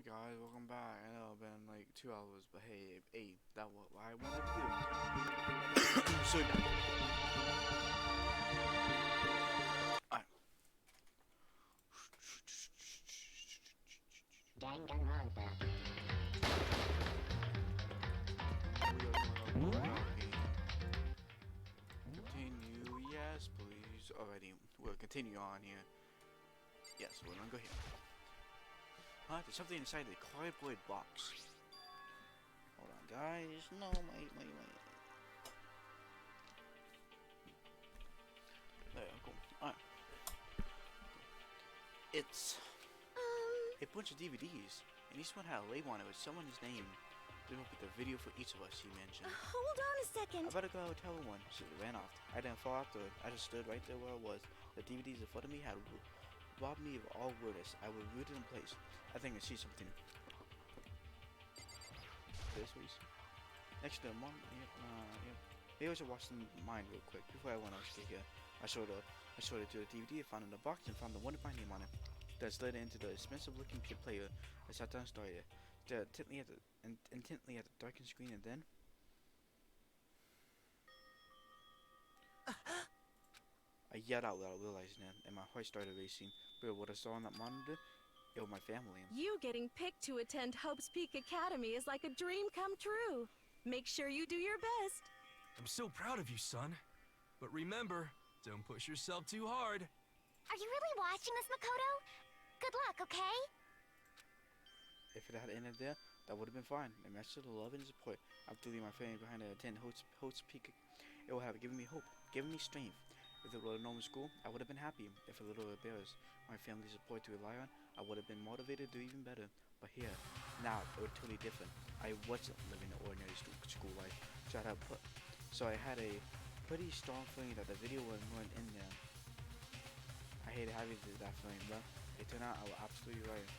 Hey guys, welcome back. I know it's been like 2 hours, but hey, that was what I wanted to do. So I, Danganronpa. we are going to continue. Yes, please. Alrighty, we'll continue on here. Yes, we're gonna go here. There's something inside the cardboard box. Hold on, guys. No, wait. There, cool. Alright. It's a bunch of DVDs, and each one had a label on it with someone's name. They will put the video for each of us, he mentioned. Hold on a second. I better go tell one. She ran off. I didn't fall after it. I just stood right there where I was. The DVDs in front of me had robbed me of all weirdness. I was rooted in place. I think I see something. This please. Next to the mom. Yep. Maybe I should watch mine real quick before I went upstairs here. I showed it to the DVD, found it in the box, and found the one with my name on it. That slid into the expensive-looking player. I sat down and started. Stared intently at the darkened screen, and then I yelled out without realizing it, and my heart started racing. But what I saw on that monitor, it was my family. You getting picked to attend Hope's Peak Academy is like a dream come true. Make sure you do your best. I'm so proud of you, son. But remember, don't push yourself too hard. Are you really watching this, Makoto? Good luck, okay? If it had ended there, that would have been fine. The message of love and support after leaving my family behind to attend Hope's Peak, it would have given me hope, given me strength. If it were a normal school, I would have been happy. If a little embarrassed, my family's support to rely on, I would have been motivated to do even better. But here, now, it was totally different. I wasn't living an ordinary school life, so I had a pretty strong feeling that the video weren't in there. I hated having that feeling, but it turned out I was absolutely right.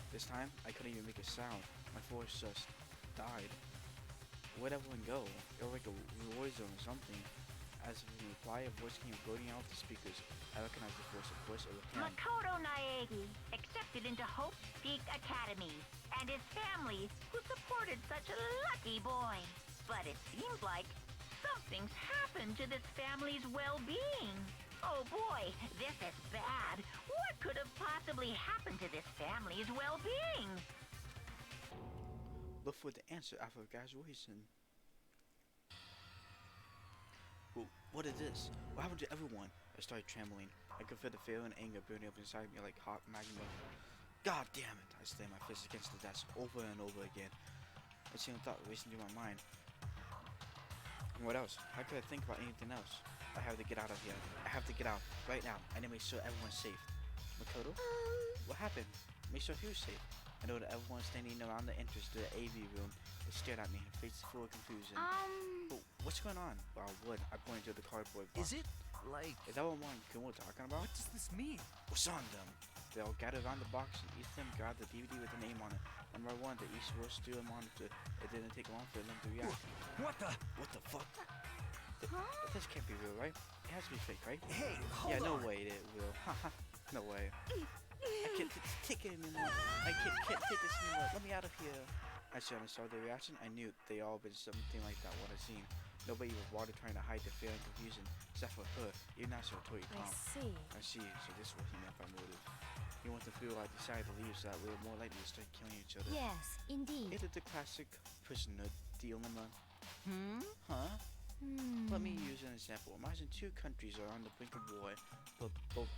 This time, I couldn't even make a sound. My voice just died. Where'd everyone go? It was like a war zone or something. As if in reply, a voice came floating out the speakers. I recognized the voice, of course, it was him. Makoto Naegi, accepted into Hope's Peak Academy, and his family, who supported such a lucky boy. But it seems like something's happened to this family's well-being. Oh boy, this is bad. What could have possibly happened to this family's well-being? Look for the answer after graduation. Well, what is this? What happened to everyone? I started trembling. I could feel the fear and anger burning up inside me like hot magma. God damn it! I slammed my fist against the desk over and over again. A single thought racing through my mind. What else? How could I think about anything else? I have to get out of here. I have to get out right now. I need to make sure everyone's safe. Makoto? What happened? Make sure he was safe. I know that everyone standing around the entrance to the AV room is stared at me, face full of confusion. But what's going on? Well, I pointed to the cardboard box. Is it like... Is that what Kumo was talking about? What does this mean? What's on them? They all gathered around the box and each of them grabbed the DVD with the name on it. One by one, they each rushed through a monitor. It didn't take long for them to react. What the... What the fuck? This can't be real, right? It has to be fake, right? Hey, hold Yeah, no on. way it will. Haha, no way. I can't take it anymore. I can't take this anymore. Let me out of here. As soon as I saw their reaction, I knew they all been something like that what I seen. Nobody was bothered trying to hide their fear and confusion, except for her. Even now she was totally calm. I see. So this is what he meant by motive. He wants to feel like decided to leave so that we're more likely to start killing each other. Yes, indeed. It is the classic prisoner dilemma. Huh? Hmm. Let me use an example. Imagine two countries are on the brink of war, but both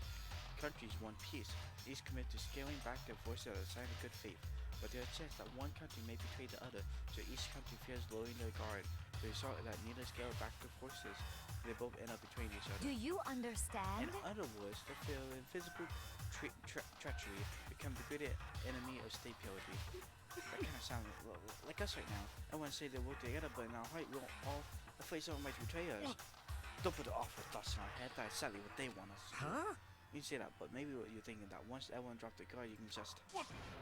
countries want peace. Each commit to scaling back their forces at a sign of good faith. But there is a chance that one country may betray the other, so each country fears lowering their guard. The result is that neither scale back their forces. They both end up betraying each other. Do you understand? In other words, the fear of invisible treachery become the greater enemy of state purity. That kind of sounds like us right now. Everyone say they work together, but in our heart we're all afraid someone might betray us. Don't put the awful thoughts in our head. That's sadly what they want us to do. Huh? You can say that, but maybe what you're thinking that once everyone dropped their guard, you can just...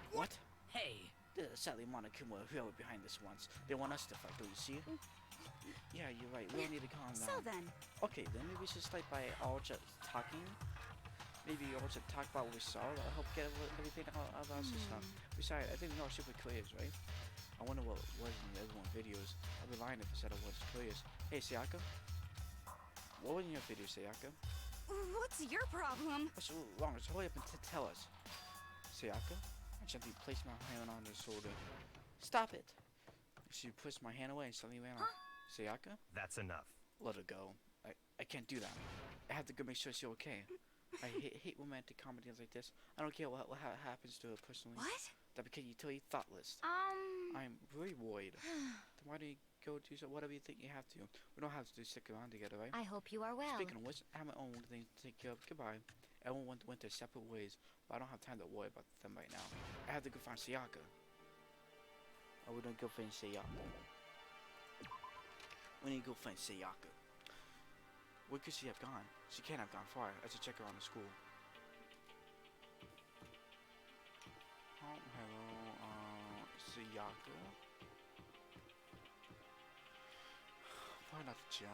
What? Hey. The sadly Monokuma who were behind this once. They want us to fight, don't you see? Yeah, you're right. We all need to calm down. So then, Okay, then maybe we should start by all just talking. Maybe all just talk about what we saw. That'll help get everything out of our system. Besides, I think we know what super clears, right? I wonder what was in the other one videos. I'd be lying if I said it was clears. Hey, Sayaka? What was in your video, Sayaka? what's your problem? What's so wrong? Just hurry up and tell us. Sayaka? I gently placed my hand on her shoulder. Stop it! She pushed my hand away and suddenly ran off. Sayaka? That's enough. Let her go. I can't do that. I have to go make sure she's okay. I hate romantic comedies like this. I don't care what happens to her personally. What? That became you totally thoughtless. I'm very worried. Then why don't you go do whatever you think you have to? We don't have to stick around together, right? I hope you are well. Speaking of which, I have my own things to take care of. Goodbye. Everyone went their separate ways, but I don't have time to worry about them right now. I have to go find Sayaka. I would go find Sayaka. We need to go find Sayaka. Where could she have gone? She can't have gone far. I should check her on the school. Oh, hello, Sayaka. Probably not the gym.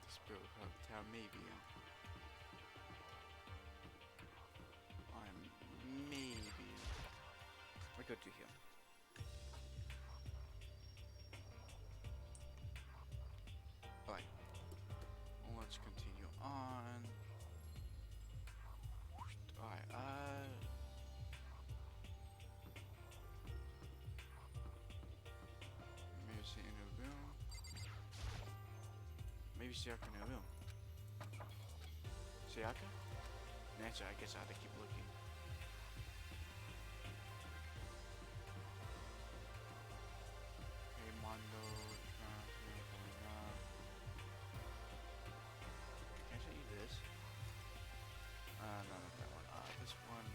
The spirit of town, maybe. Maybe. I go to here. Alright. Let's continue on. Alright, maybe she's in her room. Maybe Sayaka in her room. Sayaka? Nancy, I guess I have to keep looking. Hey, Mondo, can't I use this? No, not that one. This one,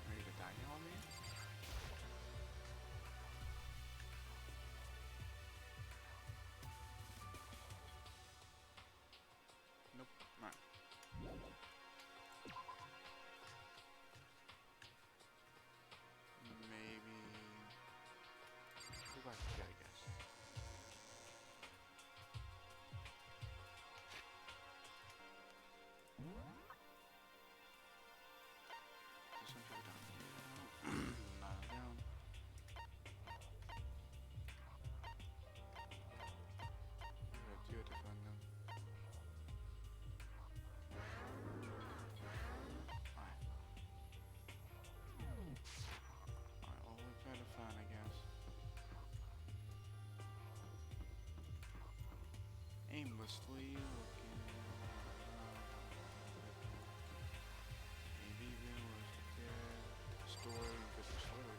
maybe the dining hall, maybe? Nope, not. Maybe go back here, I guess. There's some people down here. Not down. What do I do to find them? Alright. Alright, well, we'll try to find, I guess. Aimlessly looking. Maybe even was there. Story, because the story.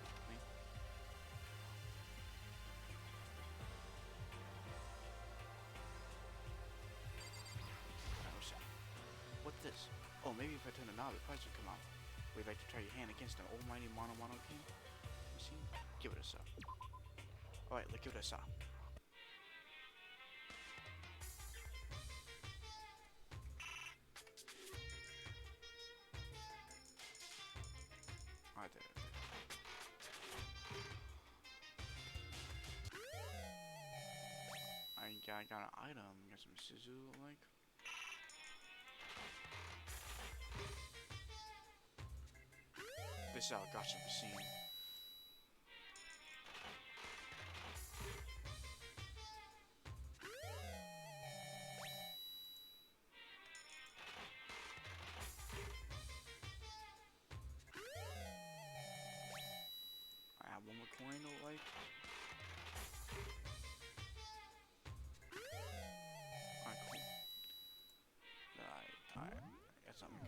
What's this? Oh, maybe if I turn the knob, it probably should come out. Would you like to try your hand against an almighty Mono King? You see? Give it a shot. Alright, let's give it a shot. Alright, there. I got an item. Got some scissors, like. This gotcha scene.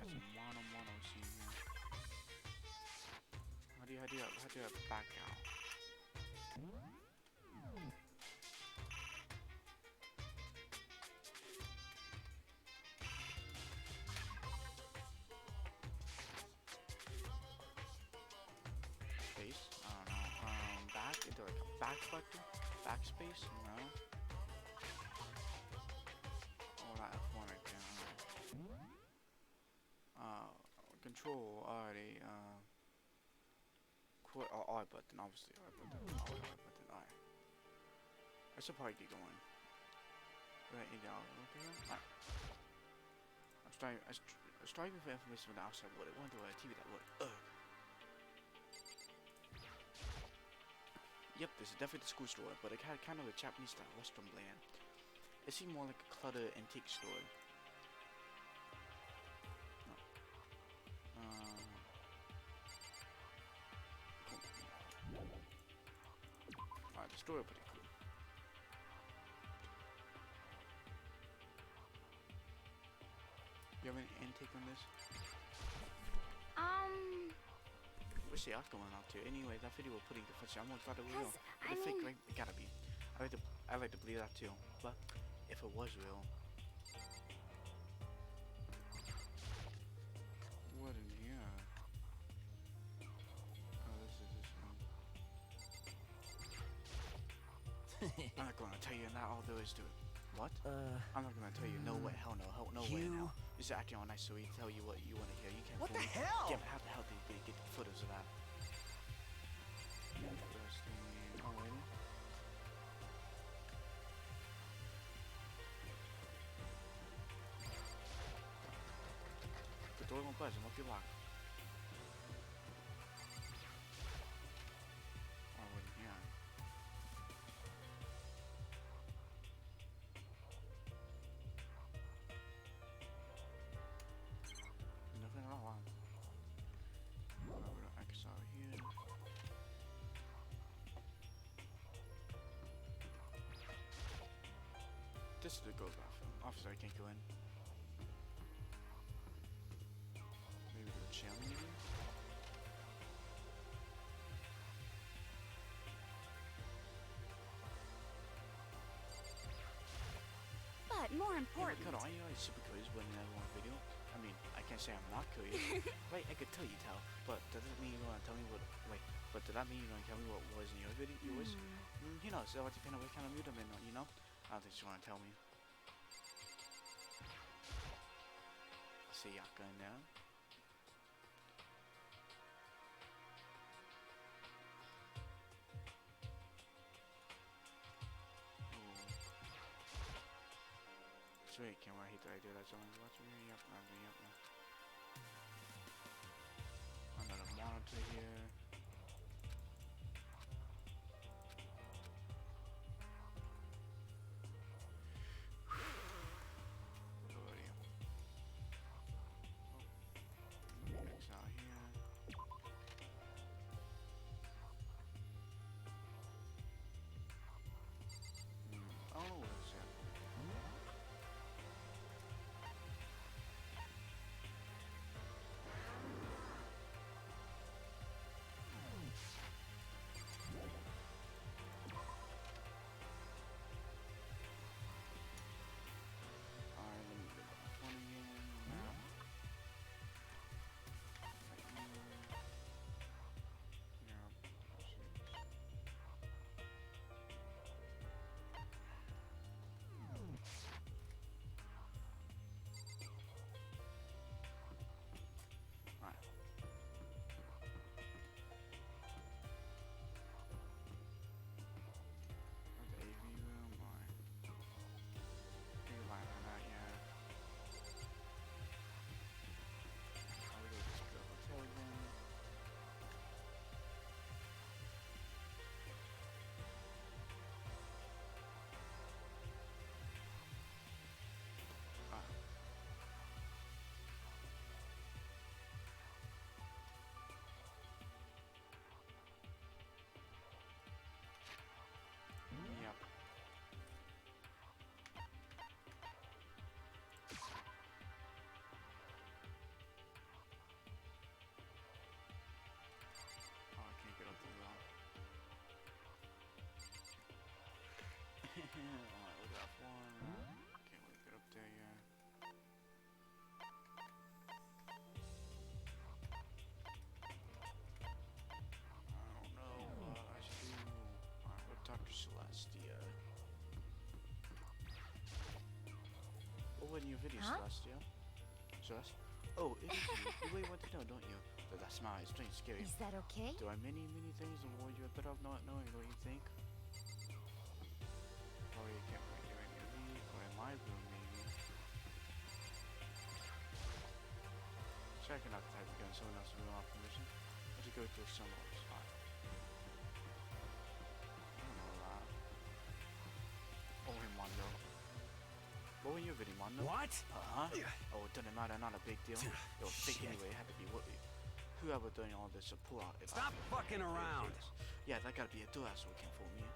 got some mono scene here. How do you back out? Space? I don't know. Back into like a back button? Backspace? No. Oh, that F1 right there. Control already. Quit. Oh, R button, obviously. R button. R button. R. I should probably get going. Right, alright. I'm striving for information from the outside world. I want to a TV that would. Yep, this is definitely the school store, but it had kind of a Japanese style Western blend. It seemed more like a cluttered antique store. Alright, the store is pretty cool. You have any intake on this? What's the art going on to? Anyway, that video was pretty good. I'm gonna thought it was real. But it's fake, right? It gotta be. I like to believe that too. But if it was real, what in here? Oh, this is this one. I'm not gonna tell you not all there is to it. What? I'm not gonna tell you. No way. Hell no. Hell no way in hell. This is acting all nice, so we tell you what you want to hear. You can't. What the hell? Yeah, but how the hell did they get the footage of that? First thing. Oh, really? The door won't budge. It won't be locked. Oh, what in here? Nothing at all. I can saw here. This is the girl's bathroom. Officer, I can't go in. Maybe the chill meeting? But more Yeah, important, Makoto, are you always super curious when you have one video? I mean, I can't say I'm not curious. Right, I could tell you tell, but does that mean you want to tell me what, like, but does that mean you want to tell me what was in your video? Yours? You know, so it depends on what kind of mood I'm in, you know? I don't think you want to tell me. See Yaka in there. Sweet, can't wait to do that. Someone's watching me. Yep, I'm doing yep. Another monitor here. X out here. I don't know what it's at. Huh? Celestia. Celeste? Oh, it is you. You really want to know, don't you? But that smile is strange, scary. Is that okay? There are many, many things to warn you better off not knowing, don't you think? Or you can't wait here in me, or in my room, maybe. Checking out the type of gun someone else's room off permission. Let's go to a similar spot. I don't know that. Oh, hey, Mondo. What were your video, Mondo? What? Uh-huh. Oh, it doesn't matter, not a big deal. It was fake Shit. anyway, it had to be whoever doing all this to pull out. Stop fucking around. Yeah, that gotta be a door so it can fool me.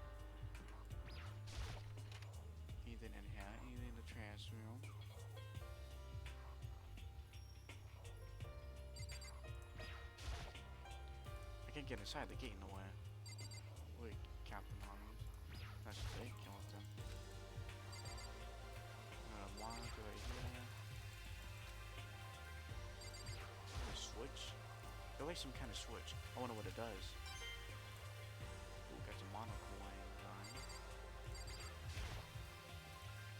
Ethan in here, Ethan in the trash room. I can't get inside the gate nowhere. Wait, Captain Armies. That's just they killed them. Monitor right here. A switch? There like some kind of switch. I wonder what it does. Ooh, got some monocle lying around.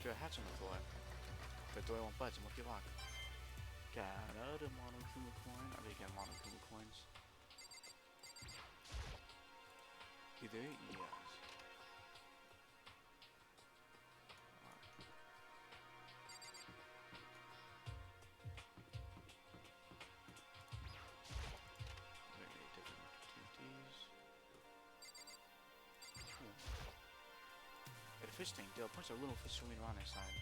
There are hats on the floor. The door won't budge, it won't get locked. Got other monokuma coin. I think I got monokuma coins. Either yes. Fish tank. There are a bunch of little fish swimming around inside.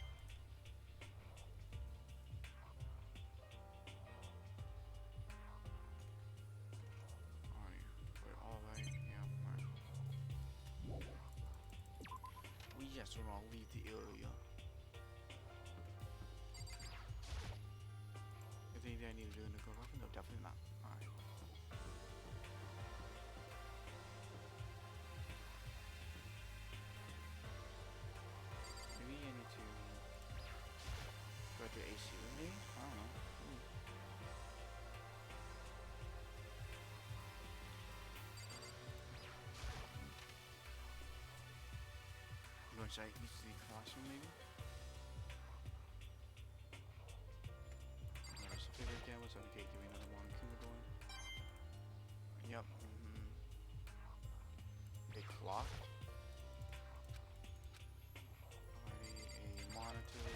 We're alright. Yeah, right. We just wanna leave the area. Is there anything I need to do in the go off? No, definitely not. Alright. Maybe I need to go to AC with me? I don't know. Go inside the classroom maybe? There's a favorite again. What's up? Okay, give me another one. Keep it going. Yep. A clock. A monitor.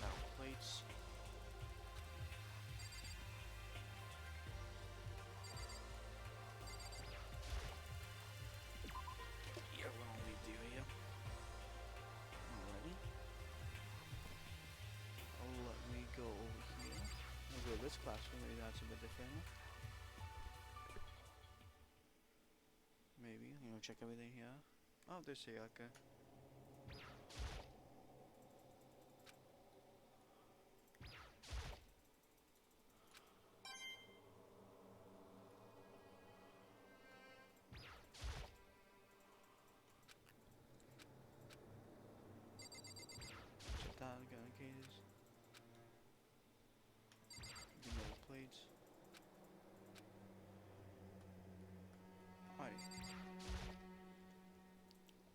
Metal plates. Yeah, we're gonna leave the area. Alrighty. Let me go over here. I'll go to this classroom. Maybe that's a bit different. Maybe. You know, check everything here. Oh, there's Sayaka. Check that, gun cases. The metal plates. Alrighty.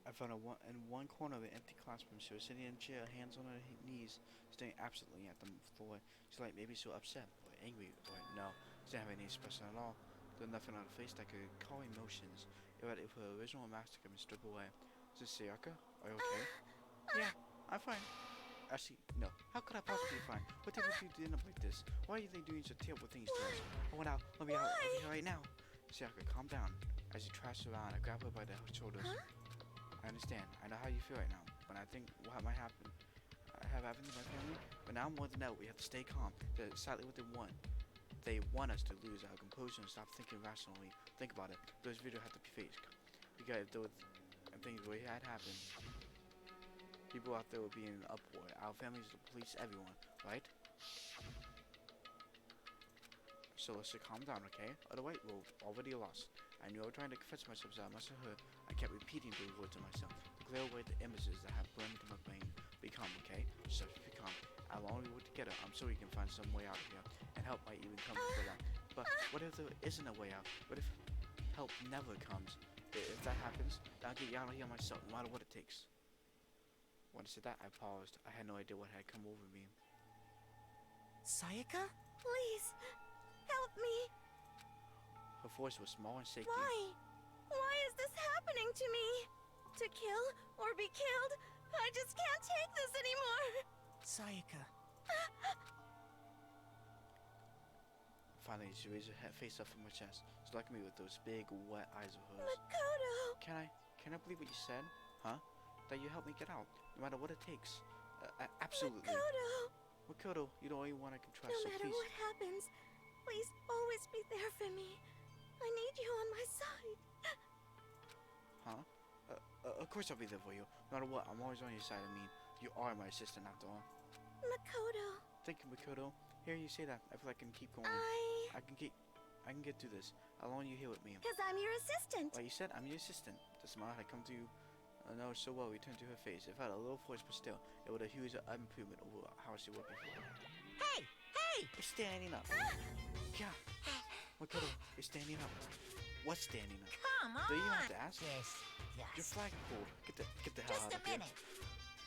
I found in one corner of the empty classroom. She was sitting in a chair, hands on her knees, staring absently at the floor. She's like maybe so upset, or angry, or no. She didn't have any expression at all. There was nothing on her face that could call emotions. It was her original mask had been stripped away. Is this Sayaka? Are you okay? Yeah, I'm fine. Actually, no. How could I possibly be fine? What did you end up like this? Why are they doing such terrible things to us? I went out. Let me out. Over here right now. Sayaka, calm down. As he trashed around, I grabbed her by the shoulders. I understand. I know how you feel right now, but I think what might happen. I have happened to my family, but now more than ever, we have to stay calm. That's exactly what they want. They want us to lose our composure and stop thinking rationally. Think about it. Those videos have to be fake. Because if those things really had happened, people out there would be in an uproar. Our families, the police, everyone, right? So let's just calm down, okay? Otherwise, we're already lost. I knew I was trying to confess myself, so I must have heard. I kept repeating the words to myself to clear away the images that have burned into my brain. Be calm, okay? Just be calm. I'll only work together. I'm sure we can find some way out of here, and help might even come before that. But what if there isn't a way out? What if help never comes? If that happens, then I'll get you out of here myself, no matter what it takes. When I said that, I paused. I had no idea what had come over me. Sayaka? Please, help me. Her voice was small and shaky. Why? Why is this happening to me? To kill or be killed? I just can't take this anymore. Sayaka. Finally, she raised her face up from her chest. She looked at me with those big, wet eyes of hers. Makoto. Can I believe what you said? Huh? That you help me get out, no matter what it takes. Absolutely. Makoto, you're the only one I can trust, No so matter please. what happens, please always be there for me. I need you on my side. Huh? Of course I'll be there for you. No matter what, I'm always on your side. I mean, you are my assistant after all. Makoto. Thank you, Makoto. Hearing you say that, I feel like I can keep going. I can get through this. As long as you're here with me. Because I'm your assistant. Like you said, I'm your assistant. The smile had come to know so well returned to her face. It felt a little forced, but still, it was a huge improvement over how she was before. Hey! Hey! It's standing up. Yeah. Makoto, it's standing up. What's standing up? Come on. Do you have to ask? Yes. Your flag pulled. Get the hell Just out a of here. minute.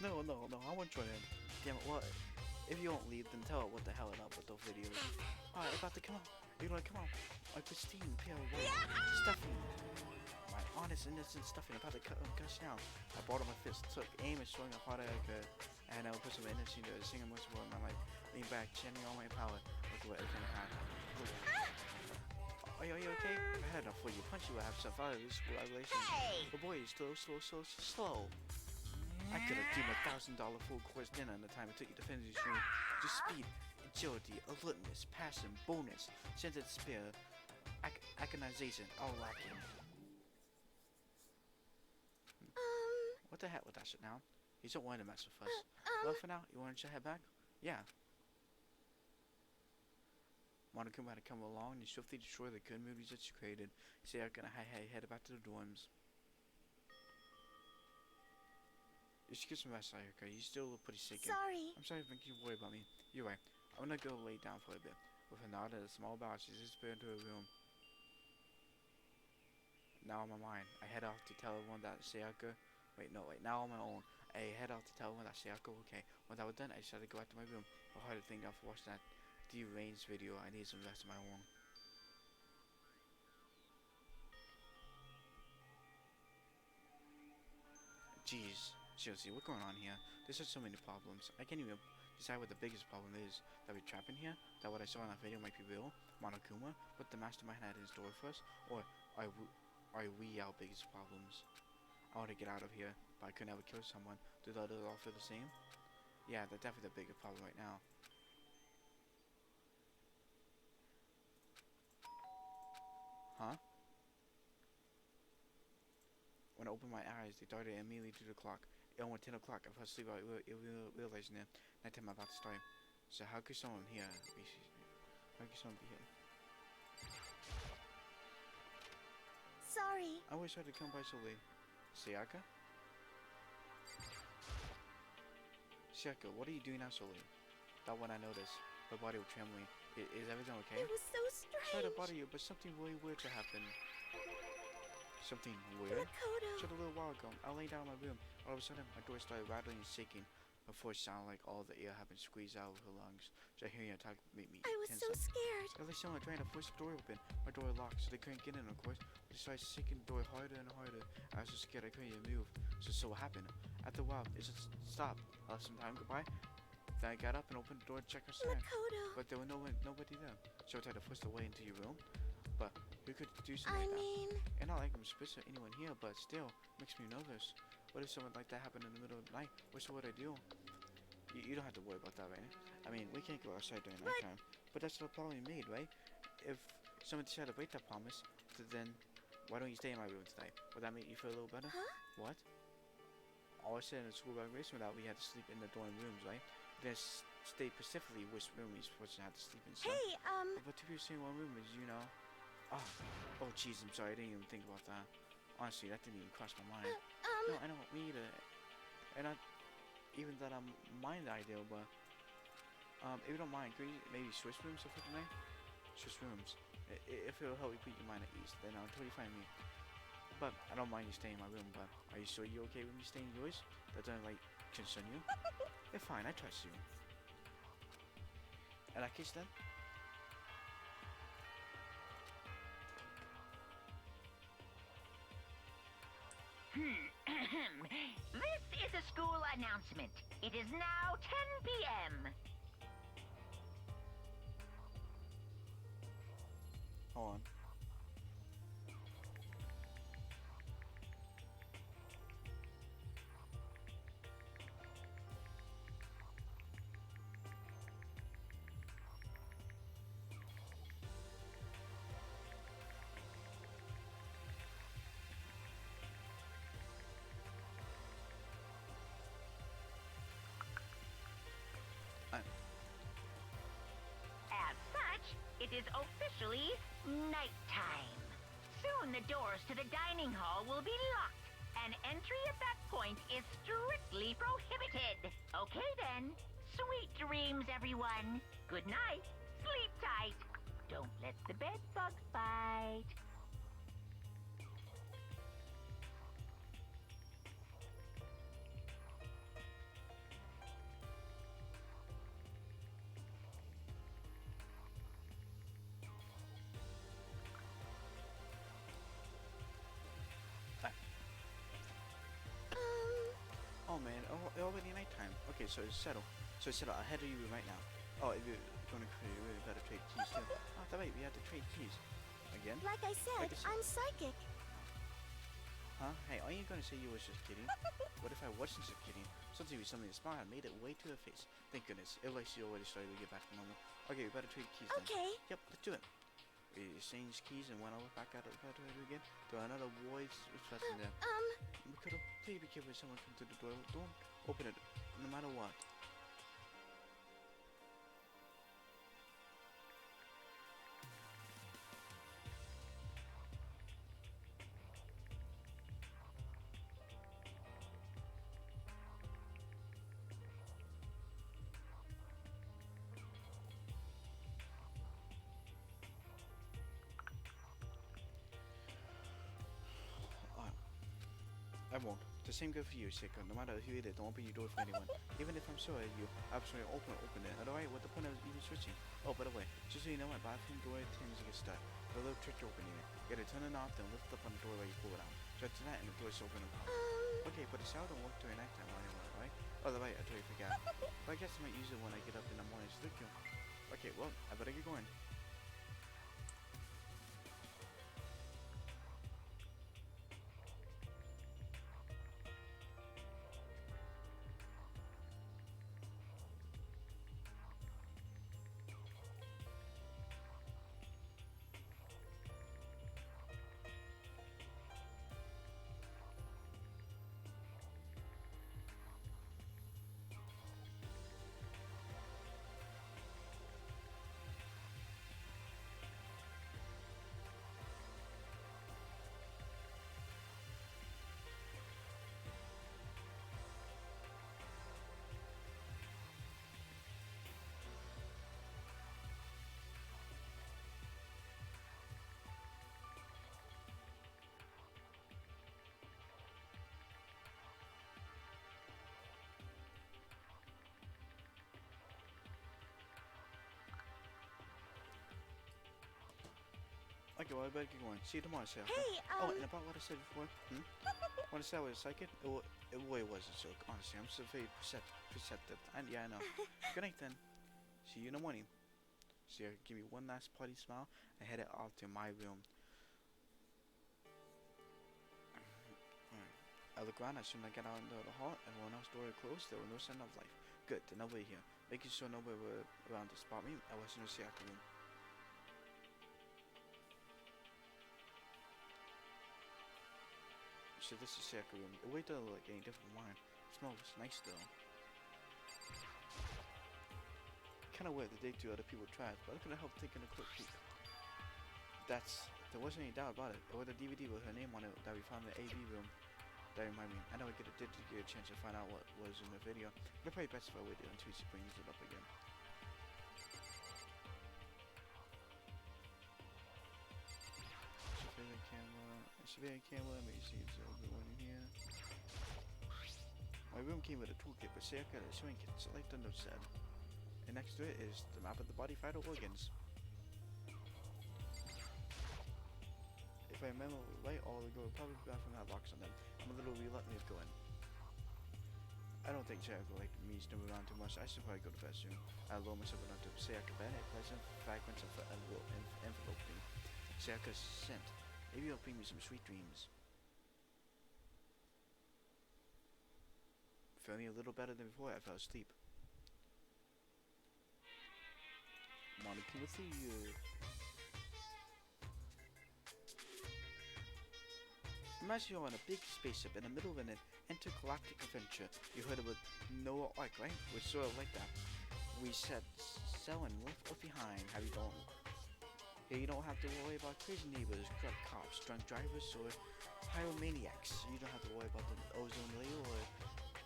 No, I won't join in. Damn it, what? If you won't leave, then tell her what the hell is up with those videos. Alright, about to come on. You're like, come on. My pristine, pure white stuffing. My honest, innocent stuffing about to gush now. I brought up my fist, took aim, and swung as hard as I could. And I would put some energy into it, singing most of in my life. Lean back, channeling all my power. Look at what everything I had. Are you okay? I had enough for you. Punch you, I have some out of this relations. Hey! But boy, slow. I could have given $1,000 full course dinner in the time it took you to finish your stream. Just speed, agility, alertness, passion, bonus, sense of despair, agonization, all lacking. What the heck with that shit now? You don't want to mess with us. Well, for now, you want to head back? Yeah. Monokuma had to come along and swiftly destroy the good movies that she created. Say, I'm gonna head back to the dorms. You should get some rest, Sayaka. You still look pretty sick. Sorry. I'm sorry for making you worry about me. You're right. I'm gonna go lay down for a bit. With a nod and a small bow, she disappeared into her room. Now on my mind, I head off to tell everyone that Sayaka... Now on my own, I head off to tell everyone that Sayaka was okay. When that was done, I decided to go back to my room. I hardly think after watching that deranged video, I need some rest of my own. Jeez. Seriously, what's going on here? There's just so many problems. I can't even decide what the biggest problem is. That we're trapped in here? That what I saw in that video might be real? Monokuma? What the mastermind had in store for us? Or are we our biggest problems? I want to get out of here, but I could never kill someone. Do the others all feel the same? Yeah, that's definitely the biggest problem right now. Huh? When I opened my eyes, they darted immediately to the clock. It was 10 o'clock. I fell asleep without realizing it. Nighttime about to start. So how could someone here be? How could someone be here? Sorry. I wish I had come by so late. Sayaka? Sayaka, what are you doing now so late? That when I noticed. Her body was trembling. Is everything okay? It was so Sorry to strange. bother you, but something really weird to happen. Something weird? Makoto. Just a little while ago, I lay down in my room. All of a sudden, my door started rattling and shaking. Her voice sounded like all the air had been squeezed out of her lungs. Just hearing her talk made me I was tense so up. scared. At least someone trying to force the door open. My door locked, so they couldn't get in, of course. They started shaking the door harder and harder. I was so scared I couldn't even move. So what happened? After a while, it just stopped. I left some time goodbye. Then I got up and opened the door to check outside. Makoto. But there was nobody there. So I tried to push the way into your room. But who could do something I like that? mean, And not like I'm suspicious of anyone here, but still, makes me nervous. What if something like that happened in the middle of the night? What would I do? You don't have to worry about that, right? I mean, we can't go outside during nighttime. But that's the problem you made, right? If someone decided to break that promise, then why don't you stay in my room tonight? Would that make you feel a little better? huh? What? All I said in the school graduation that we had to sleep in the dorm rooms, right? Then state specifically which room we supposed to have to sleep in. So. Hey, But two people in one room is, you know. Oh, jeez, I'm sorry. I didn't even think about that. Honestly, that didn't even cross my mind. No, I know, me either. And I, even that I mind the idea, but if you don't mind, could you maybe switch rooms for tonight? Switch rooms. If it'll help you put your mind at ease, then totally fine with me. But I don't mind you staying in my room, but are you sure you're okay with me staying in yours? That doesn't, like, concern you? Yeah, fine, I trust you. In that case, then? This is a school announcement. It is now 10 p.m. Hold on. As such, it is officially nighttime. Soon the doors to the dining hall will be locked, and entry at that point is strictly prohibited. Okay then. Sweet dreams, everyone. Good night. Sleep tight. Don't let the bed bugs bite. Oh man, it's already nighttime. Okay, so it's settled. So it's settled. I'll head to your room right now. Oh, if you're going to create, we better trade keys too. Oh, that's right, we have to trade keys. Again? Like I said, I'm psychic. Huh? Hey, are you going to say you was just kidding? What if I wasn't just kidding? Something with something smart, I made it way to her face. Thank goodness. It looks like she already started to get back to normal. Okay, we better trade keys then. Okay. Yep, let's do it. We exchanged keys and went over back out of the battle again. To another voice reflecting there. Makoto, please be careful when someone comes to the door. Don't open it, no matter what. I won't. The same goes for you, Seiko. No matter who it is, don't open your door for anyone. Even if I'm sure you absolutely open it. Alright, what the point of even switching? Oh, by the way, just so you know, my bathroom door tends to get stuck. The little trick to opening it. You gotta turn it off, then lift up on the door while you pull it out. Try to do that and the door's open. Okay, but the shower don't work during nighttime anymore, right? Oh, right, I totally forgot. But I guess I might use it when I get up in the morning. So thank you. Okay, well, I better get going. Okay, well, I better get going. See you tomorrow, Sarah. Hey, Oh, and about what I said before, when I said I was psychic, it was a joke, honestly. I'm so very perceptive. And yeah, I know. Good night, then. See you in the morning. Sarah, give me one last party smile and head it off to my room. I look around, as soon as I get out into the hall, everyone else's door closed, there was no sign of life. Good, then nobody here. Making sure nobody were around to spot me, I was in the Sayaka room. So this is Sayaka room. The way doesn't look any different from mine. It smells nice though. Kinda weird that they do other people trash, but I couldn't help taking a quick peek. There wasn't any doubt about it. There was a DVD with her name on it that we found in the AV room. That reminded me. I know I did get a chance to find out what was in the video. But probably best if I waited until she brings it up again. So favorite camera. surveillance camera. Let me see if there's a good one in here. My room came with a toolkit, but Sayaka had a sewing kit. Select the notes said. And next to it is the map of the body vital organs. If I remember right, all the girl probably bathroom had locks on them. I'm a little reluctant to go in. I don't think Sayaka liked me snooping around too much. I should probably go to bed soon. I lower myself enough to Sayaka bed. A pleasant fragrance of envelope me. Sayaka's scent. Maybe it'll bring me some sweet dreams. Feeling a little better than before, I fell asleep. Monica with you. Imagine you're on a big spaceship in the middle of an intergalactic adventure. You heard of a Noah Ark, right? We're sort of like that. We set sail and left behind. Have you don't? Here you don't have to worry about crazy neighbors, corrupt cops, drunk drivers, or pyromaniacs. You don't have to worry about the ozone layer or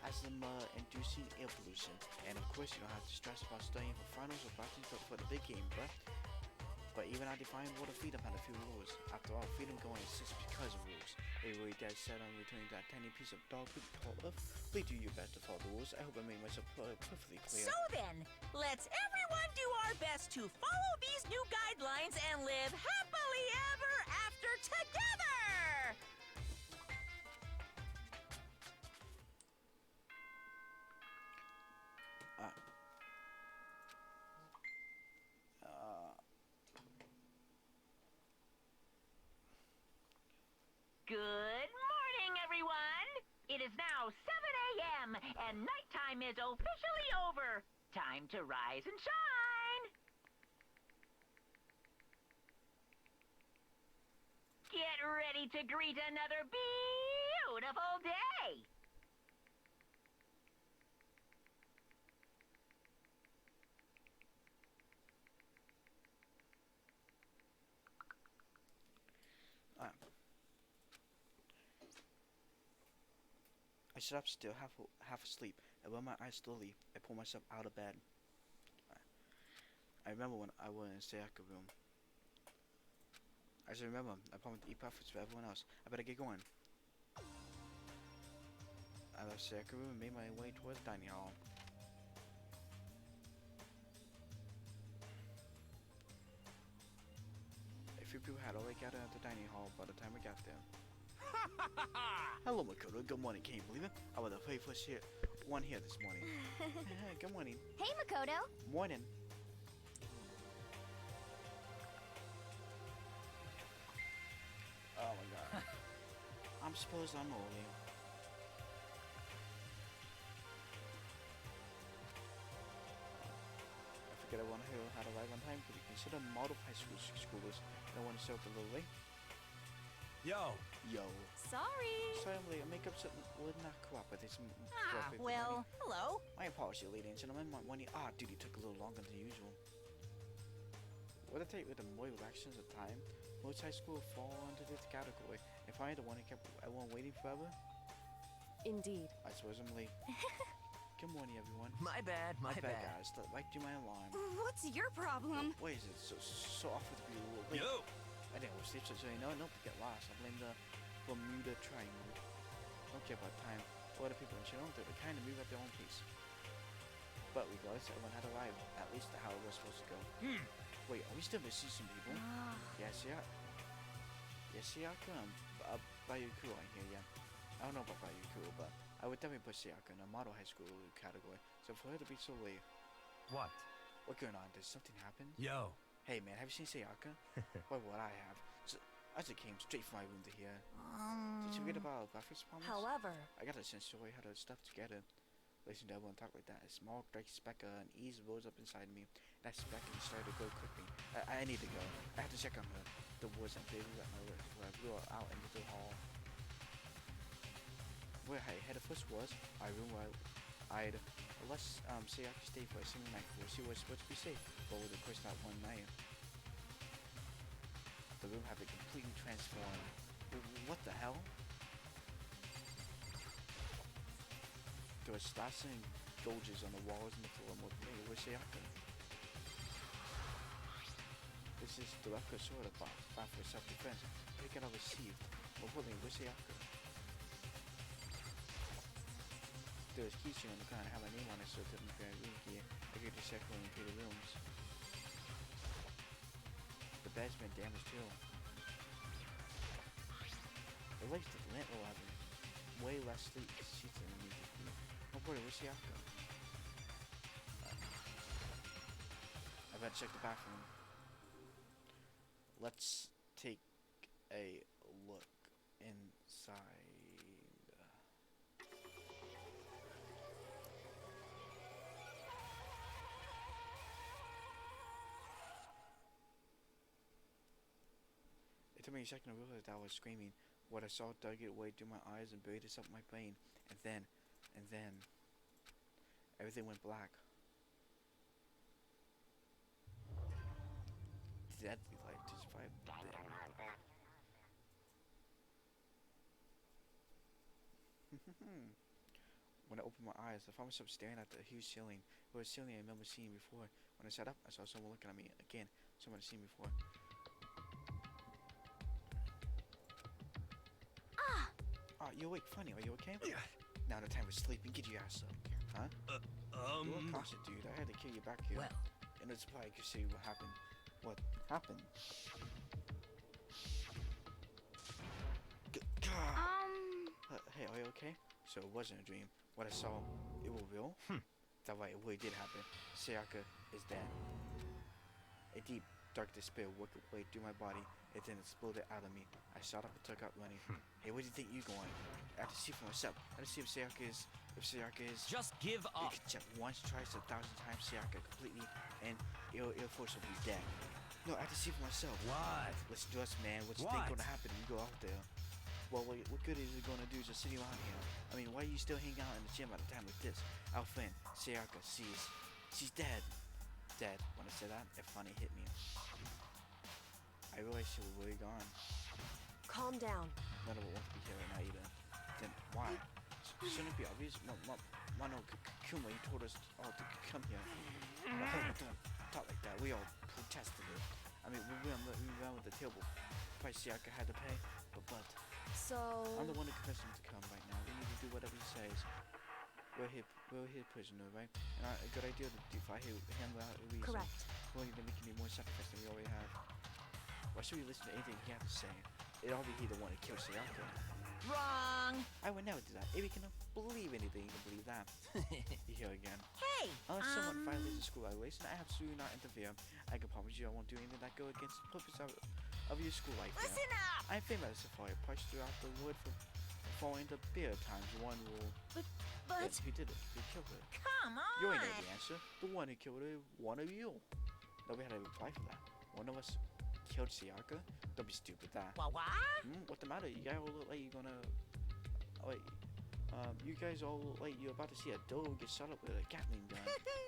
asthma-inducing air pollution. And of course, you don't have to stress about studying for finals or practicing for the big game, but even our defined world of freedom had a few rules. After all, freedom can only exist because of rules. They were dead set on returning to that tiny piece of dog poop called Earth. Please do your best to follow the rules. I hope I made myself perfectly clear. So then, let's everyone do our best to follow these new guidelines and live happily ever after together! Good morning, everyone! It is now 7 a.m. and nighttime is officially over. Time to rise and shine! Get ready to greet another beautiful day! I sit up still, half asleep. I rub my eyes slowly. I pull myself out of bed. I remember when I was in Sayaka's room. I just remember, I promised to eat breakfast for everyone else. I better get going. I left Sayaka's room and made my way towards the dining hall. A few people had already gathered at the dining hall by the time I got there. Hello, Makoto. Good morning. Can you believe it? I was the very first one here this morning. Good morning. Hey, Makoto. Morning. Oh my god. I'm supposed I'm early. I figured I want to hear how to ride on time. Could you consider model high schoolers? No one to show up a little late. Yo! Yo. Sorry. Sorry I'm late. Makeup would not cooperate. Well, hello. My apologies, ladies and gentlemen. My morning duty took a little longer than usual. Would I take with the more relaxing of time? Most high school fall into this category. If I the one who kept everyone waiting forever, Indeed. I suppose I'm late. Good morning, everyone. My bad, my bad. guys. Right through my alarm. What's your problem? Why is it so awful to be a little late? Yo! I didn't sleep, so you know, don't get lost. I blame the Bermuda Triangle. Don't care about time. Or other people in general, they're the kind of move at their own pace. But regardless, everyone had arrived, at least how it was supposed to go. Wait, are we still missing some people? Yes, yeah. Yes, Sayaka and Bayuku are here, yeah. I don't know about Bayuku, but I would definitely put Sayaka in a model high school category. So for her to be so late, What? what's going on? Did something happen? Yo! Hey man, have you seen Sayaka? Why would I have? So, I just came straight from my room to here. Did you read about breakfast promise? However, I got a sense of how to stuff together. Listening to everyone talk like that, a small dark speck of unease rose up inside me. That speck started to grow quickly. I need to go. I have to check on her. The words and babies at my lips where I blew her out into the hall. Where I headed first was my room where I'd let Sayaka stay for a single night where she was supposed to be safe, but with of course not one night. The room had been completely transformed. What the hell? There were stars and gouges on the walls and the floor with Sayaka. This is the record sort of box for self-defense. What can I receive? Well, hold on, where's Sayaka? There's keychain on the ground. I have my name on it, so it doesn't grab me here. I could just circle into the rooms. The bed's been damaged too. The lights the lamp will have way less sleep sheets than me. Oh boy, where's Sayaka? I better check the bathroom. Let's take a look inside. It took me a second to realize that I was screaming. What I saw dug it away through my eyes and buried itself in my brain. And then, everything went black. Did that like just vibe? When I opened my eyes, I found myself staring at the huge ceiling. It was a ceiling I remember seeing before. When I sat up, I saw someone looking at me again. Someone I'd seen before. You awake? Funny, are you okay? Now the time for sleeping. Get your ass up. Huh? You were cautious, dude. I had to kill you back here. Well. And it's probably could see what happened. What happened? Hey, are you okay? So it wasn't a dream. What I saw, it was real? That's right, it really did happen. Sayaka is dead. A deep, dark despair worked its way through my body. It then exploded out of me. I shot up and took out running. Hey, where do you think you're going? I have to see for myself. I have to see if Sayaka is... Just give You up. can check once, twice, 1,000 times Sayaka completely, and it'll force will be dead. No, I have to see for myself. What? Let's do us, man. What's you What? think gonna happen when you go out there? Well, what good is it gonna do just sitting around here? I mean, why are you still hanging out in the gym at a time like this? Our friend, Sayaka, she's dead. Dead. When I said that, it finally hit me. I realized she was really gone. Calm down. None of it wants to be here right now either. Then why? Shouldn't it be obvious? Mano Kuma, you told us all to come here. Don't talk like that. We all protested it. I mean, we ran with the terrible price Sayaka had to pay. But So... I'm the one that convinced him to come right now. We need to do whatever he says. We're his prisoner, right? And a good idea to defy him without a reason. Correct. Well, then we can do more sacrifice than we already have. Why should we listen to anything he has to say? It'd all be he the one that killed Sayaka. Wrong. I would never do that. If you can believe anything, you can believe that. You hear again. Hey. Unless someone violates the school regulations, I absolutely not interfere. I can promise you I won't do anything that go against the purpose of your school life. Listen up. I'm famous as a safari pushed throughout the wood for falling into beer times. One rule. But... He did it. He killed her. Come on. You ain't know the answer. The one who killed her, one of you. Nobody had to reply for that. One of us killed Sayaka? Don't be stupid, that. What? What the matter? You guys all look like you're gonna... Wait. You guys all look like you're about to see a dog get shot up with a Gatling gun.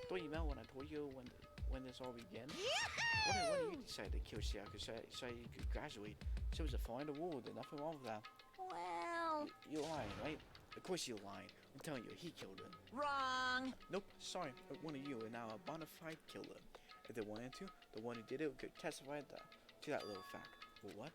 Don't you remember when I told you when this all began? When did you decide to kill Sayaka so you could graduate? She was a fine rule. There's nothing wrong with that. Well, You're lying, right? Of course you're lying. I'm telling you, he killed her. wrong. Nope, sorry. One of you are now a bona fide killer. If they wanted to, the one who did it could testify to that little fact. But what?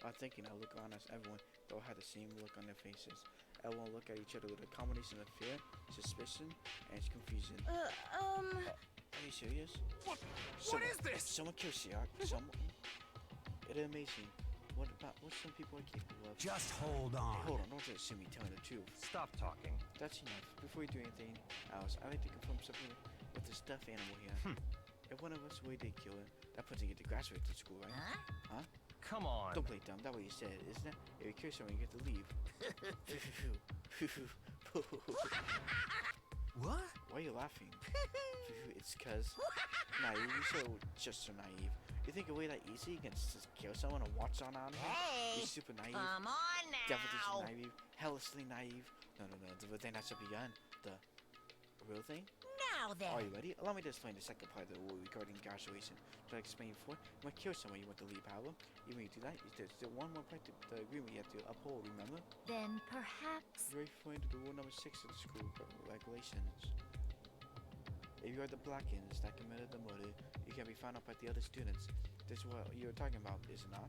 I was thinking, I look on us, everyone, they all had the same look on their faces. Everyone looked at each other with a combination of fear, suspicion, and confusion. Are you serious? What is this? Someone killed Sayaka. Someone. It is amazing. What some people are capable of. Just hold Hey, on. hold on, don't just assume me telling the truth. Stop talking. That's enough. Before we do anything else, I'd like to confirm something with the stuffed animal here. If one of us really did kill it, that puts you get to graduate to school, right? Huh? Come on. Don't play dumb. That's what you said, isn't it? If you kill someone, you get to leave. What? Why are you laughing? It's cause naive. You're just so naive. You think away that easy? You can just kill someone and watch on here? Hey. You're super naive. Come on Devilishly now. naive. Helishly naive. No. The thing that's begun. The real thing? Now then. Are you ready? Allow me to explain the second part of the rule regarding graduation. As I explained before, when you kill someone, you want to leave, however. Even if you do that, there's still one more part to the agreement you have to uphold, remember? Then perhaps... Very referring to the rule number 6 of the school regulations. If you are the blackens that committed the murder, you can be found out by the other students. This is what you're talking about, is it not?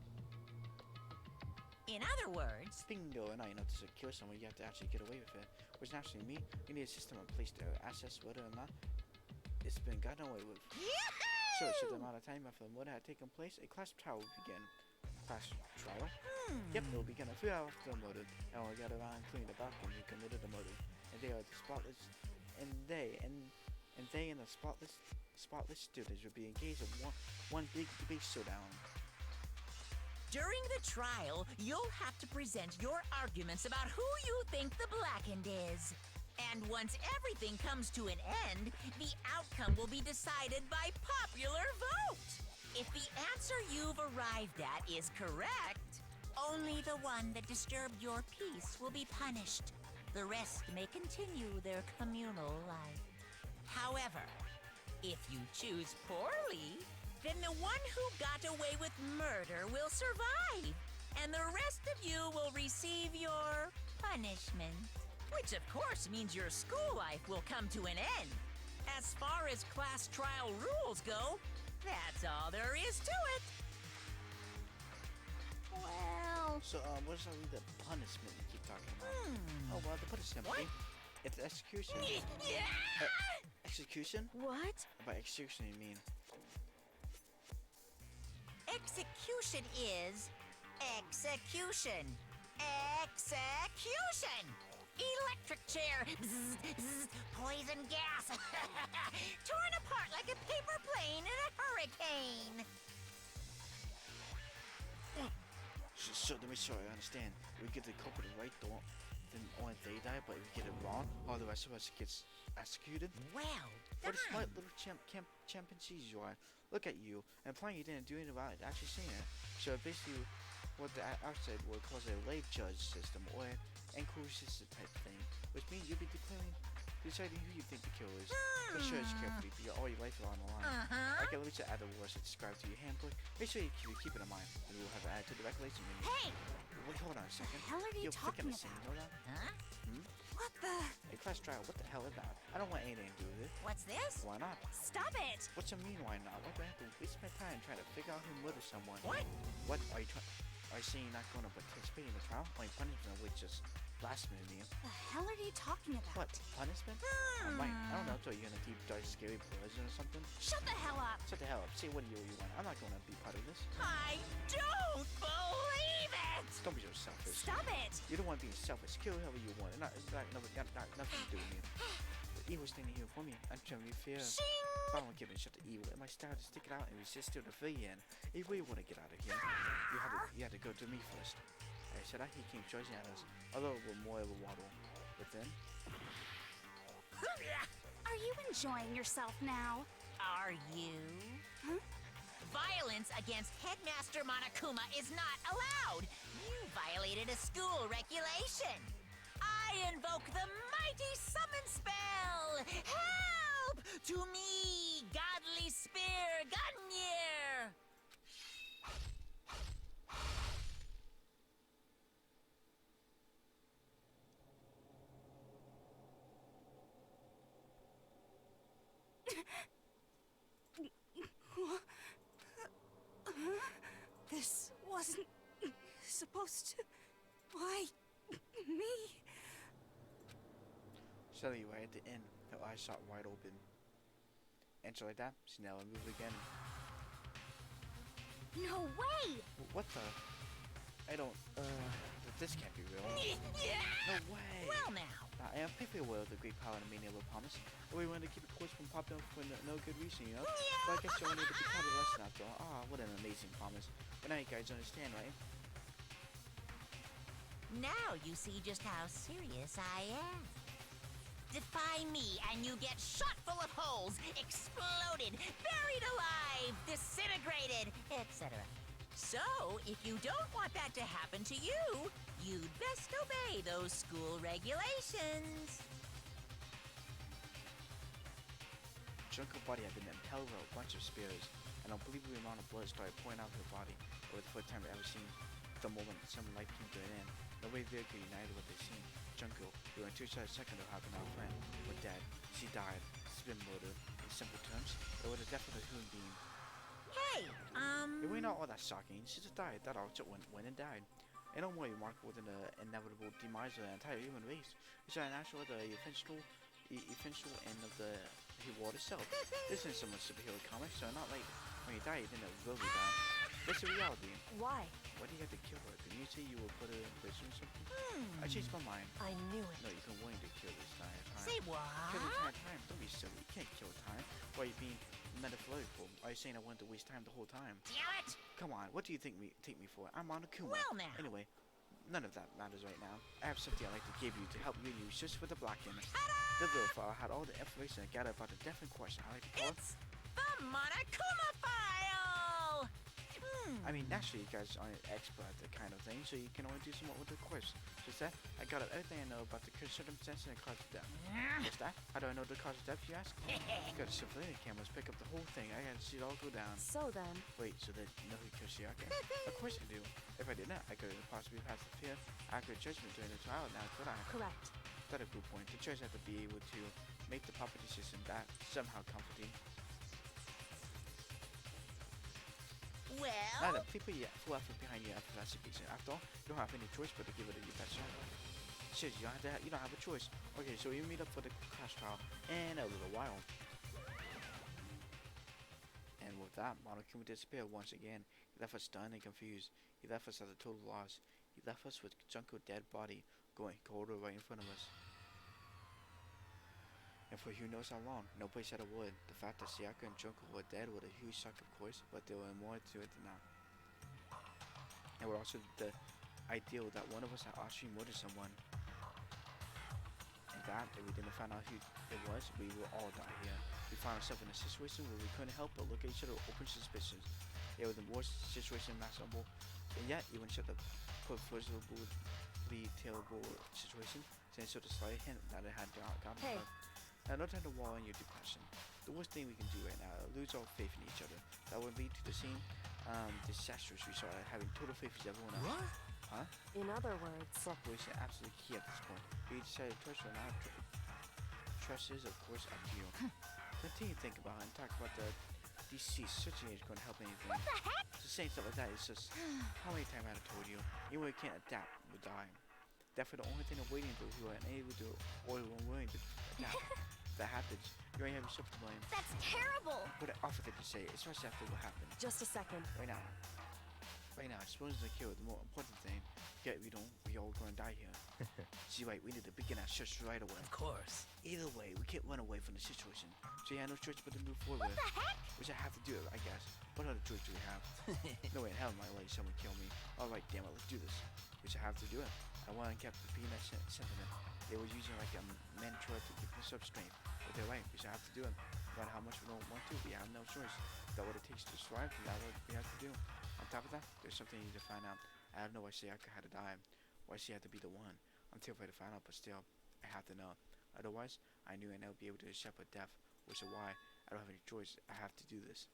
In other words, Bingo, and I know to secure someone, you have to actually get away with it. Which naturally me, you need a system in place to assess whether or not it's been gotten away with. So, the amount of time after the murder had taken place, a class trial will begin. Class trial? Yep, it will begin a few hours after the murder, and we'll get around including the Balkan who committed the murder. And they are the spotless, and they and the spotless students will be engaged in one big debate showdown. during the trial, you'll have to present your arguments about who you think the blackened is. And once everything comes to an end, the outcome will be decided by popular vote. If the answer you've arrived at is correct, only the one that disturbed your peace will be punished. The rest may continue their communal life. However, if you choose poorly, then the one who got away with murder will survive, and the rest of you will receive your punishment. Which, of course, means your school life will come to an end. As far as class trial rules go, that's all there is to it. Well, So, what is the punishment you keep talking about? Oh, well, the punishment. What? It's execution. Execution? What? By execution, you mean? Execution is execution. Execution! Electric chair. Bzz, bzz, poison gas. Torn apart like a paper plane in a hurricane. So let me sure I understand. We get the culprit right, then only they die, but if we get it wrong, all the rest of us gets executed? Well What a done. smart little chimpanzees you are. Look at you, implying you didn't do anything about it, actually saying it. So basically, what the outside would call a lay judge system, or inclusive type thing, which means you'll be deciding who you think the killer is. But sure, it's carefully, but all your life is on the line. Okay, let me just add the words that describe to your handbook. Make sure you keep it in mind, and we will have it added to the regulation menu. Hey! Wait, hold on a second. the hell are you You're talking flicking the scene, about? know that? Huh? What the? A class trial, what the hell is that? I don't want anything to do with it. What's this? Why not? Stop it! What you mean, why not? Why do I have to waste my time trying to figure out who murdered someone? What? What are you trying? Are you saying you're not going to participate in the trial? Only punishment which is blasphemy. the hell are you talking about? What? Punishment? I might. I don't know. So you're gonna deep dark scary prison or something? Shut the hell up! Shut the hell up. Say what you want. I'm not gonna be part of this. I don't believe it! Don't be so selfish. Stop it! You don't want to be selfish. Kill whoever you want. It's not nothing to do with me. The evil's standing here for me. I'm trying to be fair. If I don't give a shit to evil, it might start to stick it out and resist to the very end. If we want to get out of here, you had to go to me first. I said he came charging at us, although we're more of a waddle. But then, Are you enjoying yourself now? Are you? Violence against Headmaster Monokuma is not allowed. You violated a school regulation. I invoke the mighty summon spell. Help! To me, godly spear, Gunyear! This wasn't supposed to. Why? Me? suddenly right at the end, her eyes shot wide open. And so like that, she now moved again. No way! What the? I don't, this can't be real. No way! Well now. I am perfectly aware of the great power and meaning of the promise. But we wanted to keep it close from popping up for no good reason, you know? But I guess you only need to be part of the lesson after all. Ah, what an amazing promise. But now you guys understand, right? Now you see just how serious I am. Defy me and you get shot full of holes, exploded, buried alive, disintegrated, etc. So, if you don't want that to happen to you, you'd best obey those school regulations. Junko's body had been impaled with a bunch of spears. An unbelievable amount of blood started pouring out of her body. It was the first time I've ever seen the moment some life came to an end. Nobody there could unite what they seen. Junko, who in 2 seconds of having our friend, was dead. She died. She's been murdered. In simple terms, it was the death of a human being. Hey, It ain't not all that shocking. She just died. That all just went and died. and no more remarkable than the inevitable demise of the entire human race. It's a natural, the eventual end of the world itself. This isn't so much superhero comics, so not like when you die, you didn't really die. It's a reality. Why? Why do you have to kill her? Didn't you say you would put her in prison or something? I changed my mind. I knew it. No, you've been wanting to kill this entire time. Say Kill the what? entire time. Don't be silly. You can't kill time. Why are you being metaphorical? Are you saying I wanted to waste time the whole time? Damn it! Come on, what do you think take me for? I'm Monokuma. Well, now. Anyway, none of that matters right now. I have something I'd like to give you to help you use just for the Blacken. The little file had all the information I gathered about the death and question. I like to call it. It's the Monokuma file! I mean, naturally, you guys aren't an expert at that kind of thing, so you can only do somewhat with the quiz. Just that, I got everything I know about the circumstances and cause of death. What's that? How do I know the cause of death, you ask? Got a civilian cameras pick up the whole thing. I gotta see it all go down. So then, Wait, so that you know who killed Shiaka? Of course I do. If I did not, I could have possibly passed the fair, accurate judgment during the trial now, could I? correct. That's a good point. The judge had to be able to make the proper decision. That somehow comforting. Now Well, that people full effort behind your effortless reason. After all, you don't have any choice but to give it your best shot. Shit, you don't have a choice. Okay, so we meet up for the class trial in a little while. And with that, Monokuma disappeared once again. He left us stunned and confused. He left us at a total loss. He left us with Junko's dead body going colder right in front of us. And for who knows how long, no place had a wood. The fact that Sayaka and Junko were dead was a huge shock, of course, but there were more to it than that. And we're also the ideal that one of us had actually murdered someone. And that, if we didn't find out who it was, we will all die here. We found ourselves in a situation where we couldn't help but look at each other with open suspicions. It was the worst situation imaginable, and yet even such a perversely terrible situation, since so the slight hint that it had gotten Hey. Now, no time to wallow in your depression. The worst thing we can do right now is lose all faith in each other. That would lead to the same disastrous result of having total faith in everyone else. What? Huh? In other words, Cooperation is absolutely key at this point. We decided to trust or not trust is, of course, up to you. Continue to think about it and talk about the deceased. Such an age going to help anything. What the heck? So saying stuff like that is just how many times I have told you. Anyone who can't adapt will die. Therefore, the only thing I'm waiting for who are unable to or unwilling to adapt. If that happens, you already have yourself to blame. That's terrible. What an awful thing to say, especially after what happened. just a second. Right now, exposing the kill is the more important thing. Yet we all gonna die here. See, right, we need to begin our search right away. Of course. Either way, we can't run away from the situation. So you have no choice but to move forward. What the heck? Which I have to do, I guess. What other choice do we have? No way in hell am I letting someone kill me. Alright, damn it, let's do this. Which I have to do it. I want to keep repeating that sentiment. They were using like a mantra to give themselves strength. But they're right, which I have to do it. No matter how much we don't want to, we have no choice. Is that what it takes to survive? Is that what we have to do? On top of that, there's something you need to find out. I don't know why Sayaka had to die. Why she had to be the one. I'm terrified to find out, but still, I have to know. Otherwise, I knew I'd never be able to accept her death. Which is why I don't have any choice. I have to do this.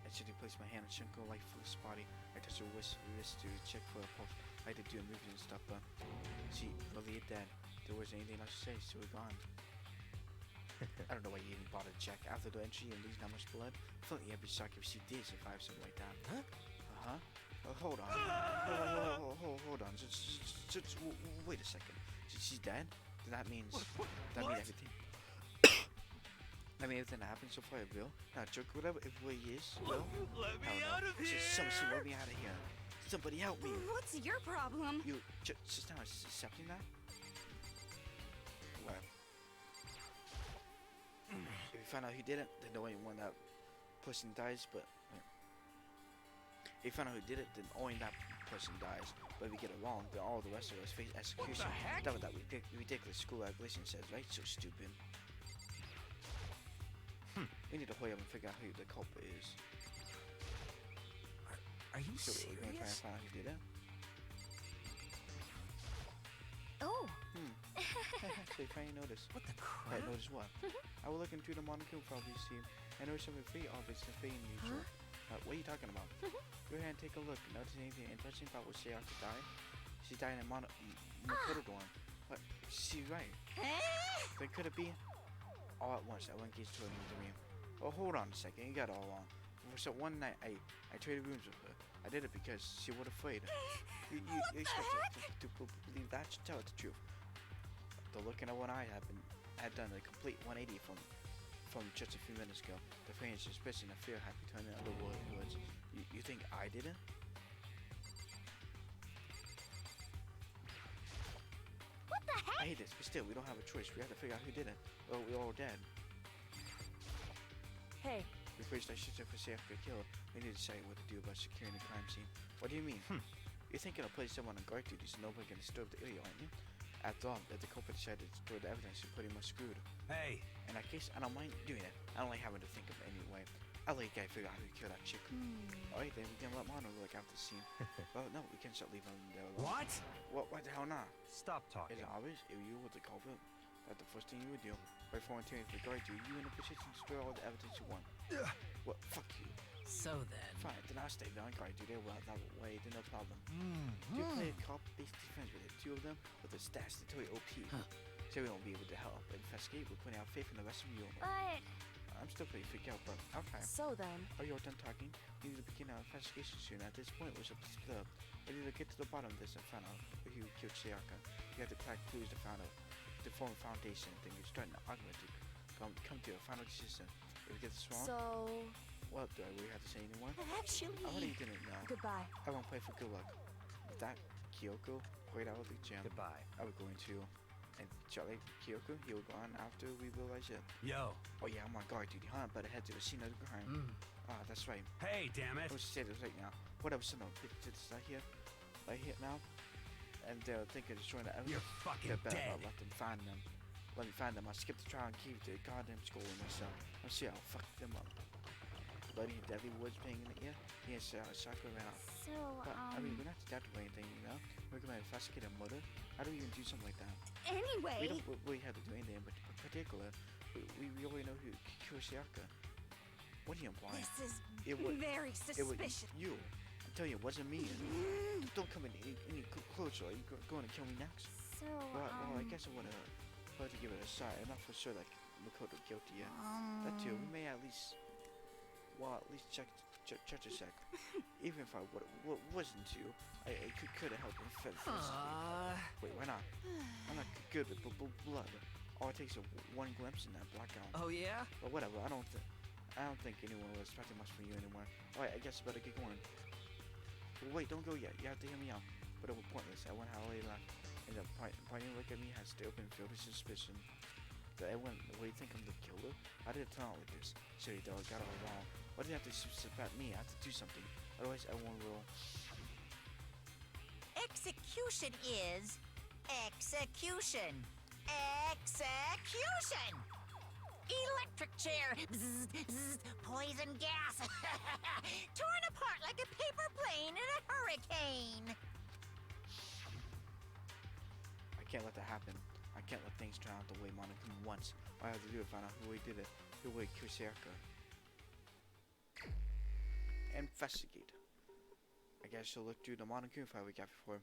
I gently placed my hand on Shinko's lifeless body. I touched her wrist to check for a pulse. I had to do movement and stuff, but she really dead. There wasn't anything else to say, so we're gone. I don't know why you even bothered to check. After the entry and losing that much blood, I'd be shocked if she did survive something like that. Huh? Uh-huh. Hold on. Hold on. Just wait a second. She's dead? Then that means everything. That means everything that happened so far is real. Not a joke, whatever it really is. Real? Let me out of here! Somebody let me out of here. Somebody help me. What's your problem? You just now accepting that? Well, if you find out who did it, then only one that person dies. But if you find out who did it, then only that person dies. But if we get it wrong, then all the rest of us face execution. That was that ridiculous school regulation says, right? So stupid. We need to hurry up and figure out who the culprit is. Are you So we're gonna try and serious? find out who did it. Oh. So you finally noticed. What the I crap? noticed what? I was looking through the Monokuma properties team and noticed something pretty obvious and fading neutral. What are you talking about? Go ahead and take a look. Notice anything interesting about what Sayaka died? She died in a Makoto dorm. What? She's right. But could it be? All at once, I went gaze toward the room. Oh, hold on a second. You got it all wrong. So one night I traded rooms with her. I did it because she was afraid. You expect her to believe that? She tell it the truth. The look in her one eye had done a complete 180 from just a few minutes ago. The fear and suspicion and fear had turned into other words. You think I did it? What the heck? I hate this, but still, we don't have a choice. We have to figure out who did it, or we're all dead. Hey, We faced our shit for safe to kill. We need to decide what to do about securing the crime scene. What do you mean? You're thinking of placing someone on guard duty so nobody can disturb the area, aren't you? After all, if the culprit decided to destroy the evidence, you're pretty much screwed. Hey, In that case, I don't mind doing it. I don't like having to think of it anyway. I'll let you guys figure out how to kill that chick. Alright, then we can let Mono look after the scene. Well, no, we can't start leaving them there alone. What the hell not? stop Is talking. it obvious? If you were the culprit, that's the first thing you would do. By volunteering to guard you, you in a position to destroy all the evidence you want. Well, fuck you. So then, Fine, then I'll stay there and guard you there. Well, that way, then no problem. Do you play a cop based defense with the two of them with the stats to totally OP? So we won't be able to help investigate. We're putting our faith in the rest of you. But I'm still pretty freaked out, but okay. so then, Are you all done talking? We need to begin our investigation soon. At this point, we're supposed to split up. We need to get to the bottom of this and find out who killed Sayaka. We have to collect clues to find out to form a foundation. Then we're starting an argument to come to a final decision. If we get this wrong, so what do I really have to say anymore? actually, I already didn't know. goodbye. I won't play for good luck. With that, Kyoko played out of the gym. Goodbye. I was going to. And Charlie, Kyoko, he will go on after we realize it. Yo. Oh yeah, I'm on guard duty, huh? Better head to the scene of the crime. Ah, that's right. Hey, damn it. I was say this right now. What else? No, it's right here now. And they're thinking of destroying the evidence. You're fucking Get better dead. about let them find them. Let me find them. I'll skip the trial and keep the goddamn school with myself. I'll see I'll fuck them up. Bloody deadly woods paying in the ear. Yes, cycle around. so But I mean, we're not detective or anything, you know. We're gonna investigate a murder. How do we even do something like that? We anyway, don't really have to do anything, but in particular, we already know who killed Sayaka. What are you implying? This is It would- very It was suspicious. you. I'm telling you, it wasn't me. Don't come any closer. Are you going to kill me next? so Well, I guess I would have to give it a shot. I'm not for sure that Makoto guilty yet. That too. We may at least check a sec. Even if I wasn't to, I could have helped investigate. Wait, why not? I'm not good with blood. All it takes is one glimpse in that black gown. oh yeah? But whatever. I don't think anyone was expecting much from you anymore. All right, I guess I better get going. Well, wait, don't go yet. You have to hear me out. But it was pointless. I went how I left. And the pointing look at me had still been filled with suspicion. That everyone really think I'm the killer? I didn't turn out like this. Silly dog, got it all wrong. Why did you have to suspect me? I have to do something. Otherwise, everyone will. Execution is execution. Execution! Electric chair. Bzzz, bzzz, poison gas. Torn apart like a paper plane in a hurricane. I can't let that happen. I can't let things turn out the way Monica wants. All I have to do is find out who really did it. Who really killed Sayaka. Investigate. I guess she'll look through the Monokuma file we got before.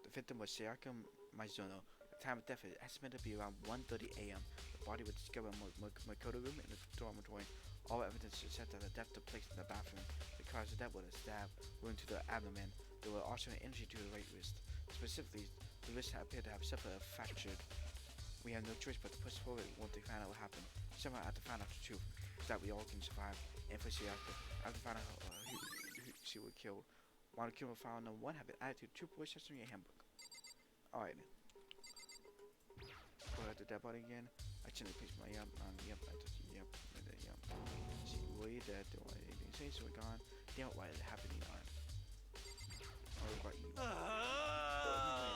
The victim was Sayaka Mizuno. The time of death is estimated to be around 1:30 a.m. The body was discovered in Makoto room in the dormitory. All evidence suggests that the death took place in the bathroom. The cause of death was a stab wound to the abdomen. There was also an injury to the right wrist. Specifically, the wrist appeared to have suffered a fracture. We have no choice but to push forward once they find out what happened. Somehow I have to find out the truth so that we all can survive. And for Sayaka, I have to find out who she would kill. Monokuma file number 1 have been added to the true police system in your handbook. Alright. Go ahead to that body again. I shouldn't pitch my yep. See, were you dead? Don't want anything to say, so we're gone. Damn it, why did it happen to you? What about you?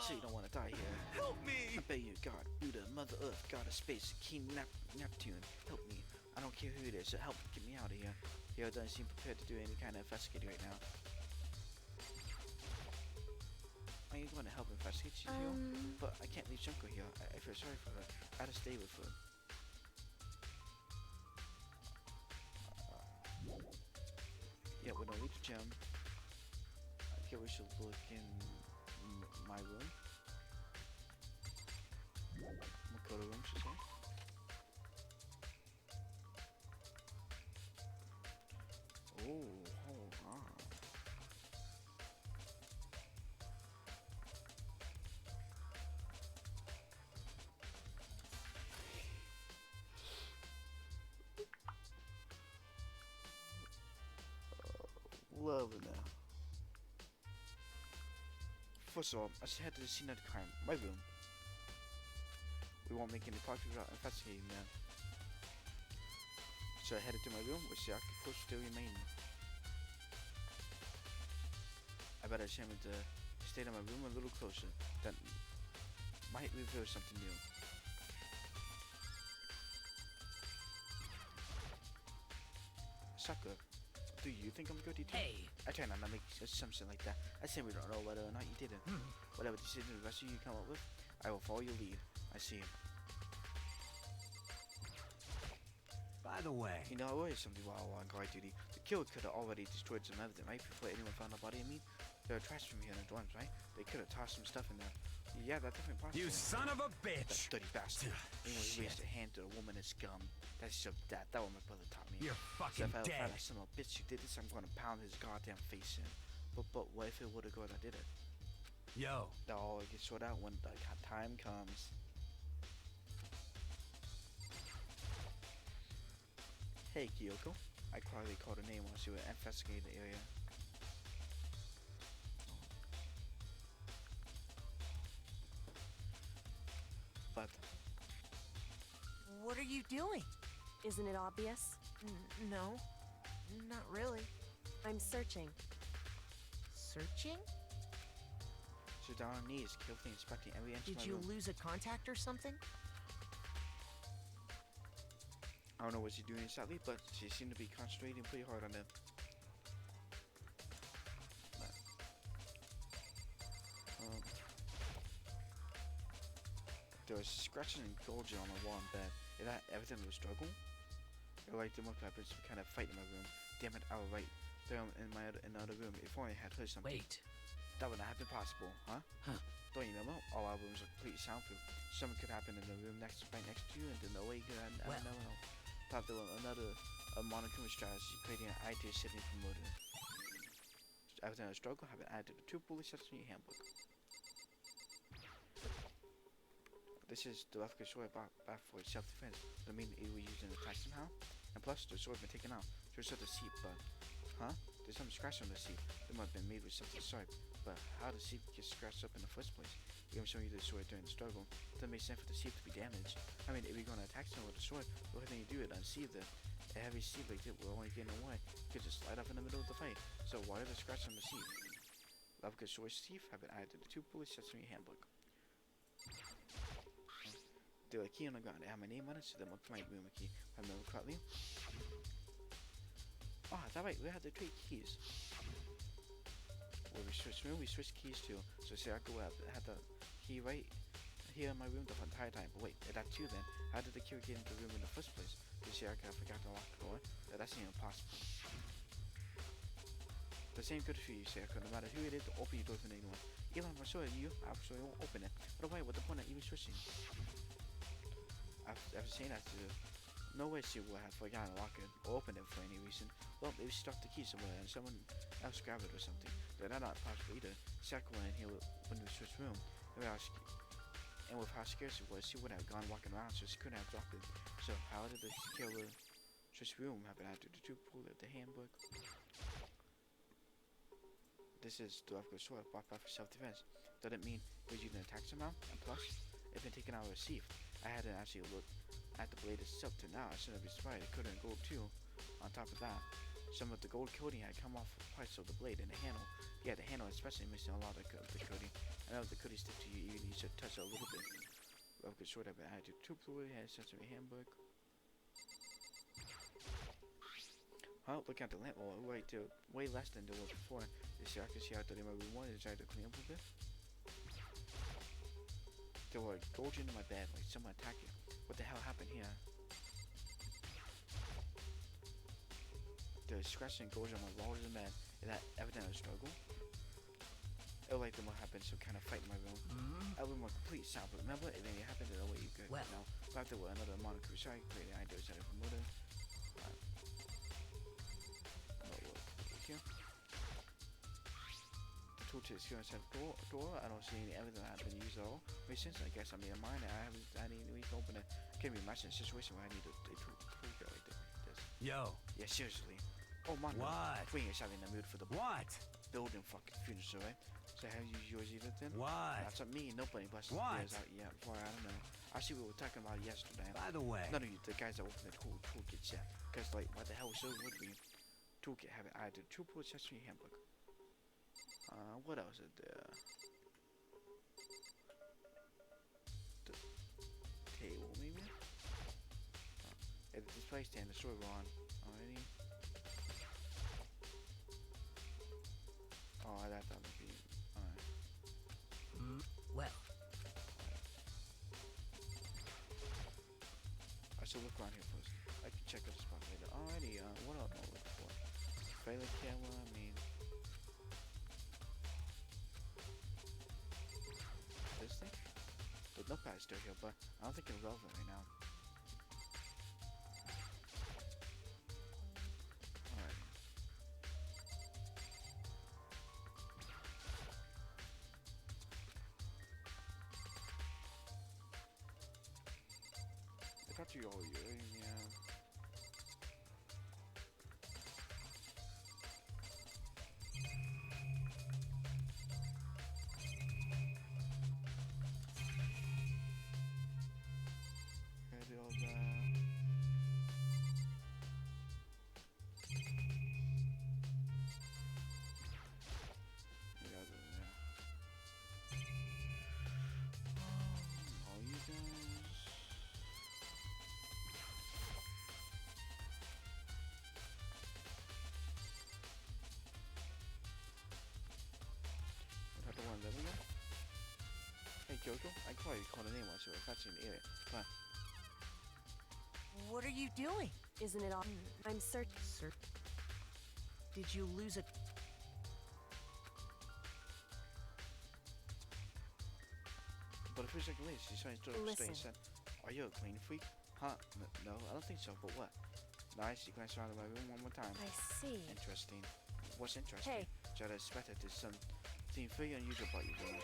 So you don't want to die here. Help me! I bet you God, Buddha, Mother Earth, God of Space, King Neptune, help me. I don't care who it is, so help get me out of here. Hero doesn't seem prepared to do any kind of investigating right now. Are you going to help investigate you here? But I can't leave Junko here. I feel sorry for her. I had to stay with her. Yeah, we don't leave the gym. I think we should look in my room. Makoto room, should say. Oh, over now. First of all, I should head to the scene of the crime, my room. We won't make any progress without investigating them. So I headed to my room, where the octopus still remained. I better examine the state of my room a little closer. That might reveal something new. Sucker, do you think I'm a goody too? Hey. I try not to make assumption like that. I say we don't know whether or not you did it. Whatever decision the rest of you come up with, I will follow your lead. I see. By the way, You know, I always something while on guard duty. The killer could have already destroyed some evidence, right? Before anyone found the body. I mean, there are trash from here in the dorms, right? They could have tossed some stuff in there. Yeah, that's definitely possible. you son of a That bitch! dirty bastard. Anyone who Shit. raised a hand to a woman is scum. That's just that. That what my brother taught me. You're So fucking if I ever dead. find a son of a bitch who did this, I'm gonna pound his goddamn face in. But what if it were the girl that did it? Yo, That all gets sorted out when the time comes. Hey Kyoko, I quietly called her name while she was investigating the area. But What are you doing? Isn't it obvious? No, not really. I'm searching. Searching? she's down on her knees, carefully inspecting every inch of Did my you room. lose a contact or something? I don't know what she's doing exactly, but she seemed to be concentrating pretty hard on it. But, there was scratching and gouging on the wall and bed. Is that evidence of a struggle? Or like the monkey was kind of fight in my room. Damn it, I was right there in my another room. If only I had heard something. Wait. That would not have been possible, huh? Don't you remember? All our rooms are completely soundproof. Something could happen in the room right next to you, and there's no way you could Well- never know. Perhaps there was a monitoring strategy, creating an idea setting for murder. After a struggle, have been added to 2 bullet sets in your handbook. This is the Lefka sword back for self-defense. I mean, it was used in attack somehow. And plus, the sword been taken out. There's the seat, but huh? There's some scratch on the seat. It might have been made with something sharp. But how the seat get scratched up in the first place? I'm showing you the sword during the struggle. It doesn't make sense for the seat to be damaged. I mean, if you're gonna attack someone with a sword, the only thing you do is unsheathe it. A heavy seat like that will only get in the way. You could just slide up in the middle of the fight. So why are the scratch on the seat? Lefka sword teeth have been added to 2 bullet sets in your handbook. There are a key on the ground. I have my name on it, so that must be my room key. If I remember correctly. Oh, is that right? We have the 3 keys. When we switch room, we switch keys too. So Sayaka will have the key right here in my room the entire time. But wait, if that's you then, how did the key get into the room in the first place? Did Sayaka forgot to lock the door? That's impossible. The same could for you, Sayaka. No matter who it is, to open your door for anyone. Even if I'm sure you absolutely won't open it. But why? What's the point of even switching? After saying that, no way she would have forgotten to lock it or open it for any reason. Well, maybe she stuck the key somewhere and someone else grabbed it or something. But that's not possible either. Sayaka went in here when we switched room. And with how scared she was, she wouldn't have gone walking around, so she couldn't have dropped it. So how did the killer switch room happen after the 2 pulled at the handbook? This is the Lefka sword bought back for self-defense. Does it mean it was used in an attack somehow? And plus, it's been taken out of a sheath. I hadn't actually looked at the blade itself till now. I shouldn't be surprised. It could have been gold too. On top of that, some of the gold coating had come off parts of the blade and the handle. Yeah, the handle especially missing a lot of the coating. I know if the coating stick to you, you need to touch it a little bit. Lefka sword have been added to 2 blue had sensory handbook. Huh? Look at the lamp. Oh, right there. Way less than there was before. Is I can see out that in my room 1 is trying to clean up a bit. There were gold into my bed, like someone attacked you. What the hell happened here? There's scratching and gold on my walls in the bed. Is that evident of a struggle? It looked like there might have been some kind of fight in my room. I was more complete sound, but remember, it didn't happen the way you could. Well. Now, but there were another moniker, sorry, creating ideas that for murder. Here. The tool to secure inside the door. I don't see any evidence that has been used at all. Makes sense, I guess. I mean, mine, I need to open it. Can't be imagine a situation where I need a tool like this. Yo, Yeah, seriously. Oh man, What? we ain't in the mood for the What? building fucking funeral, right? So have you used yours either then? What? That's up me. Nobody busted What? theirs out yet. Before I don't know. Actually, we were talking about it yesterday. By the way, None of you, the guys that opened the toolkit yet. Because like, why the hell so would we? Toolkit have it added. Triple accessory handbook. What else is there? The table maybe? The display stand, the story on. Alrighty. Oh, that thought would be. Alright. Well, I should look around here first. I can check out the spot later. Alrighty, what else am I looking for? Trailer camera, I mean. This thing? The notepad's still here, but I don't think it's relevant right now. Alright. I got you all here, yeah. Ready all that. Yeah, all you guys. What the one living there? Hey Jojo, I can probably call the name once, so if that's in the area. But what are you doing? Isn't it all? I'm searching. Did you lose a... But if it's like Liz, she's trying to Listen. stay said, are you a clean freak? Huh? No, I don't think so, but what? Nice, you glance around my room one more time. I see. Interesting. What's interesting? Hey. Jada suspected there's something very unusual about your room.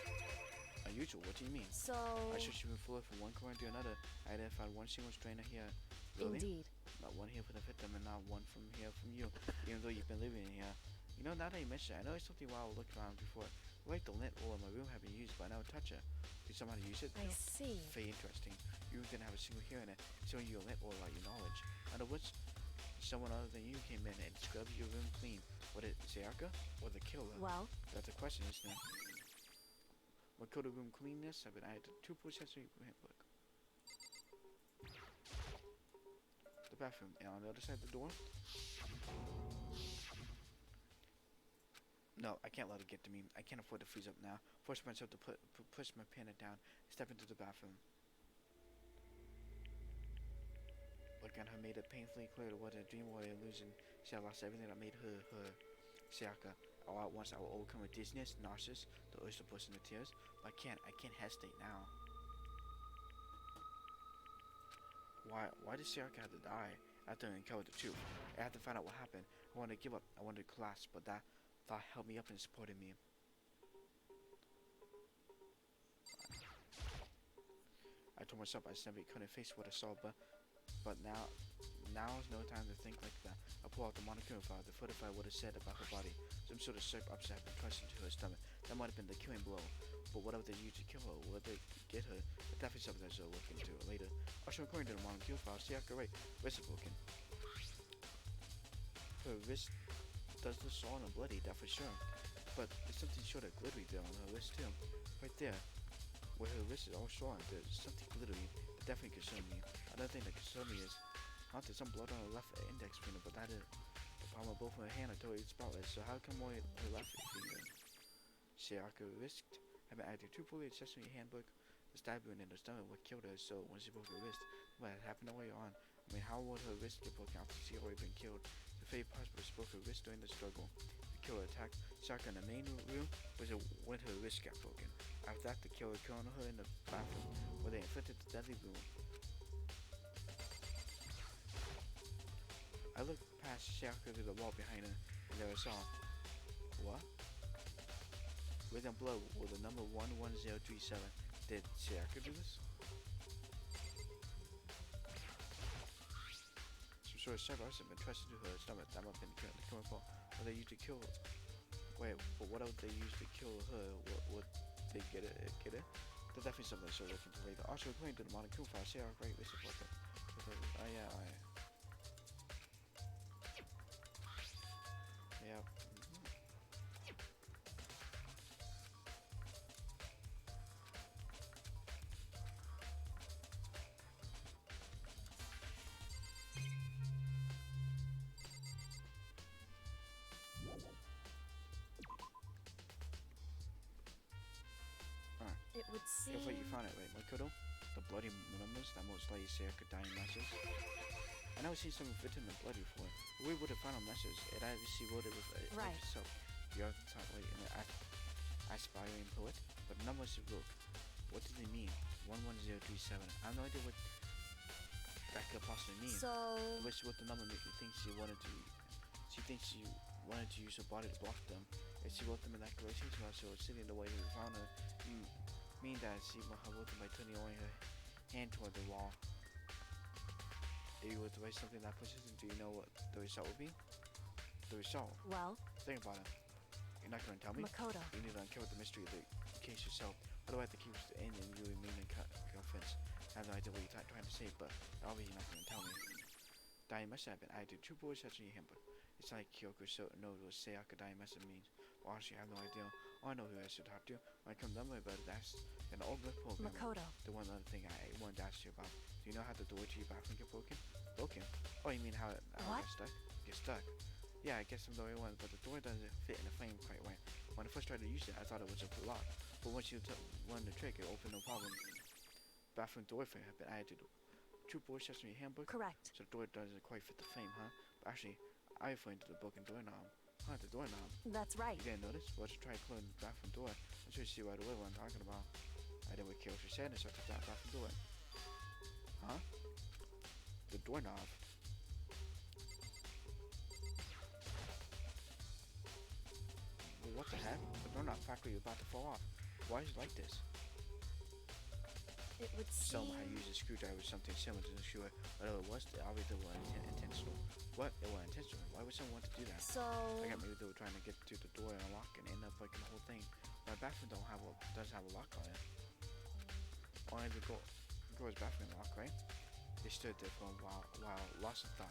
Unusual? What do you mean? So. I searched your room floor from one corner to another. I identified one single strainer here. Really? Indeed. Not one here for the victim and not one from here from you, even though you've been living in here. You know, now that you mention it, I noticed something while I looked around before. Like the lint oil in my room had been used, but I never touch it. Did somebody use it? I see. Very interesting. You didn't have a single hair in it, showing you a lint oil without your knowledge. In other words, someone other than you came in and scrubbed your room clean. Was it Sayaka or the killer? Well, That's the question, isn't it? What code of room cleanness have been added to 2 accessory handbook? The bathroom, and on the other side of the door? No, I can't let it get to me. I can't afford to freeze up now. Force myself to push my panda down, step into the bathroom. Looking at her made it painfully clear it wasn't a dream or an illusion. She had lost everything that made her, Sayaka. All at once I will overcome with dizziness, nauseous, the urge to burst into tears. But I can't hesitate now. Why did Sayaka have to die after I uncovered the truth? I had to find out what happened. I wanted to give up. I wanted to collapse, but that thought held me up and supported me. I told myself I just never couldn't face what I saw, but now is no time to think like that. I pulled out the monochrome file to fortify what it said about her body. Some sort of syrup upset had been pressed into her stomach. That might have been the killing blow. But whatever they used to kill her, what they get her, it's definitely something that she'll look into later. Also, according to the monochrome file, Sayaka right, wrist is broken. Her wrist does look swollen and bloody, that for sure. But there's something sort of glittery there on her wrist too. Right there. Where her wrist is all swollen, there's something glittery that definitely concerned me. Another thing that concerned me is, there's some blood on her left index finger, but that is the palm of both of her hand are totally spotless, so how come only her left finger? Sayaka risked having added 2 fully accessory handbook. The stab wound in her stomach what killed her, so when she broke her wrist, what had happened earlier on? I mean, how would her wrist get broken after she already been killed? The fate possible she broke her wrist during the struggle. The killer attacked Sayaka in the main room, was it when her wrist got broken. After that, the killer killed her in the bathroom, where they inflicted the deadly wound. I looked past Sayaka to the wall behind her, and there I saw. What? Written in blood with the number 11037. Did Sayaka do this? Some So several others have been trusted to her stomach that have been coming from. What they used to kill. Wait, but what else they used to kill her? What they get it? Get it? There's definitely something so looking to later. Also, according to the modern Cool File, say our great list of what. Oh yeah, Yep. It would seem. If you found it right, Makoto, the bloody numbers that most likely say I could die in masses. I never seen something written in blood before. The way would have found a message, it obviously wrote it with Right. itself. The other top right in an aspiring poet, but numbers look. What does it mean? 11037. I have no idea what that could possibly mean. So. Which what the number thinks she wanted to. She thinks she wanted to use her body to block them. If she wrote them in that correction, so it's sitting the way he found her. Mean that she wrote them by turning only her hand toward the wall. If you were to write something that pushes it, do you know what the result would be? The result. Well. Think about it. You're not going to tell me? Makoto. You need to uncover the mystery of the case yourself. Otherwise, the case will end and you remain in confidence. I have no idea what you're trying to say, but obviously you're not going to tell me. Dying message have been added to 2 boys such in your handbook. It's like Kyoko knows what Sayaka dying message means. Well, honestly, I have no idea. All I know who I should talk to when I come down my bed, that's an old book program. Makoto. The one other thing I wanted to ask you about. Do you know how the door to your bathroom get broken? Broken? Oh, you mean how it What? gets stuck? Get stuck. Yeah, I guess I'm the only one, but the door doesn't fit in the frame quite right. When I first tried to use it, I thought it was a lock. But once you run the trick, it opened no problem. Bathroom door frame have been added to 2 board sets in your handbook. Correct. So the door doesn't quite fit the frame, huh? But actually, I referred to the broken doorknob. Huh, the doorknob. That's right. You didn't notice? Well, just try closing the bathroom door. I'm sure you see right away what I'm talking about. I didn't really care what you said, so I took that bathroom door. Huh? The doorknob. Well, what the heck? The doorknob factory is about to fall off. Why is it like this? It would seem. Someone had used a screwdriver or something similar to the screw. Whatever it was, obviously it was intentional. What? It was intentional. Why would someone want to do that? So. I got maybe they were trying to get to the door and unlock and end up breaking the whole thing. My bathroom doesn't have a lock on it. Only the girl's bathroom lock, right? They stood there for a while lost in thought.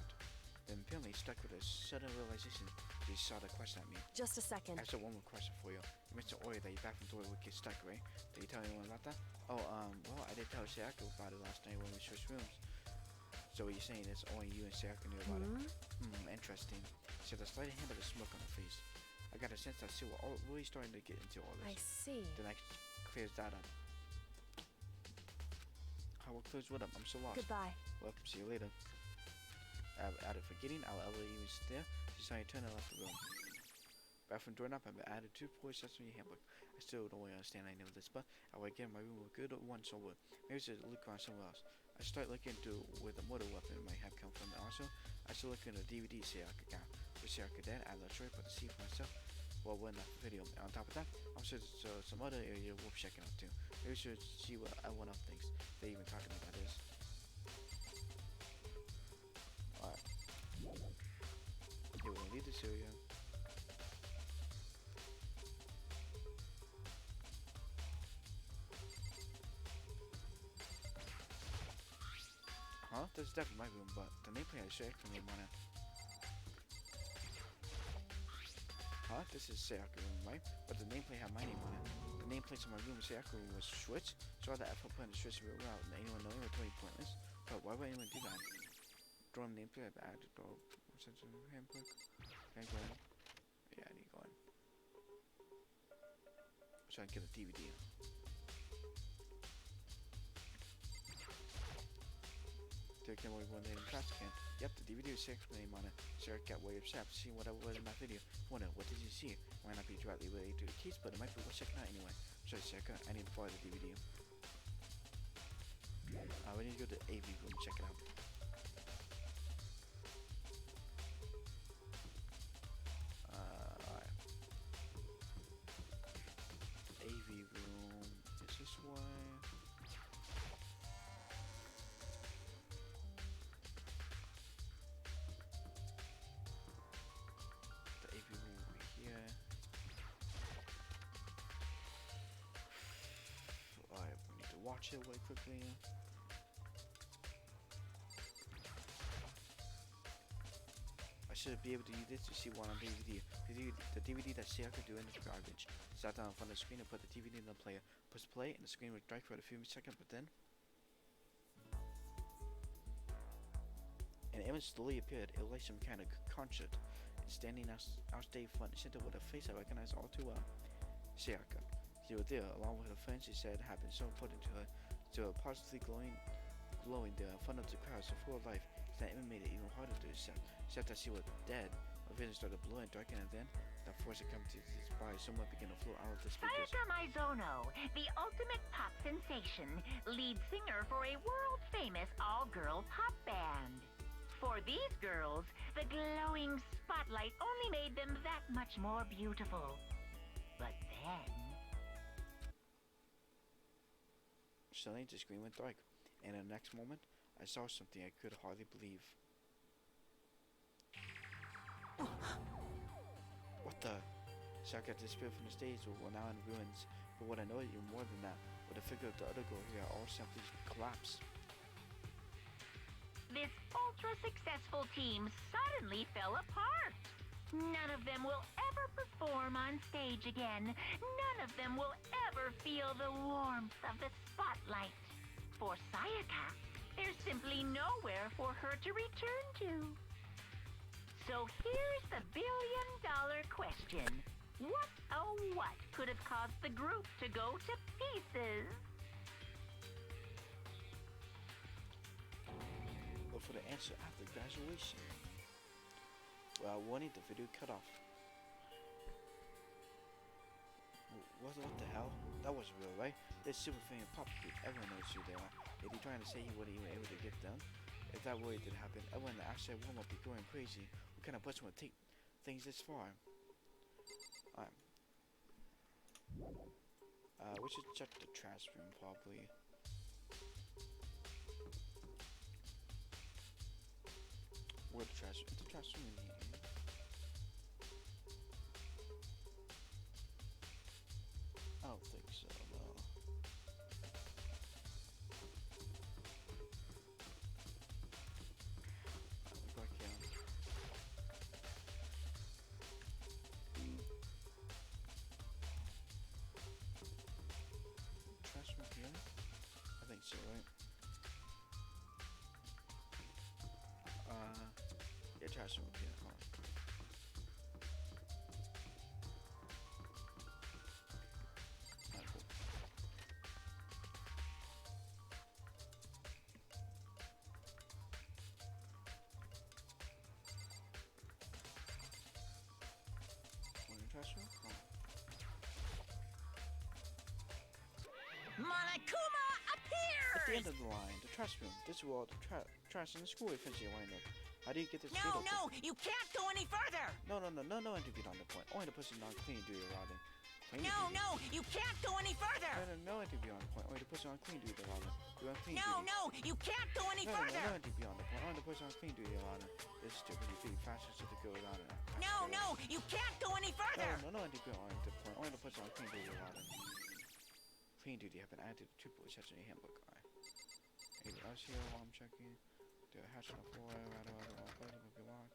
Then apparently stuck with a sudden realization. They saw the question at me. Just a second. I have one more question for you. You mentioned earlier that your bathroom door would get stuck, right? Did you tell anyone about that? Oh, well, I did tell Sayaka about it last night when we switched rooms. So what you're saying is only you and Sayaka knew about it? Interesting. She had a slight hint of a smoke on her face. I got a sense that she was really starting to get into all I this. see. Then I clears that up. How will close what up? I'm so lost. Goodbye. Well, see you later. Out of forgetting, our elder even there, she saw you turn and left the room. Bathroom doorknob have been added 2 points in your handbook. I still don't really understand any of this, but I will get my room with good once over. Maybe I should look around somewhere else. I start looking into where the motor weapon might have come from. And also, I still look into the DVD Sayaka got. For Sayaka dead, I let Troy put the see for myself. Well, when that video. And on top of that, I'm sure there's some other area worth checking out too. Maybe we should see what one of thinks. They even talking about this. Alright. Okay, we're gonna leave this area. Huh? This is definitely my room, but the nameplate has Sayaka name on it. Huh? This is Sayaka room, right? But the nameplate had my name on it. The nameplates in my room in Sayaka room was switched, so all the effort put in the switch without anyone knowing was totally pointless. But why would anyone do that? Dorm nameplate, I had to go. Handbook. Can I go in? Yeah, I need to go in. So I can get a DVD. Take them away one day in the trash can. Yep, the DVD was Sarah's name on it. Sarah got way upset seeing what I was in my video. Wonder, what did you see? Might not be directly related to the case, but it might be worth checking out anyway. Sorry, Sarah, I need to borrow the DVD. We need to go to the AV room and check it out. Alright. AV room is this way. watch it really quickly. I should be able to use this to see one on DVD. The DVD that Sayaka doing is garbage. Sat down in front of the screen and put the DVD in the player. Push play and the screen would dark for a few seconds, but then an image slowly appeared. It was like some kind of concert. Standing outstage front and center with a face I recognized all too well. Sayaka. She was there, along with her friends she said had been so important to her, so positively glowing there in front of the crowd so full of life. That even made it even harder to accept. Except that she was dead. Her vision started blowing darker, and then the force had come to his body. Someone began to flow out of the speakers. Sayaka Mizono, the ultimate pop sensation, lead singer for a world-famous all-girl pop band. For these girls, the glowing spotlight only made them that much more beautiful. But then... Suddenly, the screen went dark, and in the next moment, I saw something I could hardly believe. What the? Sayaka disappeared from the stage, were now in ruins. But what I know even more than that, was the figure of the other girl here all simply collapsed. This ultra-successful team suddenly fell apart. None of them will ever perform on stage again. None of them will ever feel the warmth of the spotlight. For Sayaka, there's simply nowhere for her to return to. So here's the billion-dollar question. What, oh what, could have caused the group to go to pieces? But for the answer after graduation. Well, warning, the video cut off. What the hell? That wasn't real, right? This super famous pop group, everyone knows who they are. Is he trying to say he wasn't even able to get them? If that really did happen, everyone in the outside world would be going crazy. What kind of person would take things this far? Alright. We should check the trash room probably. Where the trash room? Is the trash room in here? I don't think so, no. Go back here. Trash room here? I think so, right? Yeah, trash room here, huh? Alright, cool. Trash room? Oh. Monokuma appears! At the end of the line, the trash room. This is where all the trash in the school eventually wind up. How do you get this gate open? No, you can't go any further! No interview on the point. Only the person on clean duty allowed in. No, you can't go any further! No interview on the point. Only the person on clean duty allowed in. You're on clean duty. No, you can't go any further! No interview on the point. Only the person on clean duty allowed in. This is stupid. You think fashion should go around it. No, you can't go any further! No interview on the point. Only the person on clean duty allowed in. Clean duty have been added to triple exception in your handbook. Alright. Anything else here while I'm checking? Do a hatch on the floor, right over the wall, book your lock.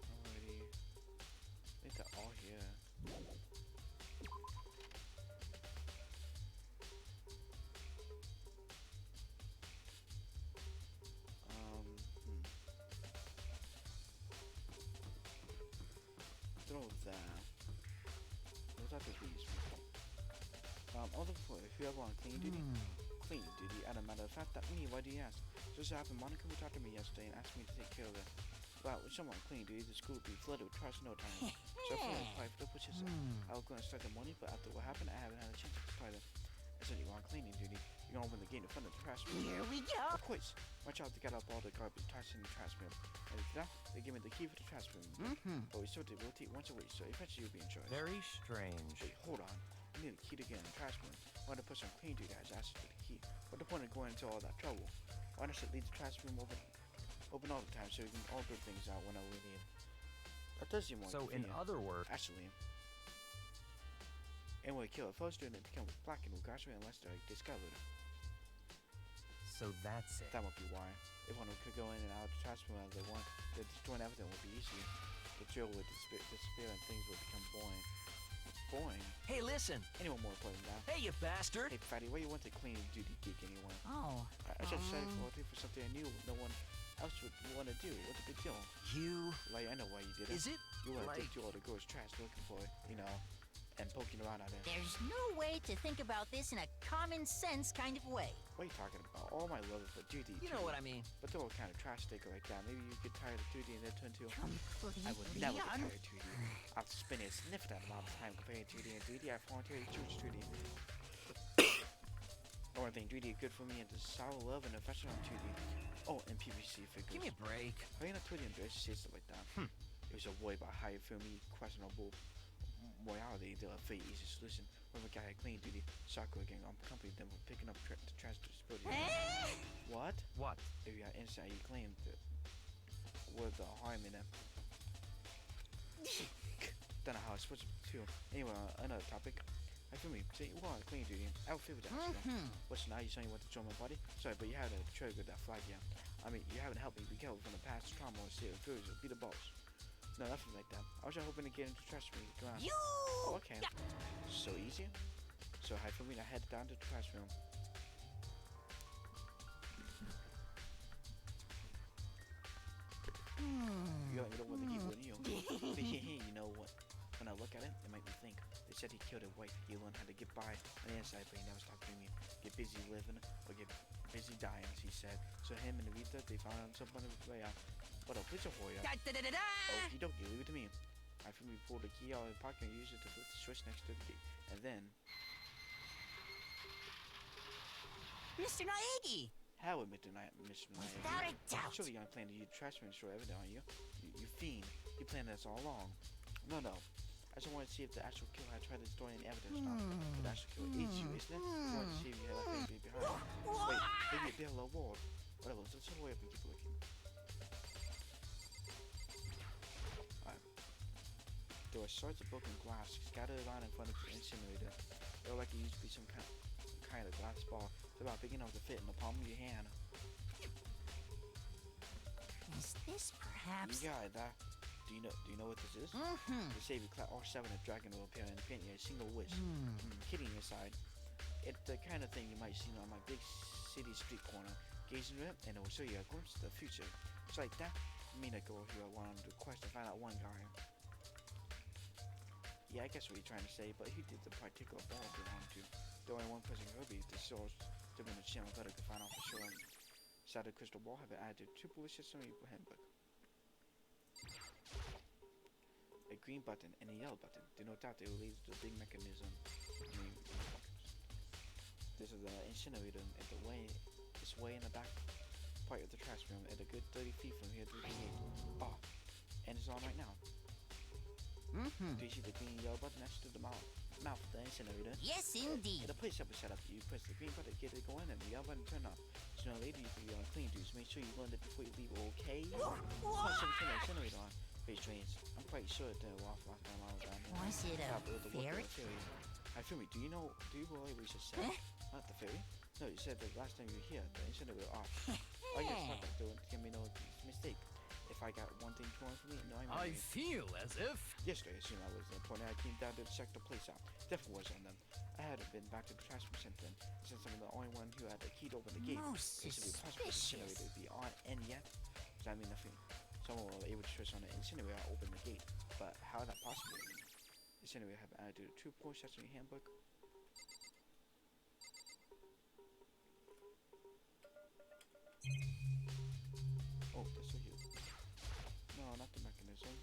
Alrighty. I think they're all here. Throw that. Those are the bees. On the floor, if you ever on clean duty, as a matter of fact, that me, why do you ask? Just so happened, Monica talked to me yesterday and asked me to take care of it. Well, with someone clean duty, the school would be flooded with trash in no time. So I feel like probably for the push yourself. I was going to start the morning, but after what happened, I haven't had a chance to try them. I said, you're on cleaning duty. You're going to open the gate in front of the trash bin. Here we go! Of course. Watch out to get up all the garbage trash in the trash bin. And after that, they give me the key for the trash bin. But we still have to rotate once a week, so eventually you'll be in charge. Very strange. Wait, hold on. I need a key to get in the trash bin. Why the person on clean duty has asked for the key? What the point of going into all that trouble? Why not just leave the trash room open all the time so we can all good things out whenever we need? That does seem more So in convenient. other words, Actually, And when they kill a first student, it becomes black and will graduate unless they're discovered. So that's it. That would be why. If one could go in and out of the trash room as they want, then destroying everything would be easy. The drill would disappear and things would become boring. It's boring. Hey, listen. Anyone more important now? Hey, you bastard. Hey, Fatty, why you want to clean duty geek anyway? Oh. I just decided for something I knew no one else would want to do. What's the big deal? You... Like, I know why you did it. Is it? You want to like... dig through all the girls' trash looking for it, you know, and poking around at it. There's no way to think about this in a common sense kind of way. What are you talking about? All my love for duty. You know what I mean. But they're all kind of trash sticker like that. Maybe you get tired of duty and then turn to... Completely I would never get un- tired of duty. I've spent a significant amount of time comparing duty and duty. I voluntarily choose duty. The only thing duty is good for me is the solid love and affection on duty. Oh, and PVC figures. Give me a break. How you not duty and dress say stuff like that? It was a boy about how you feel me questionable morality. They're a very easy solution. When a guy had clean duty, soccer again on company, then we're picking up the trash disposal. What? What? If you have insight, you claim that with the harm in them. Don't know how it's supposed to. Anyway, another topic. I feel me. So you want clean duty. I would feel with that. What's now? You saying you want to join my body? Sorry, but you haven't triggered that flag yet. I mean, you haven't helped me be careful from the past trauma or serious foods or be the boss. No, nothing like that. I was just hoping to get into trash room. Go on. You. Oh, okay. So easy. So I feel me. I head down to the trash room. You don't want to keep with you. But you know what? When I look at it, it made me think. They said he killed a wife. He learned how to get by on the inside, but he never stopped dreaming. Get busy living or get busy dying, as he said. So him and Rita, they found out something of his way out. What a pleasure for you. Okie dokie, leave it to me. I feel me pull the key out of the pocket and use it to flip the switch next to the gate. And then... Mr. Naegi! How would Mr. Naegi? Without a doubt. Surely you don't plan to use trash and destroy everything, are you? You fiend. You planned this all along. No. I just wanted to see if the actual killer had tried to destroy any evidence or not. But the actual killer is you, isn't it? You wanted to see if you had a baby behind. Wait, maybe a bit of a wall. Whatever, let's just hurry up and keep looking. Alright. There were shards of broken glass scattered around in front of the incinerator. They were like it used to be some kind of glass ball. It's about big enough to fit in the palm of your hand. Is this perhaps... You got it, Do you know what this is? The Savior Class R7 of Dragon will appear and paint you a single wish. Kidding aside, it's the kind of thing you might see on my big city street corner. Gaze into it, and it will show you a glimpse of the future. It's like that. Me and a girl here went on the quest to find out one guy. Yeah, I guess what you're trying to say, but who did the particular ball belong to? The only one person could be the source to win the channel better could find out for sure. Inside the crystal ball have been added 2 delicious some people handbook. A green button and a yellow button denote that they will lead to the big mechanism. This is the incinerator at the way. It's way in the back part of the trash room at a good 30 feet from here to the gate. Oh, and it's on right now. Do you see the green and yellow button next to the mouth of the incinerator? Yes, indeed. The place up is set up. You press the green button, get it going, and the yellow button turn off. Sooner or later, you can be on clean duties. Make sure you learn it before you leave, okay? Plus, every turn the incinerator on. Very strange. I'm quite sure it off last time I was down here. Was it a ferret? I feel me. Do you believe what you just said? Not the fairy? No, you said that last time you were here, the incinerator off. Oh, yes, fuck that. Don't give me no mistake. If I got one thing wrong for me, no, I feel as if... Yesterday, as soon as I was pointing, I came down to check the place out. Definitely was on them. I hadn't been back to the trash room since then, since I'm the only one who had the key to open the gate. Most It should be possible for the incinerator to be on and yet. Does that mean nothing? Someone was able to switch on the incinerator and open the gate. But how is that possible? Incinerator have added 2 poor sets in your handbook. Oh, that's so huge. No, not the mechanism.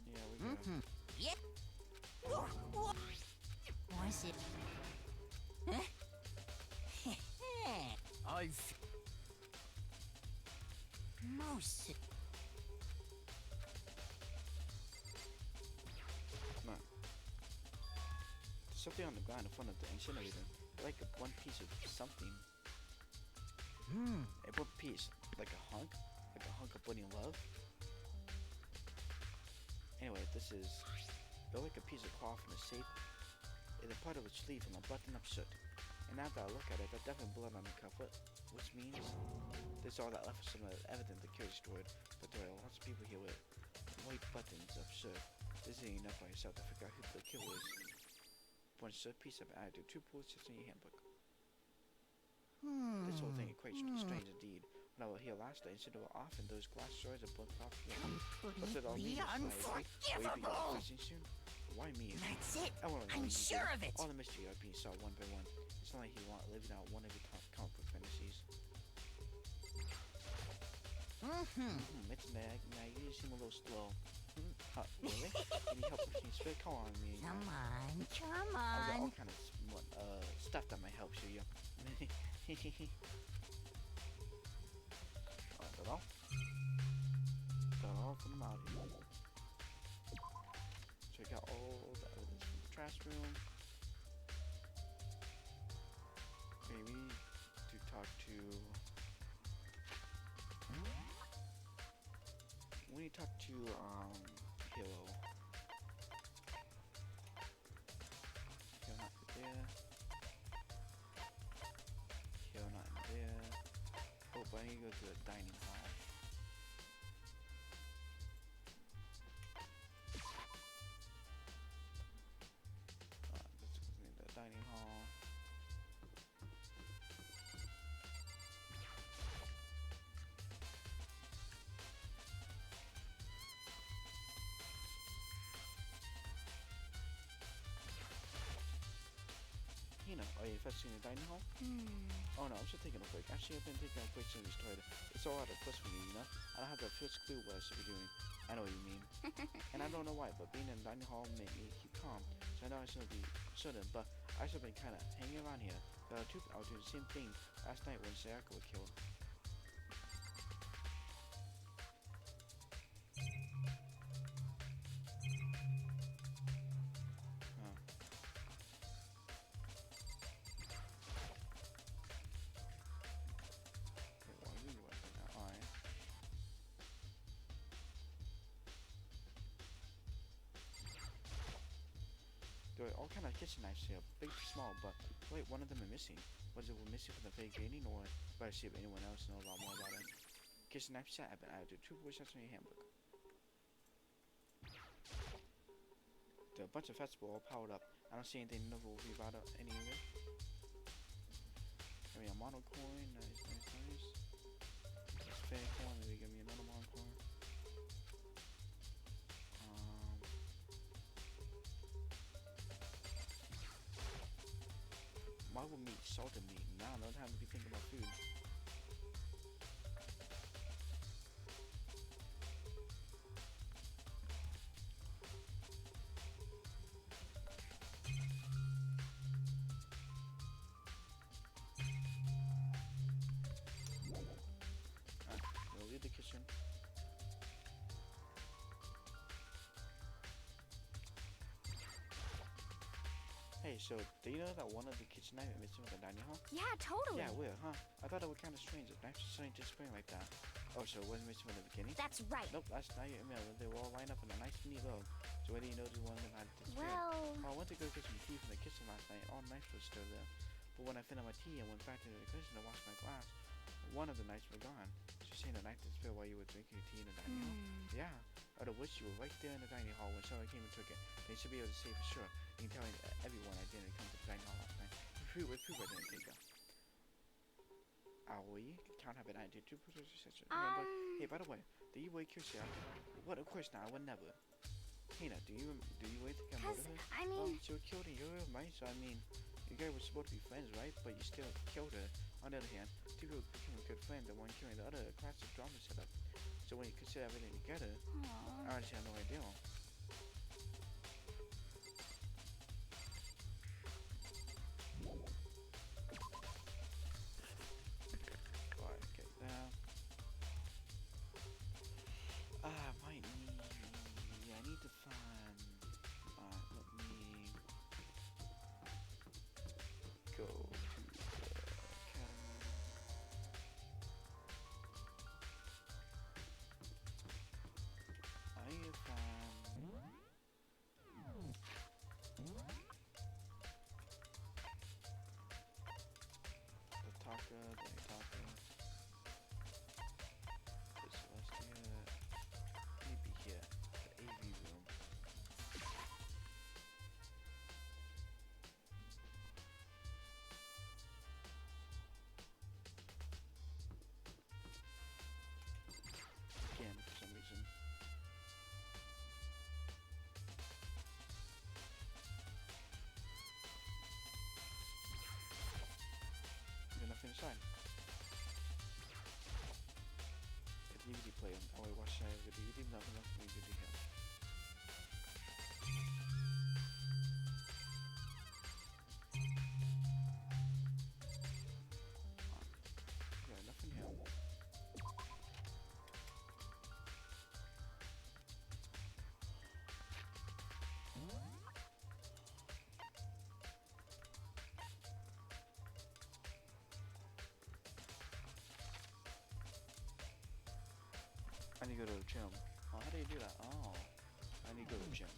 Yeah, we got it. Yep. Was it? Most. No. There's something on the ground in front of the incinerator. Like one piece of something. A one piece. Like a hunk of burning love. Anyway, this is It looked like a piece of cloth in a safe in a part of its sleeve from a button-up shirt. And now that I look at it, there's definitely blood on the cuff, which means there's all that left of some evidence the kill destroyed. But there are lots of people here with white buttons of shirt. This ain't enough by yourself to figure out who the killer is. One shirt piece of attitude, 2 bullets just in your handbook. This whole thing equates to strange indeed. When I was here last night, instead of often those glass shards of blood off here. What's it all mean? Unforgivable! Soon? Why me? That's it. I wanna know I'm you sure did. of it. All the mystery are being solved one by one. It's not like he living out one of your top comic book fantasies. It's now you seem a little slow. Really? Can you help if you spit? Come on, me. Come on, come I've got all on. kind of stuff that might help you. Got all from out here. So we got all the evidence from the trash room. Maybe to talk to. We need to talk to Halo. Halo not there. Halo not there. Oh, but I need to go to the dining hall. Let's go to the dining hall. Are you investing in the dining hall? Oh no, I'm just taking a break. Actually, I've been taking a break since we started. It's all out of plus for me, I don't have the first clue what I should be doing. I know what you mean. And I don't know why, but being in the dining hall made me keep calm. So I know I shouldn't, but I should have been kind of hanging around here. But I was doing the same thing last night when Sayaka was killed. There are all kind of kitchen knives here, big to small, but wait, one of them is missing. Was it missing from the fake dating, or better see if anyone else knows a lot more about it? Kitchen knife set have been added to 2 voice shots in your handbook. There are a bunch of festivals all powered up. I don't see anything noteworthy about any of it. Give me a mono coin, nice. This fake coin, maybe give me another mono coin. Why would meat salted meat? Now I don't have to be thinking about food. We'll leave the kitchen. Hey, so do you know that one of the kitchen knives is missing from the dining hall? Yeah, totally. Yeah, weird, huh? I thought it was kind of strange. The knives are suddenly disappearing like that. Oh, so it wasn't missing from the beginning? That's right. Nope, last night they were all lined up in a nice neat row. So why do you notice one of them had disappeared? Well, I went to go get some tea from the kitchen last night, and all the knives were still there. But when I finished my tea and went back to the kitchen to wash my glass, one of the knives were gone. So you're saying the knife disappeared while you were drinking your tea in the dining hall? Yeah. I'd have wished you were right there in the dining hall when someone came and took it. They should be able to say for sure. You can tell everyone I didn't come to the dining hall last night. Prove I didn't take it. We can't have an idea. Hey, by the way, do you wake yourself? What? Of course not. I would never. Hina, do you wait to come over her? I mean, she was killed in your room, right? So I mean, you guys were supposed to be friends, right? But you still killed her. On the other hand, two people became a good friend. The one killing the other, classic drama setup. So when you consider everything together, I honestly have no idea. Alright, get that. I need to find. Let me go to the academy. I need to find play him. Oh, wait, watch that. You did nothing else for me to do him. Yeah, nothing here. I need to go to the gym. Oh, how do you do that? Oh, I need to go to the gym.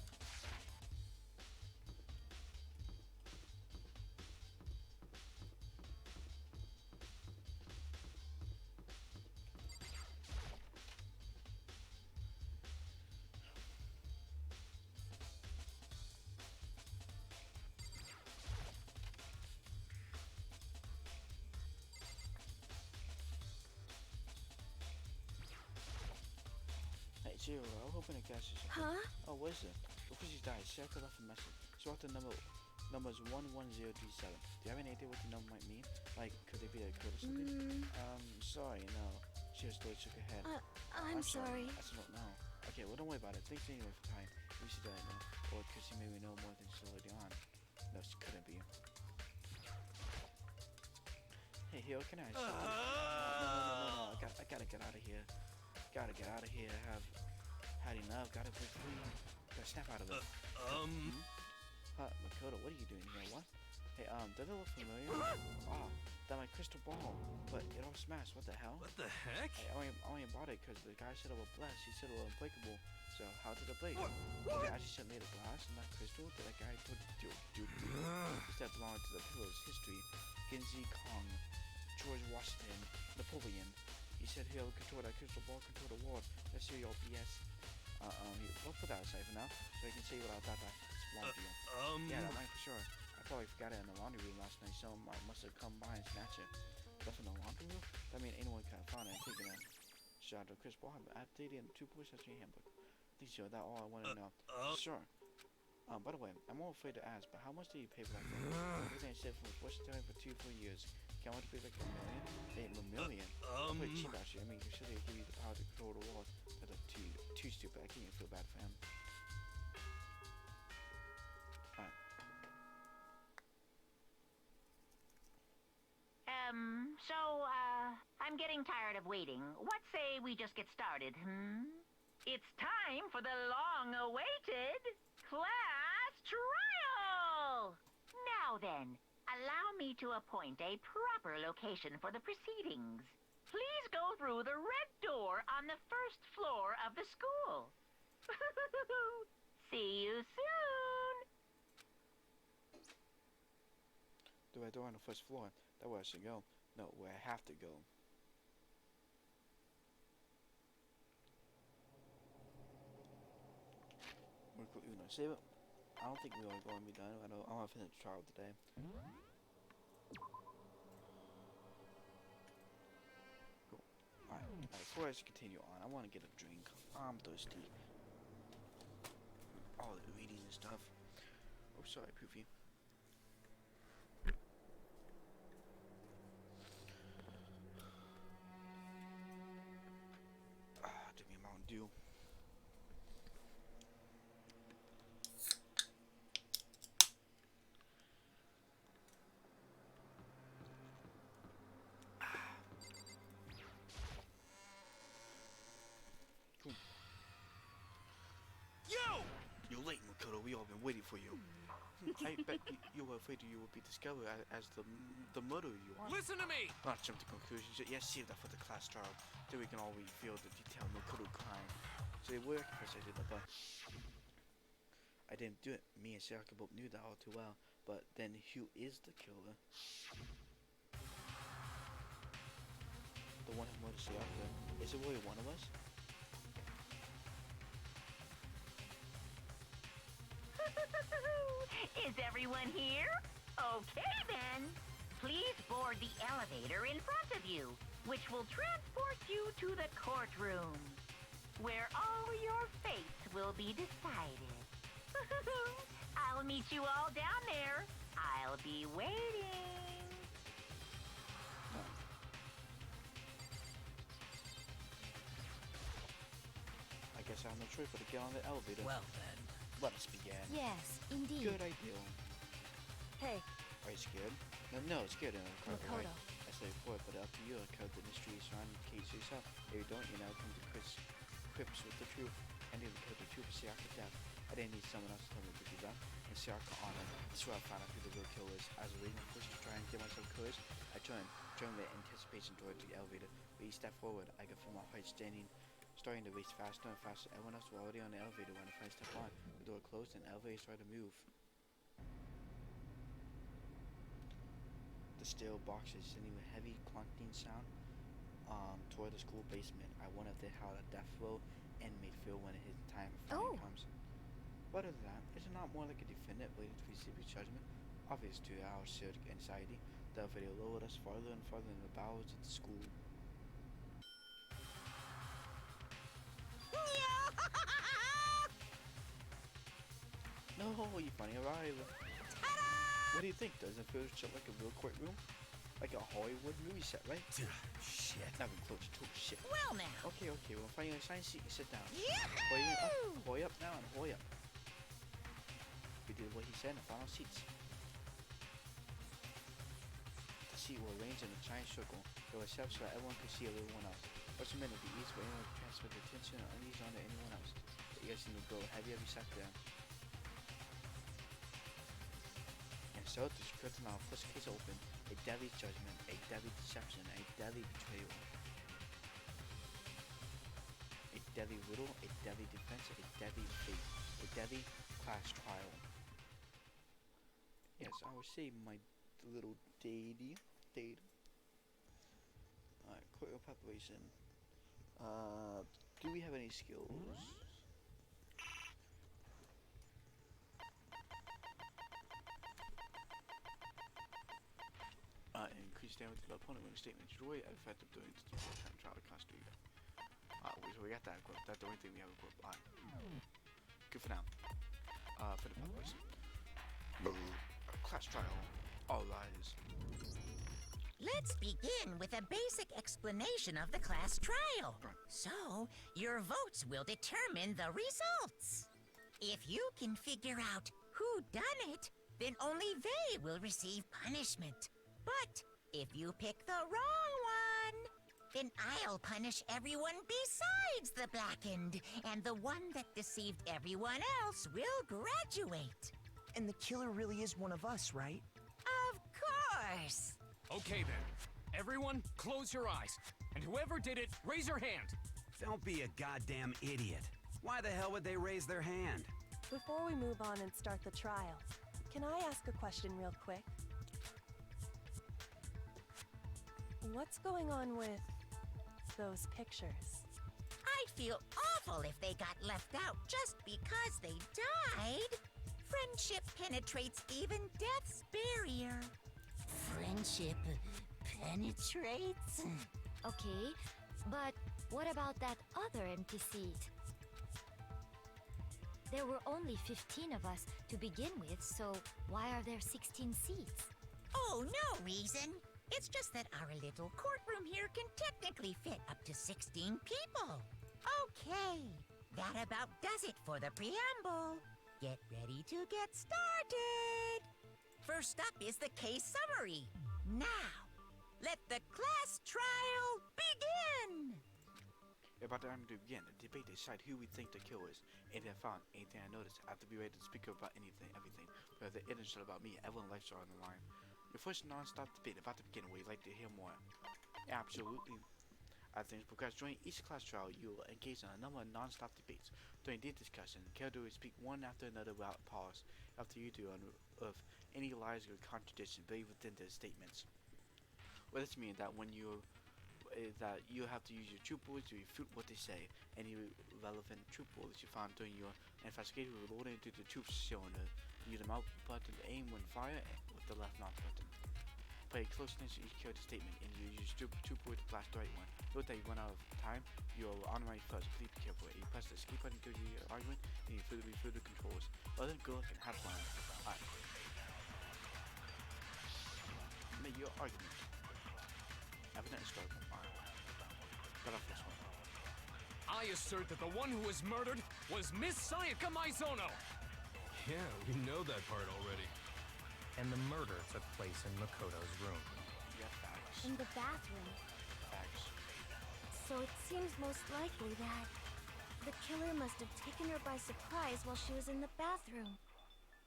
Hey, Zero, I'm hoping to catch you something. Huh? Oh, what is it? Before she died, Sarah left a message. She wrote the numbers 11037. Do you have any idea what the number might mean? Like, could it be a code or something? Sorry, no. She just shook her head. I'm sorry. I still don't know. Okay, well, don't worry about it. Thanks anyway for time. We should know. Or because she maybe know more than she already on. No, she couldn't be. Hey, Hero, can I ask you? No. I gotta get out of here. Gotta get out of here. Have had enough. Gotta break free. Gotta snap out of it. Makoto, what are you doing here? What? Hey, does it look familiar? That my crystal ball. But it all smashed. What the hell? What the heck? I only bought it because the guy said it was blessed. He said it was unbreakable. So how did it break? Did it actually set made of glass and not crystal? Did that guy put that belonged to the pillars? History. Genji Kong, George Washington, Napoleon. He said he'll control that crystal ball, control the world. Let's hear your BS. We'll put that aside for now, so I can see what I thought that belonged to you. Yeah, that might for sure. I probably forgot it in the laundry room last night. Someone must have come by and snatched it. Left in the laundry room? That means anyone could have found it and taken it. Shot of crystal ball, updated in 2 points in your handbook. Think so, that's all I want to know. Sure. By the way, I'm all afraid to ask, but how much do you pay for that thing? Everything I said from what's selling for 2 full years. Can't wait to pay like $1 million? Hey, $1 million? I'm pretty cheap actually. I mean, consider they give you the power to control the world. That's too stupid. I can't even feel bad for him. Alright. I'm getting tired of waiting. What say we just get started, It's time for the long-awaited class trial! Now then, allow me to appoint a proper location for the proceedings. Please go through the red door on the first floor of the school. See you soon! The red door on the first floor. That's where I should go. No, where I have to go. We're gonna save it. I don't think we're going to be done. I don't want to finish the trial today. Cool. Alright, before I continue on, I want to get a drink. I'm thirsty. All the reading and stuff. Oh, sorry, Poofy. Give me a Mountain Dew. You're late, Makoto. We all been waiting for you. I bet you were afraid you would be discovered as the murderer you are. Listen to me! Not jump to conclusions. Yes, save that for the class trial, so we can all reveal the detailed Makoto crime. So they were confessed I did that, but I didn't do it. Me and Sarah both knew that all too well. But then, who is the killer? The one who murdered Sayaka. Is it really one of us? Is everyone here? Okay then. Please board the elevator in front of you, which will transport you to the courtroom, where all your fates will be decided. I'll meet you all down there. I'll be waiting. I have no choice but to get on the elevator. Well then. Let us begin. Yes, indeed. Good idea. Hey, Are you scared? No, scared in a car, right? Makoto. I said before, but up to you. Uncover the mystery surrounding Kate yourself. If you don't, you now come to Crips with the truth. I need to kill the truth of Sayaka death. I didn't need someone else to tell me to do that. And Sayaka honor. This is where I found out who the real killer is. As a waiting push to try and get myself courage, I turned with anticipation toward the elevator. But each step forward, I could feel my heart starting to race faster and faster. Everyone else was already on the elevator when I finally stepped on. The door closed and the elevator started to move. The steel box is sending a heavy clunking sound toward the school basement. I wonder if they how a death row inmate feel when his time finally comes. What is that? Is it not more like a defendant waiting to receive his judgment? Obvious to our shared anxiety, the elevator lowered us farther and farther in the bowels of the school. No, you funny arrival. What do you think? Doesn't it feel shit like a real courtroom? Like a Hollywood movie set, right? Shit. Not even close to shit. Well now. Okay, we'll find you a assigned seat and sit down. Yahoo! Hoy up now and hoy up. We did what he said in the final seats. The seat were arranged in a giant circle. They were set up so that everyone could see everyone else. What's a minute to ease for anyone to transfer the attention or unease onto anyone else. The ears seemed to grow heavy every sat there. And so the curtain of our first case opened. A deadly judgment, a deadly deception, a deadly betrayal. A deadly riddle, a deadly defense, a deadly fate, a deadly class trial. Yes, I would say my little deity. Alright, courtroom preparation. Do we have any skills? Increase damage to the opponent when a statement destroyed and effective during the time trial class 3. So we got that equipped. That's the only thing we have equipped. Good for now. For the preparation. Class trial. All rise. Let's begin with a basic explanation of the class trial. So, your votes will determine the results. If you can figure out who done it, then only they will receive punishment. But if you pick the wrong one, then I'll punish everyone besides the blackened, and the one that deceived everyone else will graduate. And the killer really is one of us, right? Of course. Okay then. Everyone, close your eyes. And whoever did it, raise your hand. Don't be a goddamn idiot. Why the hell would they raise their hand? Before we move on and start the trial, can I ask a question real quick? What's going on with those pictures? I'd feel awful if they got left out just because they died. Friendship penetrates even death's barrier. Friendship penetrates? Okay, but what about that other empty seat? There were only 15 of us to begin with, so why are there 16 seats? Oh, no reason. It's just that our little courtroom here can technically fit up to 16 people. Okay, that about does it for the preamble. Get ready to get started. First up is the case summary. Now, let the class trial begin. About time to begin. The debate to decide who we think the killer is. Anything I found, anything I noticed. I have to be ready to speak about anything, everything. Whether the interest about me, everyone's lives are on the line. Your first non-stop debate about to begin. Would you like to hear more? Absolutely. As things progress during each class trial, you will engage in a number of non-stop debates. During these discussions, characters will speak one after another without pause. After you do unearth any lies or contradictions buried within their statements. Well, this means that when you have to use your truth bullets to refute what they say. Any relevant truth bullets you found during your investigation will load into the truth cylinder. Use the mount button to aim when fire with the left mount button. Pay close attention to each character statement and you use your truth bullet to blast the right one. Note that you run out of time, you are automatically fuzz. Please be careful. You press the escape button to your argument and you refill the controls. Other than good luck and have fun. Alright. Make your argument. Evident historical. Alright. Got off this one. I assert that the one who was murdered was Miss Sayaka Maizono! Yeah, we know that part already. And the murder took place in Makoto's room. Yeah, facts. In the bathroom. Facts. So it seems most likely that the killer must have taken her by surprise while she was in the bathroom.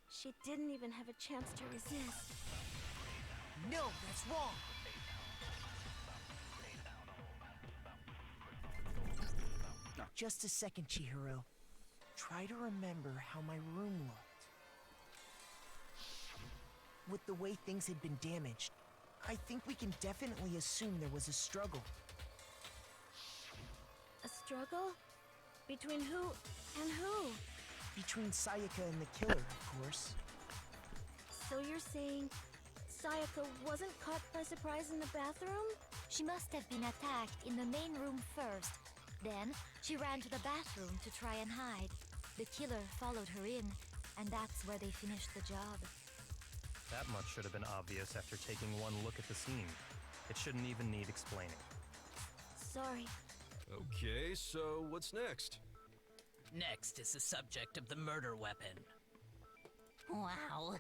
She didn't even have a chance to resist. No, that's wrong. No. Just a second, Chihiro. Try to remember how my room looked. With the way things had been damaged, I think we can definitely assume there was a struggle. A struggle? Between who and who? Between Sayaka and the killer, of course. So you're saying Sayaka wasn't caught by surprise in the bathroom? She must have been attacked in the main room first. Then, she ran to the bathroom to try and hide. The killer followed her in, and that's where they finished the job. That much should have been obvious after taking one look at the scene. It shouldn't even need explaining. Sorry. Okay, so what's next? Next is the subject of the murder weapon. Wow,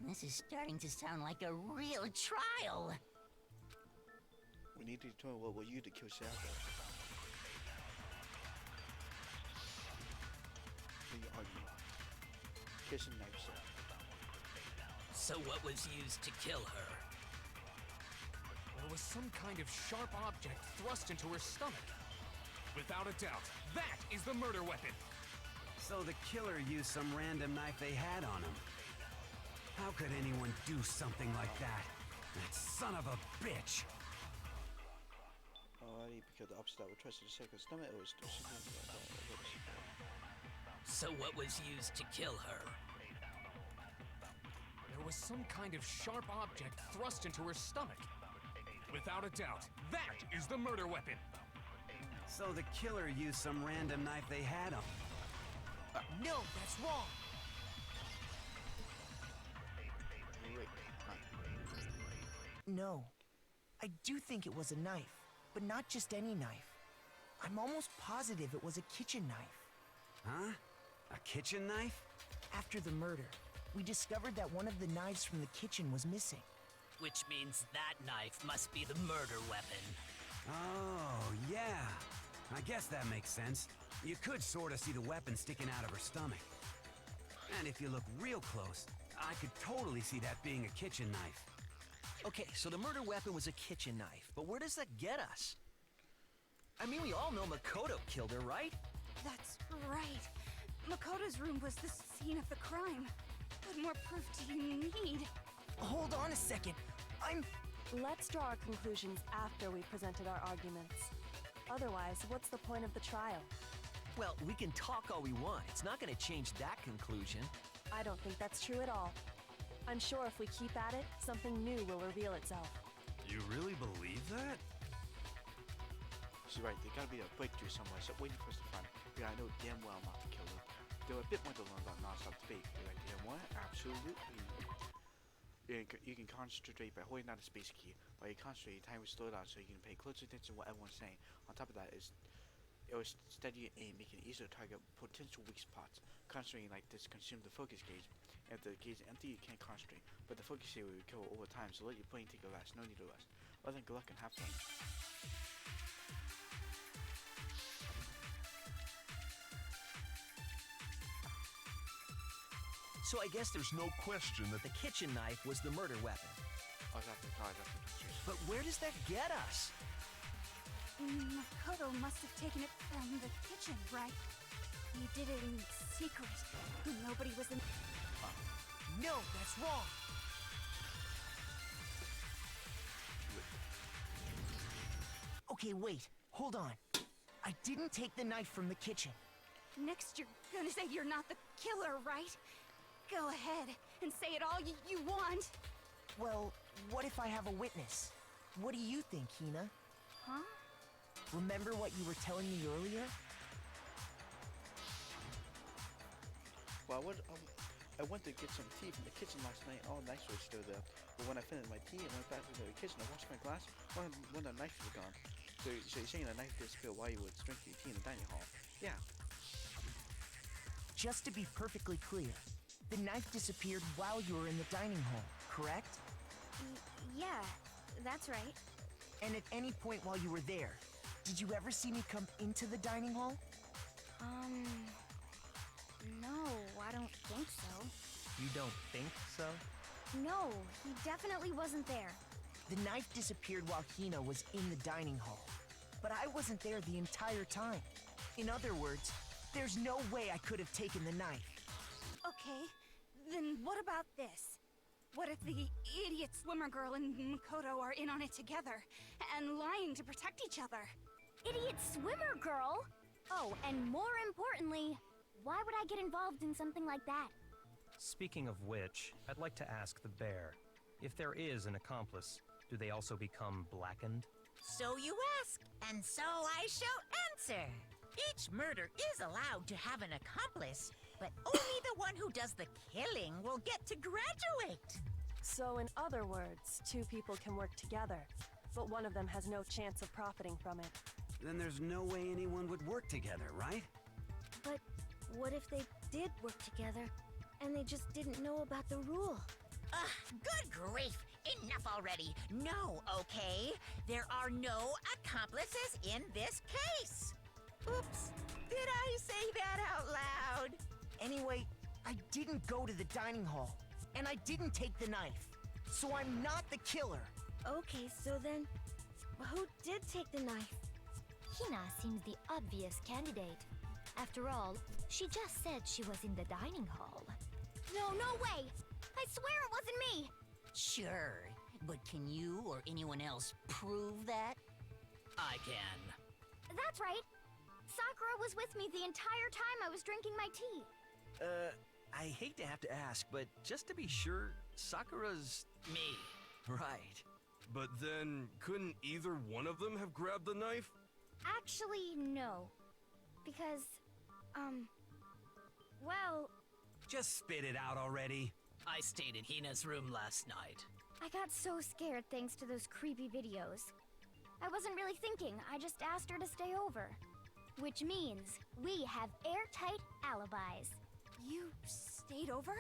this is starting to sound like a real trial. We need to determine what will you to kill Sayaka. What you argue? Kiss and knife set. So what was used to kill her? There was some kind of sharp object thrust into her stomach. Without a doubt, that is the murder weapon. So the killer used some random knife they had on him. How could anyone do something like that? That son of a bitch! Alrighty, because the opposite that would trust in the second stomach, it was still So what was used to kill her? There was some kind of sharp object thrust into her stomach. Without a doubt, that is the murder weapon. So the killer used some random knife they had on him. No, that's wrong. No. I do think it was a knife, but not just any knife. I'm almost positive it was a kitchen knife. Huh? A kitchen knife? After the murder, we discovered that one of the knives from the kitchen was missing. Which means that knife must be the murder weapon. Oh, yeah. I guess that makes sense. You could sort of see the weapon sticking out of her stomach. And if you look real close, I could totally see that being a kitchen knife. Okay, so the murder weapon was a kitchen knife, but where does that get us? I mean, we all know Makoto killed her, right? That's right. Makoto's room was the scene of the crime. What more proof do you need? Hold on a second. Let's draw our conclusions after we presented our arguments. Otherwise, what's the point of the trial? Well, we can talk all we want. It's not going to change that conclusion. I don't think that's true at all. I'm sure if we keep at it, something new will reveal itself. You really believe that? She's right, there gotta be a breakthrough somewhere, so waiting for us to find it. Yeah, I know damn well I'm not the killer. There were a bit more to learn about non-stop debate. You're like, damn what? Absolutely. You can concentrate by holding down the space key. While you concentrate, your time will slow down so you can pay close attention to what everyone's saying. On top of that, it will steady your aim, making it easier to target potential weak spots. Concentrating like this consumes the focus gauge. If the gauge is empty, you can't concentrate. But the focus area will kill over time, so let your brain take a rest. No need to rest. Other than good luck and have fun. So I guess there's no question that the kitchen knife was the murder weapon. Oh, that's the car, that's the pictures. But where does that get us? Makoto must have taken it from the kitchen, right? He did it in secret, when nobody was in. No, that's wrong. Okay, wait. Hold on. I didn't take the knife from the kitchen. Next, you're gonna say you're not the killer, right? Go ahead and say it all you want. Well, what if I have a witness? What do you think, Hina? Huh? Remember what you were telling me earlier? Well, I went to get some tea from the kitchen last night. All the knives were still there. But when I finished my tea and went back to the kitchen, I washed my glass. One of the knives was gone. So So you're saying the knife disappeared while you were drinking tea in the dining hall? Yeah. Just to be perfectly clear, the knife disappeared while you were in the dining hall, correct? Yeah, that's right. And at any point while you were there, did you ever see me come into the dining hall? No, I don't think so. You don't think so? No, he definitely wasn't there. The knife disappeared while Hina was in the dining hall, but I wasn't there the entire time. In other words, there's no way I could have taken the knife. Okay, then what about this? What if the idiot swimmer girl and Makoto are in on it together, and lying to protect each other? Idiot swimmer girl? Oh, and more importantly, why would I get involved in something like that? Speaking of which, I'd like to ask the bear, if there is an accomplice, do they also become blackened? So you ask, and so I shall answer. Each murder is allowed to have an accomplice, but only the one who does the killing will get to graduate. So, in other words, two people can work together, but one of them has no chance of profiting from it. Then there's no way anyone would work together, right? But what if they did work together, and they just didn't know about the rule? Ugh, good grief! Enough already! No, okay? There are no accomplices in this case! Oops, did I say that out loud? Anyway, I didn't go to the dining hall, and I didn't take the knife, so I'm not the killer. Okay, so then, who did take the knife? Hina seems the obvious candidate. After all, she just said she was in the dining hall. No way! I swear it wasn't me! Sure, but can you or anyone else prove that? I can. That's right. Sakura was with me the entire time I was drinking my tea. I hate to have to ask, but just to be sure, Sakura's... Me. Right. But then, couldn't either one of them have grabbed the knife? Actually, no. Because, well, Just spit it out already. I stayed in Hina's room last night. I got so scared thanks to those creepy videos. I wasn't really thinking, I just asked her to stay over. Which means we have airtight alibis. You stayed over?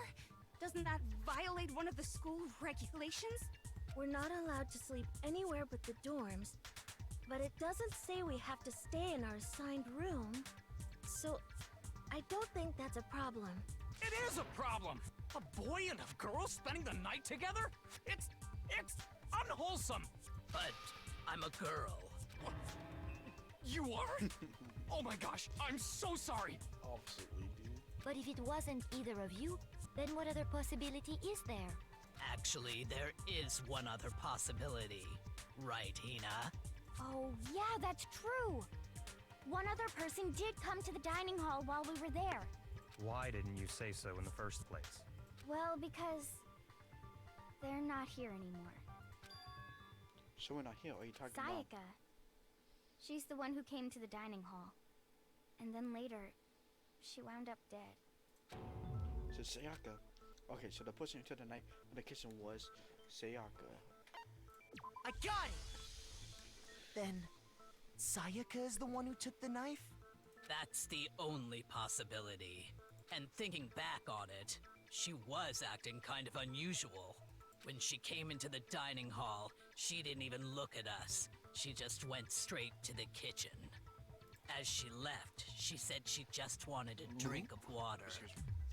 Doesn't that violate one of the school regulations? We're not allowed to sleep anywhere but the dorms, but it doesn't say we have to stay in our assigned room. So, I don't think that's a problem. It is a problem! A boy and a girl spending the night together? It's unwholesome! But I'm a girl. You are? Oh my gosh, I'm so sorry! Absolutely, dude. But if it wasn't either of you, then what other possibility is there? Actually, there is one other possibility. Right, Hina? Oh, yeah, that's true. One other person did come to the dining hall while we were there. Why didn't you say so in the first place? Well, because they're not here anymore. So we're not here. Are you talking about? Sayaka. She's the one who came to the dining hall. And then later, she wound up dead. So Sayaka. Okay, so the person who took the knife in the kitchen was Sayaka. I got it! Then, Sayaka is the one who took the knife? That's the only possibility. And thinking back on it, she was acting kind of unusual. When she came into the dining hall, she didn't even look at us. She just went straight to the kitchen. As she left, she said she just wanted a drink of water.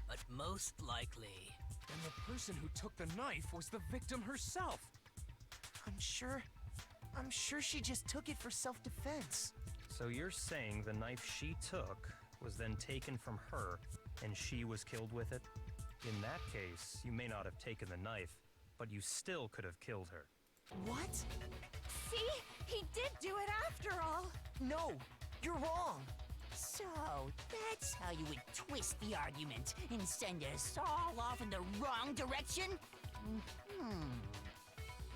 But most likely... Then the person who took the knife was the victim herself. I'm sure she just took it for self-defense. So you're saying the knife she took was then taken from her, and she was killed with it? In that case, you may not have taken the knife, but you still could have killed her. What? See? He did do it after all. No, you're wrong. So, that's how you would twist the argument and send us all off in the wrong direction?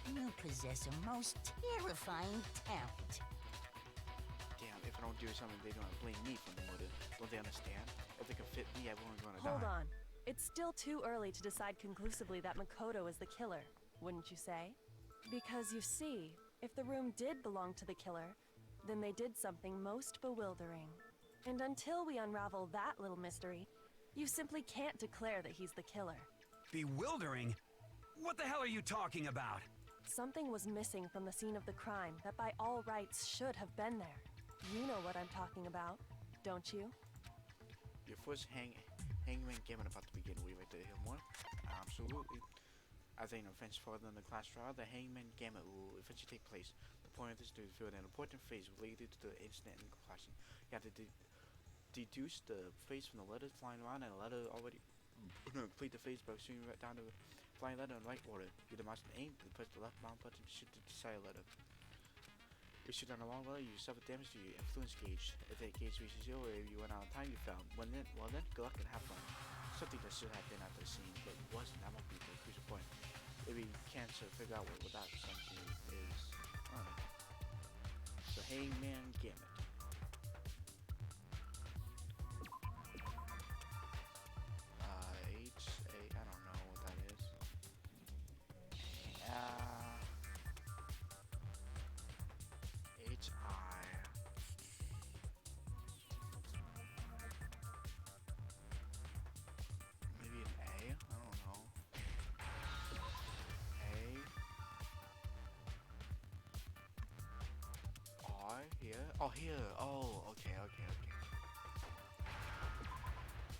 You possess a most terrifying talent. Damn, if I don't do something, they're gonna blame me for the murder. Don't they understand? If they can fit me, everyone's gonna Hold die. on. It's still too early to decide conclusively that Makoto is the killer, wouldn't you say? Because you see, if the room did belong to the killer, then they did something most bewildering. And until we unravel that little mystery, you simply can't declare that he's the killer. Bewildering? What the hell are you talking about? Something was missing from the scene of the crime that by all rights should have been there. You know what I'm talking about, don't you? Your first hangman gambit about to begin. We right there, hear more? Absolutely. As an offense further in the class trial, the hangman gambit will eventually take place. The point of this is to reveal an important phase related to the incident in question. You have to deduce the phrase from the letters flying around, and the letter already complete the phrase by shooting right down the flying letter in the right order. You must aim to press the left mouse button to shoot the desired letter. If you shoot down the wrong letter, you suffer damage to your influence gauge. If that gauge reaches 0, or if you run out of time, you found. Well then, good luck and have fun. Something that should have been at the scene, but wasn't. That won't be the crucial point. If we can't figure out what that something is. Alright. So hangman gambit. I don't know what that is. Maybe an A? I don't know. R here? Oh, here. Oh, okay.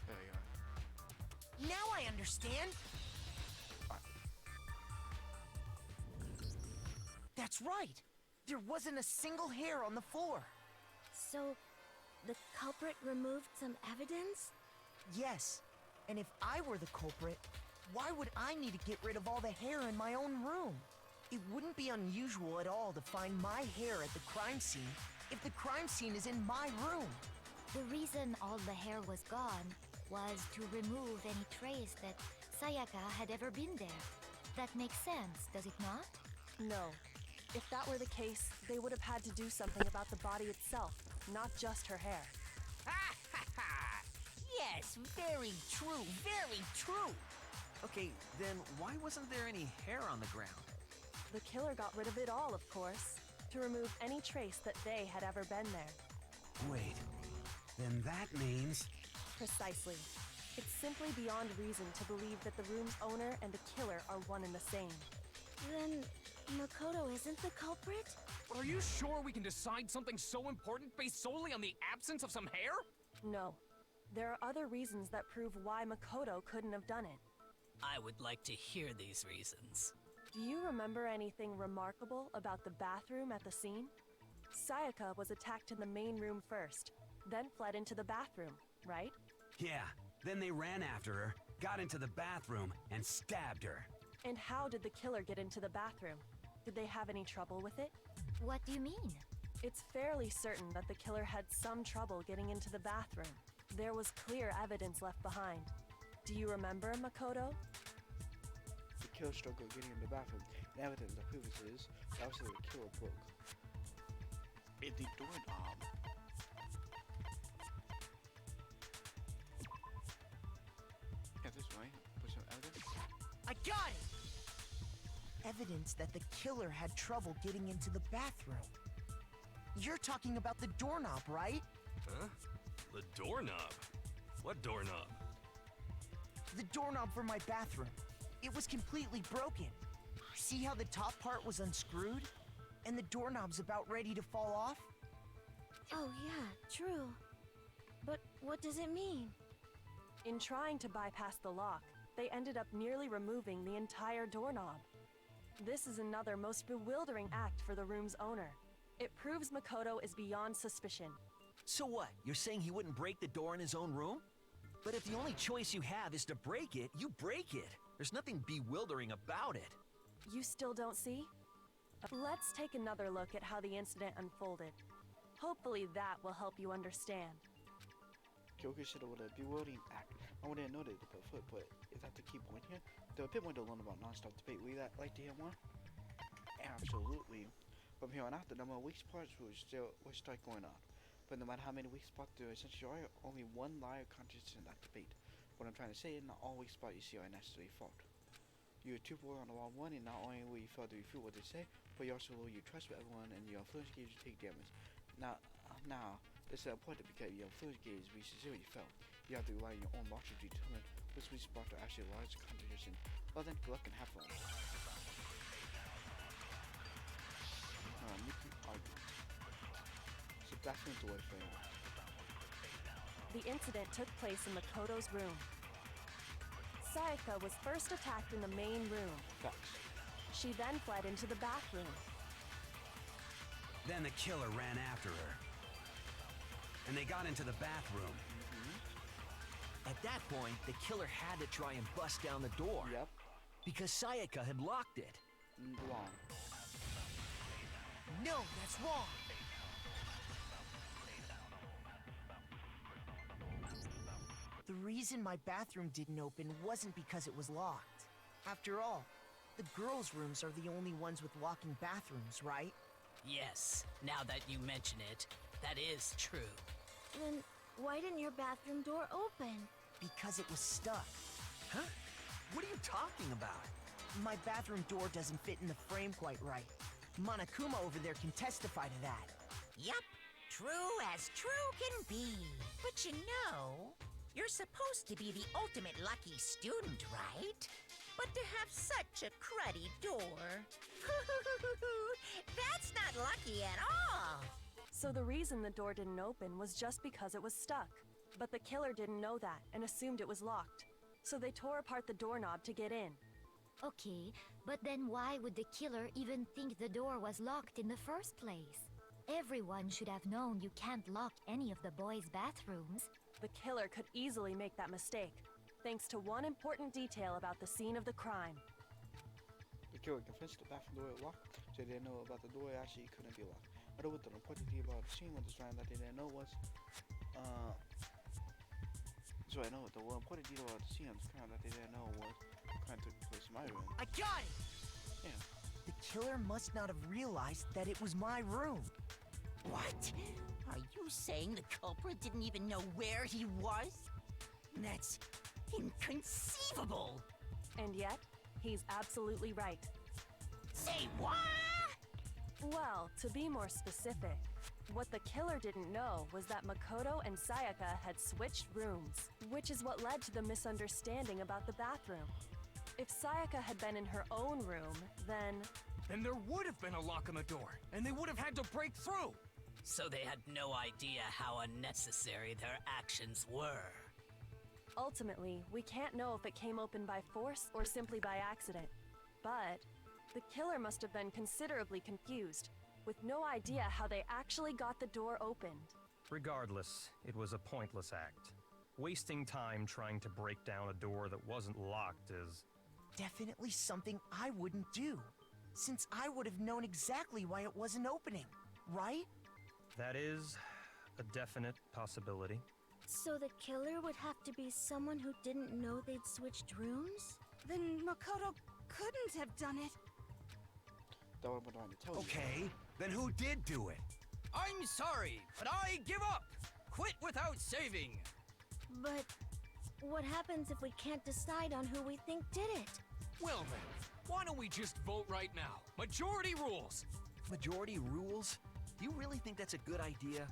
There we are. Now I understand. That's right. There wasn't a single hair on the floor. So, the culprit removed some evidence? Yes. And if I were the culprit, why would I need to get rid of all the hair in my own room? It wouldn't be unusual at all to find my hair at the crime scene if the crime scene is in my room. The reason all the hair was gone was to remove any trace that Sayaka had ever been there. That makes sense, does it not? No. If that were the case, they would have had to do something about the body itself, not just her hair. Ha ha ha! Yes, very true, very true! Okay, then why wasn't there any hair on the ground? The killer got rid of it all, of course, to remove any trace that they had ever been there. Wait, then that means... Precisely. It's simply beyond reason to believe that the room's owner and the killer are one and the same. Then, Makoto isn't the culprit? Are you sure we can decide something so important based solely on the absence of some hair? No. There are other reasons that prove why Makoto couldn't have done it. I would like to hear these reasons. Do you remember anything remarkable about the bathroom at the scene? Sayaka was attacked in the main room first, then fled into the bathroom, right? Yeah, then they ran after her, got into the bathroom, and stabbed her. And how did the killer get into the bathroom? Did they have any trouble with it? What do you mean? It's fairly certain that the killer had some trouble getting into the bathroom. There was clear evidence left behind. Do you remember, Makoto? The killer struggled getting in the bathroom. The evidence that proves is obviously the killer broke in the doorknob. Yeah, this way. Put some evidence. I got it! Evidence that the killer had trouble getting into the bathroom. You're talking about the doorknob, right? Huh? The doorknob? What doorknob? The doorknob for my bathroom. It was completely broken. See how the top part was unscrewed? And the doorknob's about ready to fall off? Oh yeah, true. But what does it mean? In trying to bypass the lock, they ended up nearly removing the entire doorknob. This is another most bewildering act for the room's owner. It proves Makoto is beyond suspicion. So what? You're saying he wouldn't break the door in his own room? But if the only choice you have is to break it, you break it. There's nothing bewildering about it. You still don't see? Let's take another look at how the incident unfolded. Hopefully that will help you understand. Kyoka said it was a bewildering act. I wouldn't know that to put foot, but is that the key point here? Though a bit more to learn about non-stop debate. Would you like to hear more? Absolutely. From here on out, the number of weak spots will start going on. But no matter how many weak spots there essentially are, only one lie or contradiction in that debate. What I'm trying to say is not all weak spots you see are necessarily fault. You're too far on the wrong one, and not only will you fail to refute what they say, but you also will lose your trust with everyone, and your influence gauge will take damage. Now, it's important because your first game is we sincerely felt. You have to rely on your own logic to determine which sweet spot to actually launch the competition. Well then, good luck and have fun. Mickey argues. So bathroom door fail. The incident took place in Makoto's room. Sayaka was first attacked in the main room. Facts. She then fled into the bathroom. Then the killer ran after her. And they got into the bathroom. At that point, the killer had to try and bust down the door. Yep. Because Sayaka had locked it. Wrong. No, that's wrong. The reason my bathroom didn't open wasn't because it was locked. After all, the girls' rooms are the only ones with locking bathrooms, right? Yes, now that you mention it, that is true. Then why didn't your bathroom door open? Because it was stuck. Huh? What are you talking about? My bathroom door doesn't fit in the frame quite right. Monokuma over there can testify to that. Yup, true as true can be. But you know, you're supposed to be the ultimate lucky student, right? But to have such a cruddy door, that's not lucky at all. So the reason the door didn't open was just because it was stuck. But the killer didn't know that and assumed it was locked. So they tore apart the doorknob to get in. Okay, but then why would the killer even think the door was locked in the first place? Everyone should have known you can't lock any of the boys' bathrooms. The killer could easily make that mistake, thanks to one important detail about the scene of the crime. The killer confessed the bathroom door was locked, so they didn't know about the door actually couldn't be locked. Although the important thing about the scene was the sign that they didn't know was, so I know the one important detail about the scene of the crime that they didn't know was the crime took place in my room. I got it! Yeah. The killer must not have realized that it was my room. What? Are you saying the culprit didn't even know where he was? That's inconceivable. And yet, he's absolutely right. Say what? Well, to be more specific, what the killer didn't know was that Makoto and Sayaka had switched rooms, which is what led to the misunderstanding about the bathroom. If Sayaka had been in her own room, then there would have been a lock on the door, and they would have had to break through. So they had no idea how unnecessary their actions were. ultimately, we can't know if it came open by force or simply by accident. But the killer must have been considerably confused, with no idea how they actually got the door opened. Regardless, it was a pointless act. Wasting time trying to break down a door that wasn't locked is... definitely something I wouldn't do, since I would have known exactly why it wasn't opening, right? That is a definite possibility. So the killer would have to be someone who didn't know they'd switched rooms? Then Makoto couldn't have done it. That what I'm trying to tell you. Okay, then who did do it? I'm sorry, but I give up! Quit without saving! But what happens if we can't decide on who we think did it? Well then, why don't we just vote right now? Majority rules! Majority rules? You really think that's a good idea?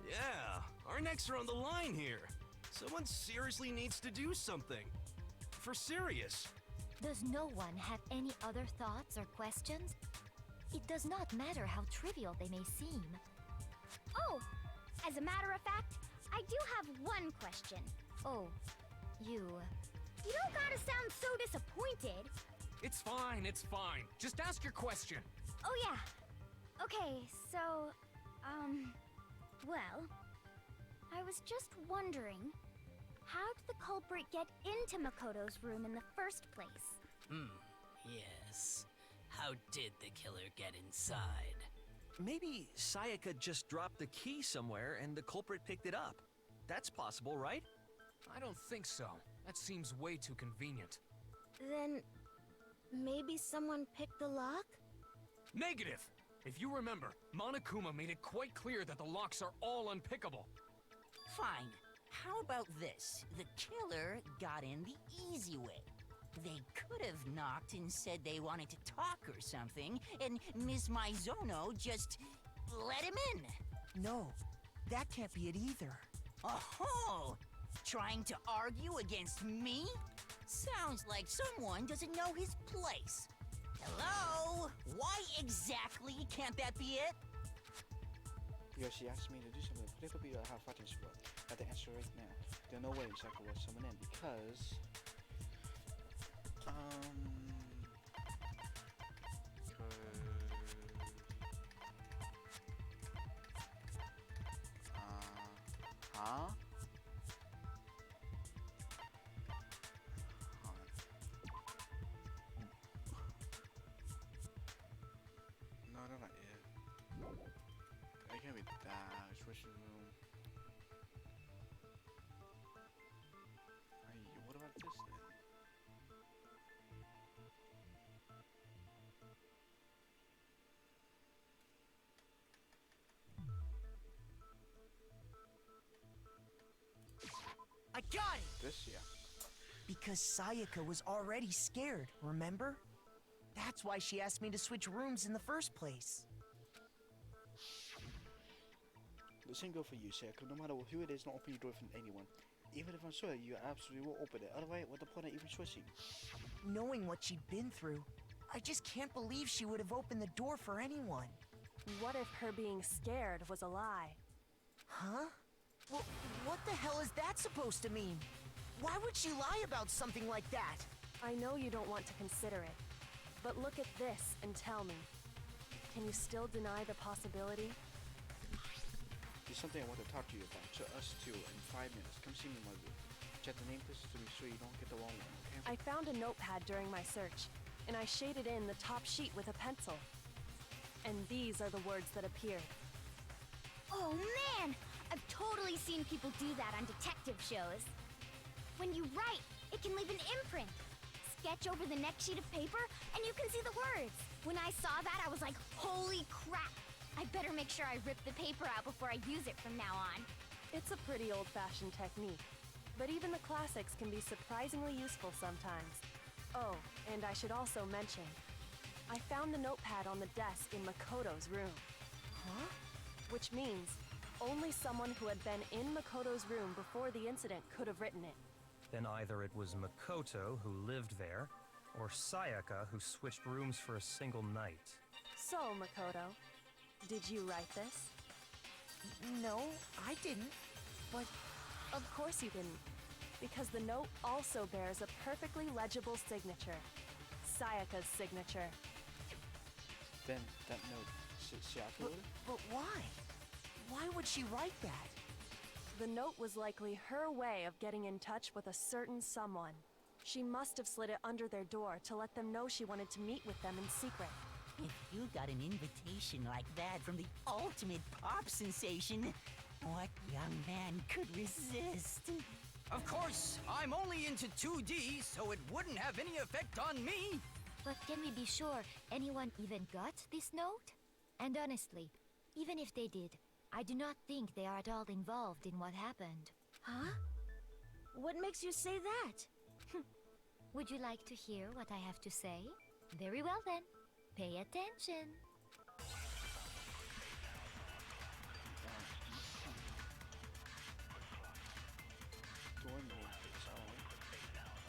Yeah, our necks are on the line here. Someone seriously needs to do something. For serious. Does no one have any other thoughts or questions? It does not matter how trivial they may seem. Oh, as a matter of fact, I do have one question. Oh, you don't gotta sound so disappointed. It's fine, it's fine. Just ask your question. Oh yeah. Okay, so, well, I was just wondering, how did the culprit get into Makoto's room in the first place? Yes. How did the killer get inside? Maybe Sayaka just dropped the key somewhere and the culprit picked it up. That's possible, right? I don't think so. That seems way too convenient. Then, maybe someone picked the lock? Negative! If you remember, Monokuma made it quite clear that the locks are all unpickable. Fine. How about this? The killer got in the easy way. They could have knocked and said they wanted to talk or something, and Ms. Maizono just let him in. No, that can't be it either. Oh, trying to argue against me? Sounds like someone doesn't know his place. Hello? Why exactly can't that be it? Because she asked me to do something predictably about how fighting work. I have to answer right now. There's no way Psycho was summoned in because huh? No, no, not yet. It can't be that. Switching room. Hey, what about this then? I got it! This, yeah. Because Sayaka was already scared, remember? That's why she asked me to switch rooms in the first place. The same go for you, Sayaka. No matter who it is, don't open your door for anyone. Even if I'm sure you absolutely will open it. Otherwise, what the point of even switching? Knowing what she'd been through, I just can't believe she would have opened the door for anyone. What if her being scared was a lie? Huh? Well, what the hell is that supposed to mean? Why would she lie about something like that? I know you don't want to consider it, but look at this and tell me. Can you still deny the possibility? There's something I want to talk to you about. To us too, in 5 minutes. Come see me in my room. Check the name list to be sure you don't get the wrong one, okay? I found a notepad during my search, and I shaded in the top sheet with a pencil. And these are the words that appeared. Oh man! I've totally seen people do that on detective shows. When you write, it can leave an imprint. Sketch over the next sheet of paper, and you can see the words. When I saw that, I was like, holy crap! I better make sure I rip the paper out before I use it from now on. It's a pretty old-fashioned technique, but even the classics can be surprisingly useful sometimes. Oh, and I should also mention, I found the notepad on the desk in Makoto's room. Huh? Which means only someone who had been in Makoto's room before the incident could have written it. Then either it was Makoto who lived there, or Sayaka who switched rooms for a single night. So, Makoto, did you write this? No, I didn't. But Of course you didn't, because the note also bears a perfectly legible signature. Sayaka's signature. Then that note, Sayaka wrote it? but why? Why would she write that? The note was likely her way of getting in touch with a certain someone. She must have slid it under their door to let them know she wanted to meet with them in secret. If you got an invitation like that from the ultimate pop sensation, what young man could resist? Of course, I'm only into 2D, so it wouldn't have any effect on me. But can we be sure anyone even got this note? And honestly, even if they did, I do not think they are at all involved in what happened. Huh? What makes you say that? Would you like to hear what I have to say? Very well then. Pay attention.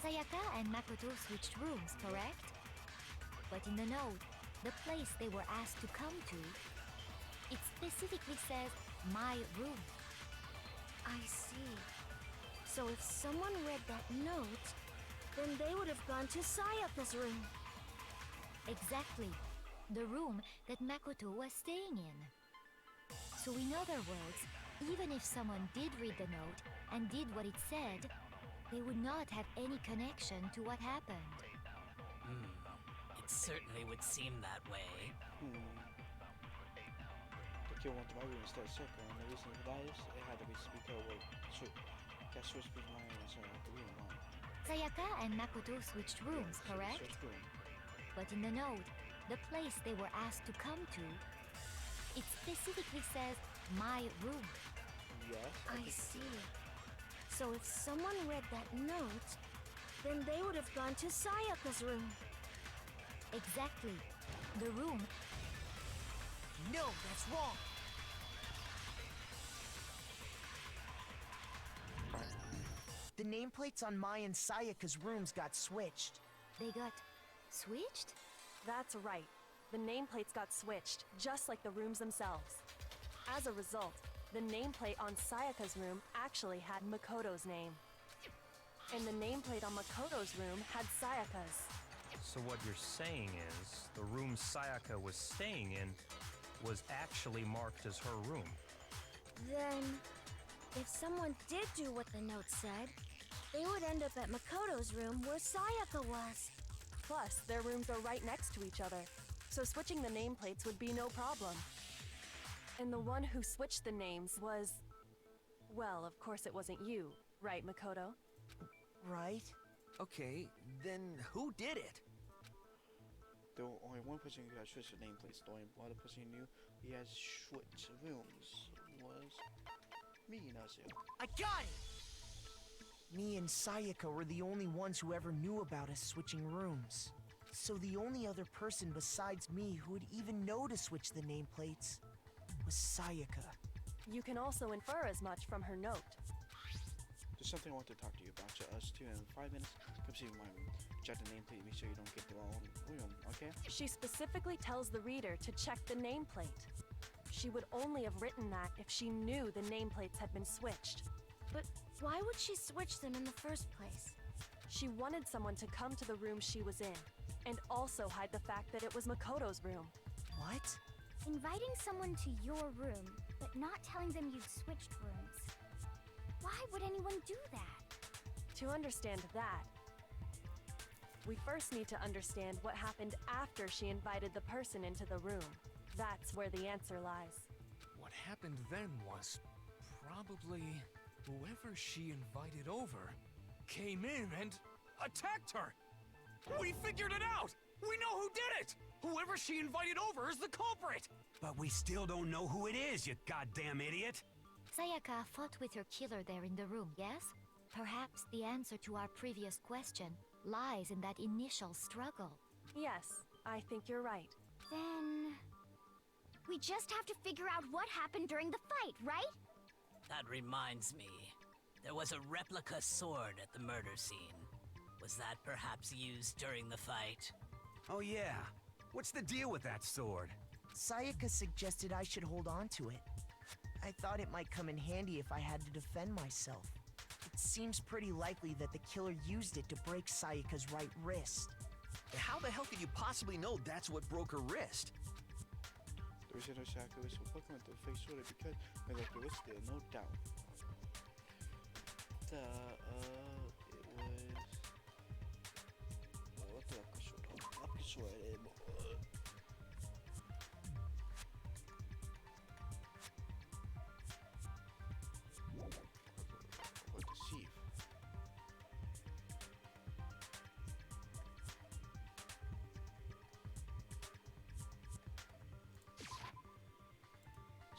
Sayaka and Makoto switched rooms, correct? But in the note, the place they were asked to come to, it specifically says, my room. I see. So if someone read that note, then they would have gone to Sayaka's room. Exactly. The room that Makoto was staying in. So in other words, even if someone did read the note and did what it said, they would not have any connection to what happened. It certainly would seem that way. The kid went to my room instead of Circle, and the reason for that is it had to be because got switched between my room and the room. Sayaka and Makoto switched rooms, correct? Switched room. But in the note, the place they were asked to come to, it specifically says, my room. Yes. I see. So if someone read that note, then they would have gone to Sayaka's room. Exactly. The room. No, that's wrong. The nameplates on Mai and Sayaka's rooms got switched. They got switched? That's right. The nameplates got switched, just like the rooms themselves. As a result, the nameplate on Sayaka's room actually had Makoto's name. And the nameplate on Makoto's room had Sayaka's. So what you're saying is, the room Sayaka was staying in was actually marked as her room. Then, if someone did do what the note said, they would end up at Makoto's room where Sayaka was. Plus, their rooms are right next to each other, so switching the nameplates would be no problem. And the one who switched the names was... Well, of course it wasn't you, right, Makoto? Right? Okay, then who did it? There was only one person who had switched the nameplates. The only other person who knew he had switched rooms was me, Nazio. I got it! Me and Sayaka were the only ones who ever knew about us switching rooms. So the only other person besides me who would even know to switch the nameplates was Sayaka. You can also infer as much from her note. There's something I want to talk to you about. So us two in 5 minutes. Come see my room. Check the nameplate. Make sure you don't get the wrong room. Okay? She specifically tells the reader to check the nameplate. She would only have written that if she knew the nameplates had been switched. But why would she switch them in the first place? She wanted someone to come to the room she was in, and also hide the fact that it was Makoto's room. What? Inviting someone to your room, but not telling them you'd switched rooms. Why would anyone do that? To understand that, we first need to understand what happened after she invited the person into the room. That's where the answer lies. What happened then was probably whoever she invited over came in and attacked her. We figured it out! We know who did it! Whoever she invited over is the culprit! But we still don't know who it is, you goddamn idiot! Sayaka fought with her killer there in the room, yes? Perhaps the answer to our previous question lies in that initial struggle. Yes, I think you're right. Then... we just have to figure out what happened during the fight, right? That reminds me. There was a replica sword at the murder scene. Was that perhaps used during the fight? Oh yeah. What's the deal with that sword? Sayaka suggested I should hold on to it. I thought it might come in handy if I had to defend myself. It seems pretty likely that the killer used it to break Sayaka's right wrist. How the hell could you possibly know that's what broke her wrist? The reason Osaka was so fucking with the face sword because I left the wrist there, no doubt. It was... what the fuck sword? What deceive?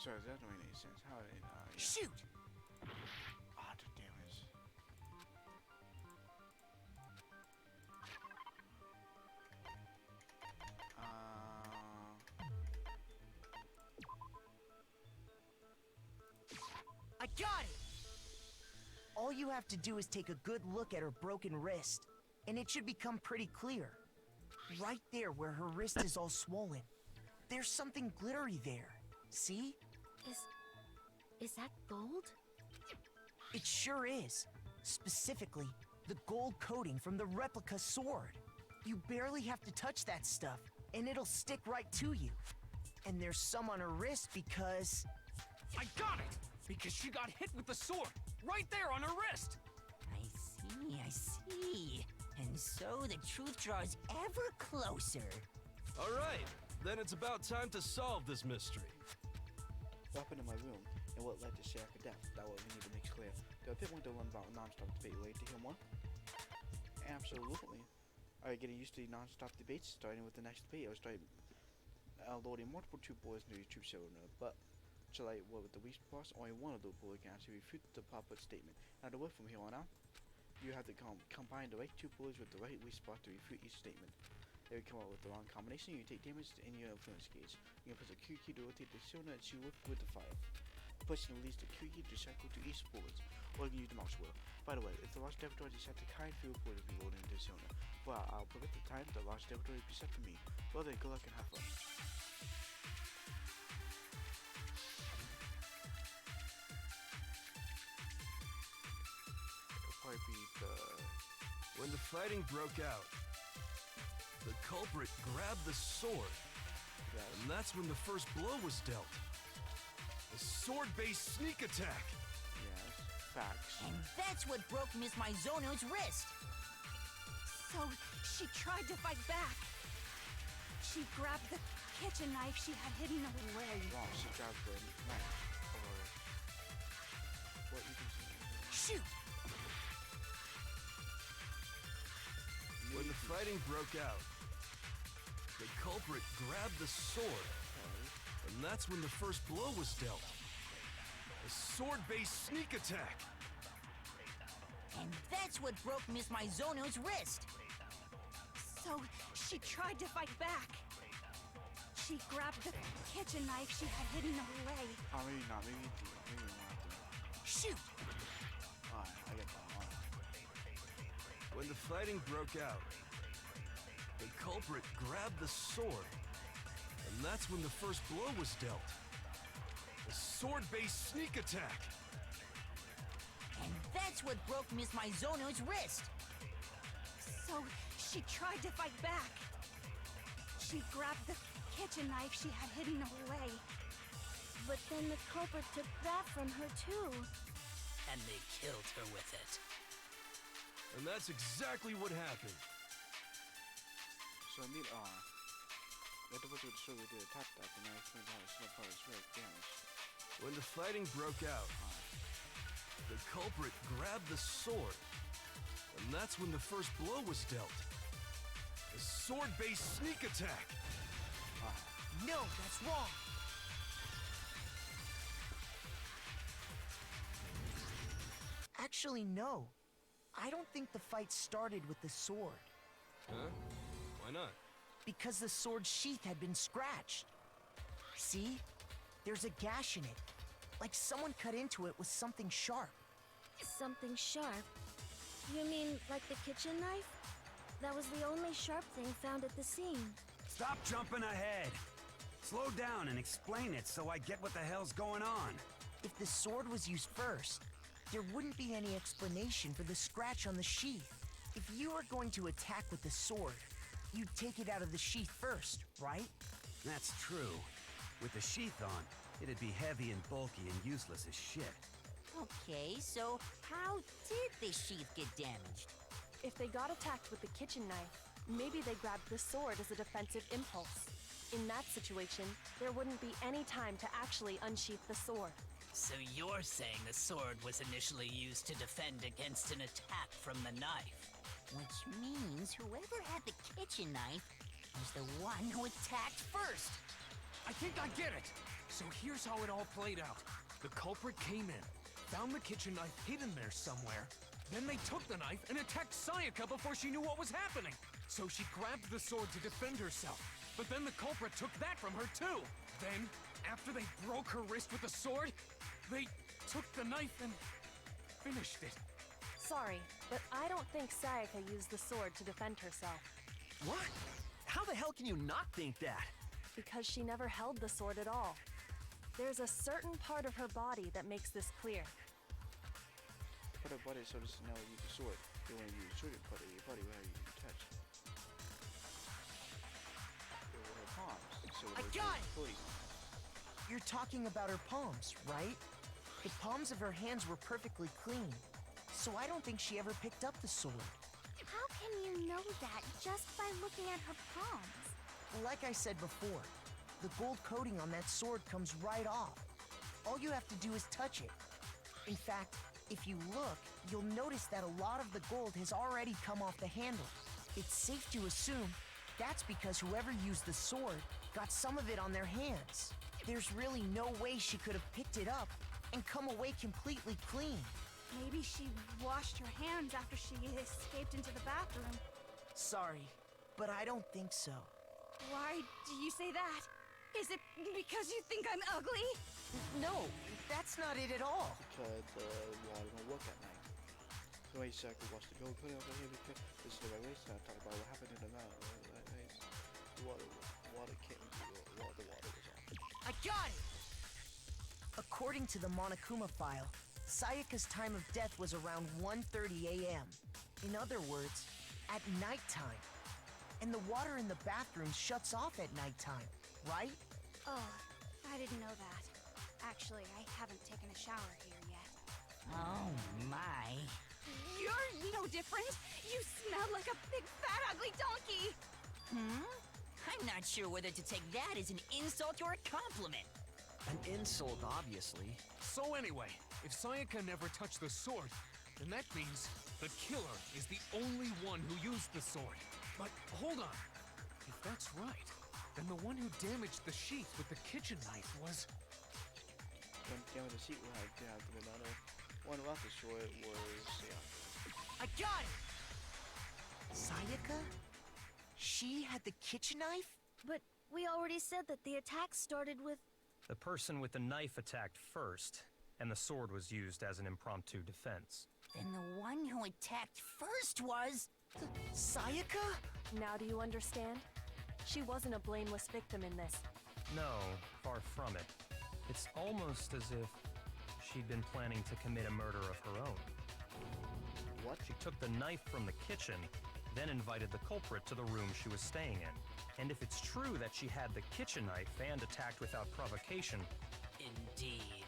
Sorry, that don't make any sense. How did it, yeah. Shoot! Ah, damn it. I got it! All you have to do is take a good look at her broken wrist, and it should become pretty clear. Right there where her wrist is all swollen. There's something glittery there. See? Is that gold? It sure is. Specifically, the gold coating from the replica sword. You barely have to touch that stuff, and it'll stick right to you. And there's some on her wrist because... I got it! Because she got hit with the sword, right there on her wrist! I see. And so the truth draws ever closer. Alright, then it's about time to solve this mystery. What happened in my room, and what led to Sayaka's death? That what we need to make clear. There are people to learn about non-stop debate related to him one? Absolutely. Are you getting used to the non-stop debates? Starting with the next debate, I was starting loading multiple two boys into YouTube server, but so like what with the weak spots, only one of the boys can actually refute the proper statement. Now to work from here on out, you have to combine the right two bullets with the right weak spot to refute each statement. If you come up with the wrong combination, you take damage in your influence gauge. You can press a Q key to rotate the cylinder and shoot with the fire. person who leads the Q-Heater circle to east forwards, or you can use the mouse wheel. By the way, if the launch laboratory is set to kind feel for the reloading into the cylinder, well, I'll prevent the time the launch laboratory be set for me. Well then, good luck and have fun. It'll probably be the... When the fighting broke out, the culprit grabbed the sword, and that's when the first blow was dealt. A sword-based sneak attack. Yes, facts. And that's what broke Miss Mizono's wrist. So she tried to fight back. She grabbed the kitchen knife she had hidden away. Wow, she grabbed the knife. Or... what you can say. Shoot! When the fighting broke out, the culprit grabbed the sword, and that's when the first blow was dealt. A sword-based sneak attack. And that's what broke Miss Mizono's wrist. So she tried to fight back. She grabbed the kitchen knife she had hidden away. Oh, maybe not. Maybe you do. Maybe you want to. Shoot! Alright, I get that. Alright. When the fighting broke out, the culprit grabbed the sword, and that's when the first blow was dealt. A sword-based sneak attack. And that's what broke Miss Mizono's wrist. So she tried to fight back. She grabbed the kitchen knife she had hidden away. But then the culprit took that from her too. And they killed her with it. And that's exactly what happened. So I mean, that was what surely did attack that, and now explained how it's not part of its damage. When the fighting broke out, the culprit grabbed the sword, and that's when the first blow was dealt. A sword-based sneak attack. No, that's wrong. Actually, no. I don't think the fight started with the sword. Huh? Why not? Because the sword's sheath had been scratched. See? There's a gash in it. Like someone cut into it with something sharp. Something sharp? You mean like the kitchen knife? That was the only sharp thing found at the scene. Stop jumping ahead. Slow down and explain it so I get what the hell's going on. If the sword was used first, there wouldn't be any explanation for the scratch on the sheath. If you were going to attack with the sword, you'd take it out of the sheath first, right? That's true. With the sheath on, it'd be heavy and bulky and useless as shit. Okay, so how did the sheath get damaged? If they got attacked with the kitchen knife, maybe they grabbed the sword as a defensive impulse. In that situation, there wouldn't be any time to actually unsheath the sword. So you're saying the sword was initially used to defend against an attack from the knife? Which means whoever had the kitchen knife was the one who attacked first. I think I get it. So here's how it all played out. The culprit came in, found the kitchen knife hidden there somewhere. Then they took the knife and attacked Sayaka before she knew what was happening. So she grabbed the sword to defend herself. But then the culprit took that from her too. Then, after they broke her wrist with the sword, they took the knife and finished it. Sorry, but I don't think Sayaka used the sword to defend herself. What? How the hell can you not think that? Because she never held the sword at all. There's a certain part of her body that makes this clear. Put her body so this is now use the sword. You want to use the sword, put it in your body where you can touch. With her palms. So I got it! You're talking about her palms, right? The palms of her hands were perfectly clean, so I don't think she ever picked up the sword. How can you know that just by looking at her palms? Like I said before, the gold coating on that sword comes right off. All you have to do is touch it. In fact, if you look, you'll notice that a lot of the gold has already come off the handle. It's safe to assume that's because whoever used the sword got some of it on their hands. There's really no way she could have picked it up and come away completely clean. Maybe she washed her hands after she escaped into the bathroom. Sorry, but I don't think so. Why do you say that? Is it because you think I'm ugly? No, that's not it at all. Because the water don't work at night. So I said I could watch the go put it over here because this is the right way. So I talk about what happened in the mountain. Water came. The water was on. I got it! According to the Monokuma file, Sayaka's time of death was around 1:30 a.m. In other words, at nighttime. And the water in the bathroom shuts off at nighttime, right? Oh, I didn't know that. Actually, I haven't taken a shower here yet. Oh my. You're no different. You smell like a big fat ugly donkey. I'm not sure whether to take that as an insult or a compliment. An insult, obviously. So anyway, if Sayaka never touched the sword, then that means the killer is the only one who used the sword. But hold on. If that's right, then the one who damaged the sheath with the kitchen knife was... The seat will have to be another one about the sword was I got it! Sayaka? She had the kitchen knife? But we already said that the attack started with... The person with the knife attacked first, and the sword was used as an impromptu defense. Then the one who attacked first was... Sayaka? Now do you understand? She wasn't a blameless victim in this. No, far from it. It's almost as if she'd been planning to commit a murder of her own. What? She took the knife from the kitchen, then invited the culprit to the room she was staying in. And if it's true that she had the kitchen knife and attacked without provocation... Indeed.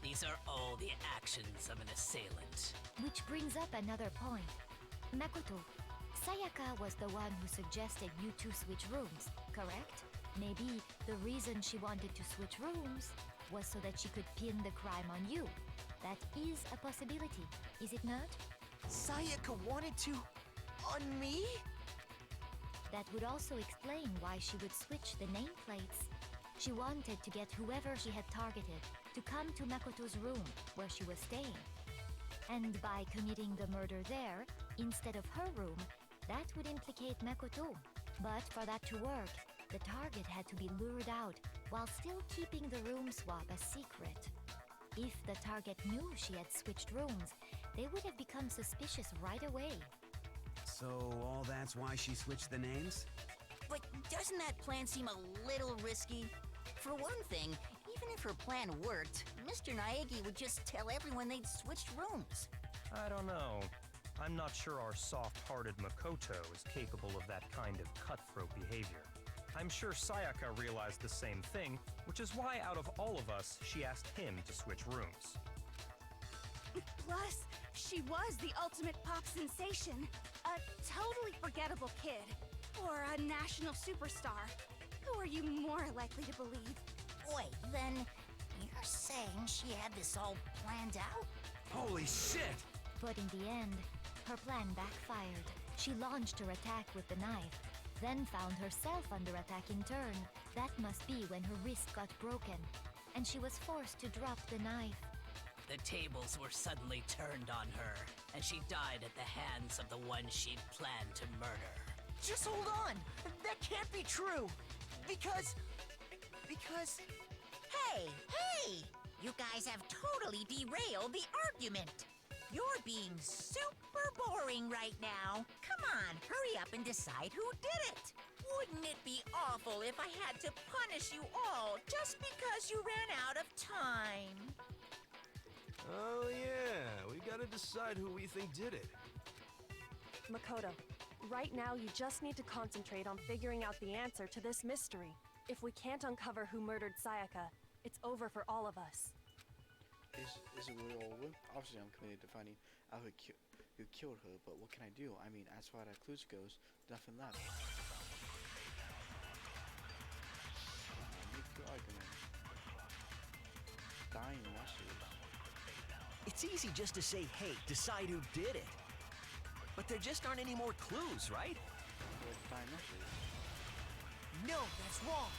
These are all the actions of an assailant. Which brings up another point. Makoto, Sayaka was the one who suggested you two switch rooms, correct? Maybe the reason she wanted to switch rooms was so that she could pin the crime on you. That is a possibility, is it not? Sayaka wanted to... on me? That would also explain why she would switch the nameplates. She wanted to get whoever she had targeted to come to Makoto's room where she was staying. And by committing the murder there, instead of her room, that would implicate Makoto. But for that to work, the target had to be lured out while still keeping the room swap a secret. If the target knew she had switched rooms, they would have become suspicious right away. So all that's why she switched the names? But doesn't that plan seem a little risky? For one thing, even if her plan worked, Mr. Naegi would just tell everyone they'd switched rooms. I don't know. I'm not sure our soft-hearted Makoto is capable of that kind of cutthroat behavior. I'm sure Sayaka realized the same thing, which is why out of all of us, she asked him to switch rooms. Plus, she was the ultimate pop sensation. A totally forgettable kid. Or a national superstar. Who are you more likely to believe? Wait, then you're saying she had this all planned out? Holy shit! But in the end, her plan backfired. She launched her attack with the knife, then found herself under attack in turn. That must be when her wrist got broken, and she was forced to drop the knife. The tables were suddenly turned on her, and she died at the hands of the one she'd planned to murder. Just hold on! That can't be true! Because... Hey! You guys have totally derailed the argument. You're being super boring right now. Come on, hurry up and decide who did it. Wouldn't it be awful if I had to punish you all just because you ran out of time? Oh yeah, we gotta decide who we think did it. Makoto, right now you just need to concentrate on figuring out the answer to this mystery. If we can't uncover who murdered Sayaka, it's over for all of us. Is it really over? Obviously, I'm committed to finding out who killed her, but what can I do? I mean, as far as clues goes, nothing left. Make your argument. Dying messages. It's easy just to say, hey, decide who did it. But there just aren't any more clues, right? Well, dying messages. No, that's wrong!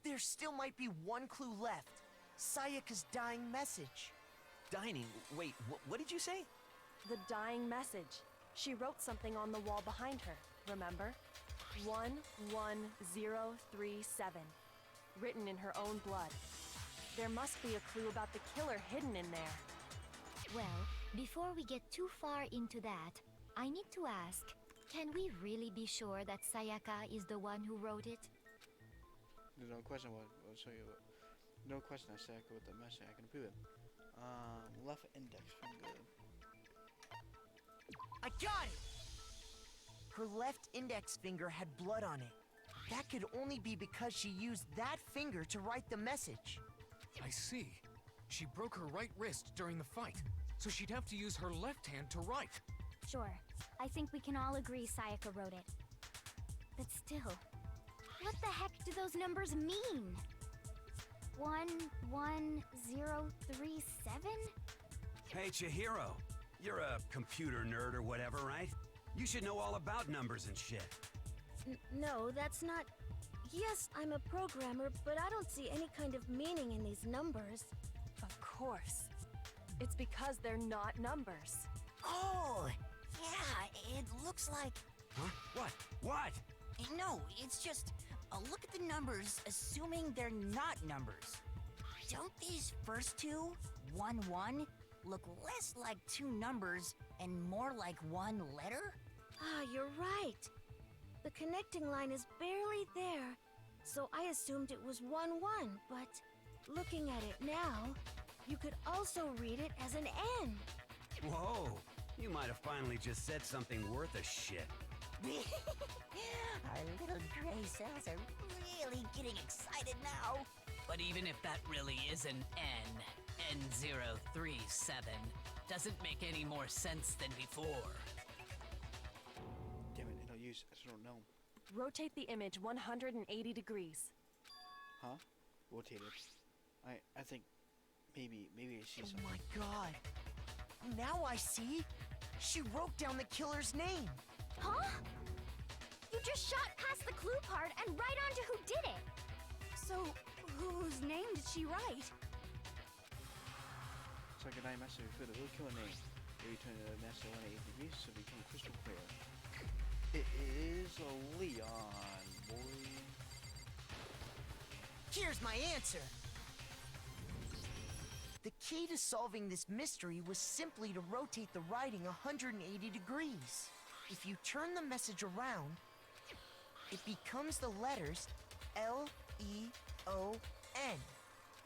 There still might be one clue left. Sayaka's dying message. Dining? Wait, what did you say? The dying message. She wrote something on the wall behind her. remember? 11037. Written in her own blood. There must be a clue about the killer hidden in there. Well, before we get too far into that, I need to ask, can we really be sure that Sayaka is the one who wrote it? There's no question what I'll show you. No question that Sayaka with the message. I can prove it. Left index finger. I got it! Her left index finger had blood on it. That could only be because she used that finger to write the message. I see. She broke her right wrist during the fight, so she'd have to use her left hand to write. Sure. I think we can all agree Sayaka wrote it. But still, what the heck do those numbers mean? 11037? Hey, Chihiro. You're a computer nerd or whatever, right? You should know all about numbers and shit. No, that's not... Yes, I'm a programmer, but I don't see any kind of meaning in these numbers. Of course. It's because they're not numbers. Oh, yeah, it looks like... Huh? What? What? No, it's just... look at the numbers, assuming they're not numbers. Don't these first two, 1-1, look less like two numbers and more like one letter? Ah, you're right. The connecting line is barely there, so I assumed it was 1-1, but looking at it now, you could also read it as an N. Whoa, you might have finally just said something worth a shit. Our little gray cells are really getting excited now. But even if that really is an N037, doesn't make any more sense than before. Damn it, I don't use. I don't know. Rotate the image 180 degrees. Huh? Rotate it. I think maybe I see Oh something. my god. Now I see. She wrote down the killer's name. Huh? You just shot past the clue part and right onto who did it. So, whose name did she write? So good night message for the real killer name. We turn the message 180 degrees so become crystal clear. It is a Leon, boy. Here's my answer. The key to solving this mystery was simply to rotate the writing 180 degrees. If you turn the message around, it becomes the letters L-E-O-N.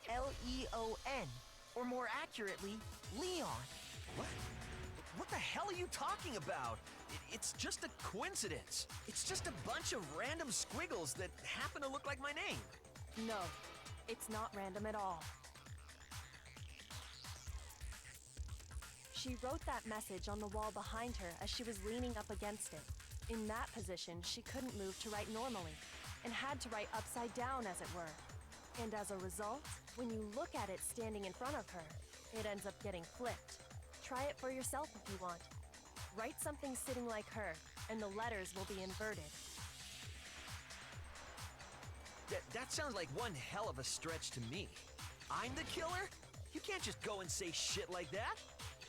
L-E-O-N. Or more accurately, Leon. What? What the hell are you talking about? It's just a coincidence. It's just a bunch of random squiggles that happen to look like my name. No, it's not random at all. She wrote that message on the wall behind her as she was leaning up against it. In that position, she couldn't move to write normally, and had to write upside down, as it were. And as a result, when you look at it standing in front of her, it ends up getting flipped. Try it for yourself if you want. Write something sitting like her, and the letters will be inverted. That sounds like one hell of a stretch to me. I'm the killer? You can't just go and say shit like that.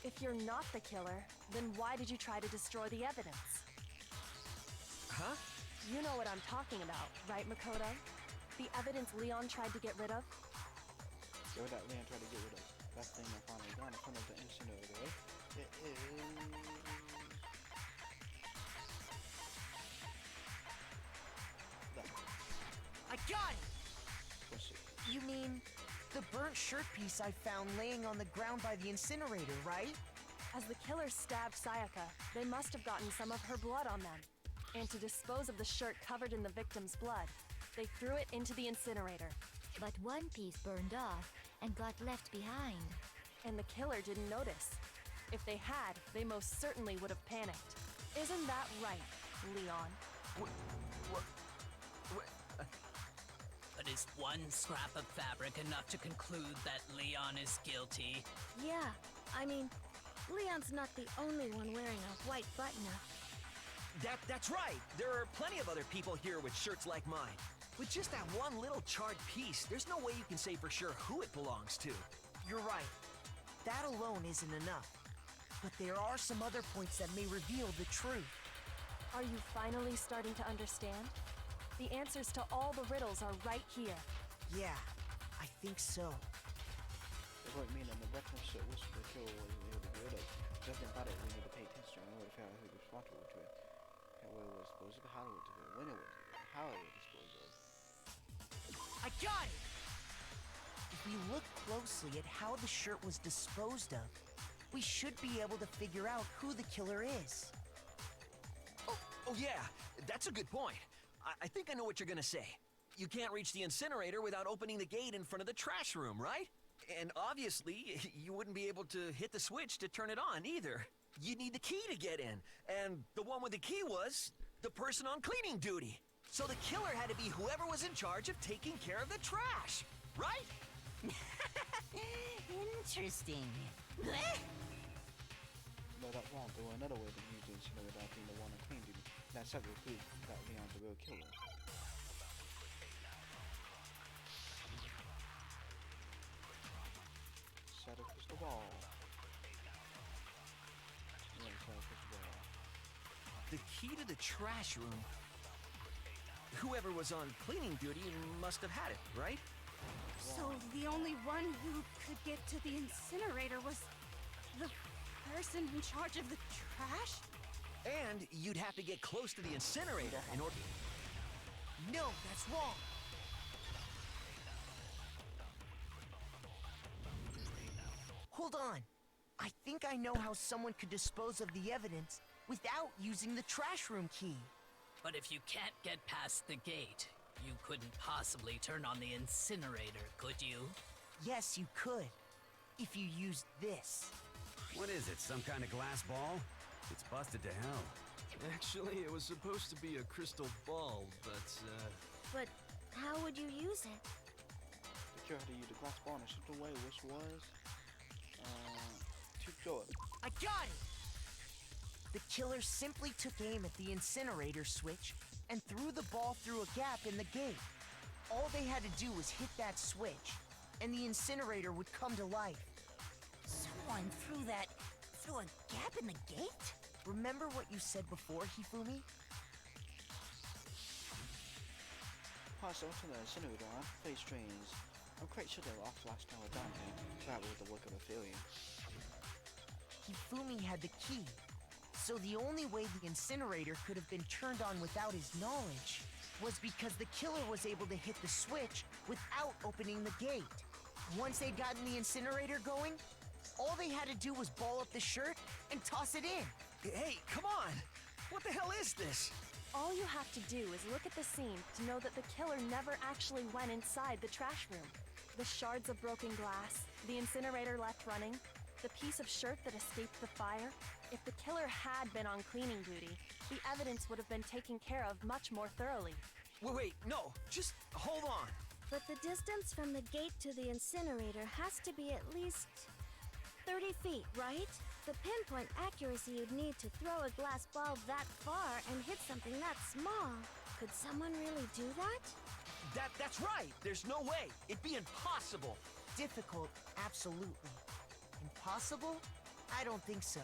If you're not the killer, then why did you try to destroy the evidence? Huh? You know what I'm talking about, right, Makoto? The evidence Leon tried to get rid of? Yeah, what that Leon tried to get rid of. That thing I finally got in front of the incinerator, right? It is... That. I got it! What's it? You mean the burnt shirt piece I found laying on the ground by the incinerator, right? As the killer stabbed Sayaka, they must have gotten some of her blood on them. And to dispose of the shirt covered in the victim's blood, they threw it into the incinerator. But one piece burned off and got left behind. And the killer didn't notice. If they had, they most certainly would have panicked. Isn't that right, Leon? But is one scrap of fabric enough to conclude that Leon is guilty? Yeah, I mean, Leon's not the only one wearing a white button-up. That's right. There are plenty of other people here with shirts like mine. With just that one little charred piece, there's no way you can say for sure who it belongs to. You're right. That alone isn't enough. But there are some other points that may reveal the truth. Are you finally starting to understand? The answers to all the riddles are right here. Yeah, I think so. It won't mean that the reference to which the killer was able to get rid of. Nothing about it we need to pay attention in order to figure out who was responsible to it. And where it was disposed of, how it was disposed of, when it was disposed of, how it was disposed of. I got it! If we look closely at how the shirt was disposed of, we should be able to figure out who the killer is. Oh yeah, that's a good point. I think I know what you're gonna say. You can't reach the incinerator without opening the gate in front of the trash room, right? And obviously, you wouldn't be able to hit the switch to turn it on either. You'd need the key to get in, and the one with the key was the person on cleaning duty. So the killer had to be whoever was in charge of taking care of the trash, right? Interesting. No, that's wrong. There were another way to use the incinerator without being the one on clean duty. That's separate proof that Leon's the real killer. Set a crystal ball. Yeah, set a crystal ball. The key to the trash room. Whoever was on cleaning duty must have had it, right? So the only one who could get to the incinerator was the person in charge of the trash? And you'd have to get close to the incinerator in order... No, that's wrong. Hold on. I think I know how someone could dispose of the evidence without using the trash room key. But if you can't get past the gate, you couldn't possibly turn on the incinerator, could you? Yes, you could. If you used this. What is it, some kind of glass ball? It's busted to hell. Actually, it was supposed to be a crystal ball, but, But how would you use it? The killer had to use the glass ball in a certain way, which was... too short. I got it! The killer simply took aim at the incinerator switch and threw the ball through a gap in the gate. All they had to do was hit that switch, and the incinerator would come to life. Someone threw a gap in the gate? Remember what you said before, Hifumi? Plus, I went to the incinerator on face trains. I'm quite sure they were off last time we're down here. That was the work of a failure. Hifumi had the key, so the only way the incinerator could have been turned on without his knowledge was because the killer was able to hit the switch without opening the gate. Once they'd gotten the incinerator going, all they had to do was ball up the shirt and toss it in. Hey, come on! What the hell is this? All you have to do is look at the scene to know that the killer never actually went inside the trash room. The shards of broken glass, the incinerator left running, the piece of shirt that escaped the fire. If the killer had been on cleaning duty, the evidence would have been taken care of much more thoroughly. Wait, no, just hold on. But the distance from the gate to the incinerator has to be at least 30 feet, right? The pinpoint accuracy you'd need to throw a glass ball that far and hit something that small. Could someone really do that? That's right. There's no way. It'd be impossible. Difficult, absolutely. Impossible? I don't think so.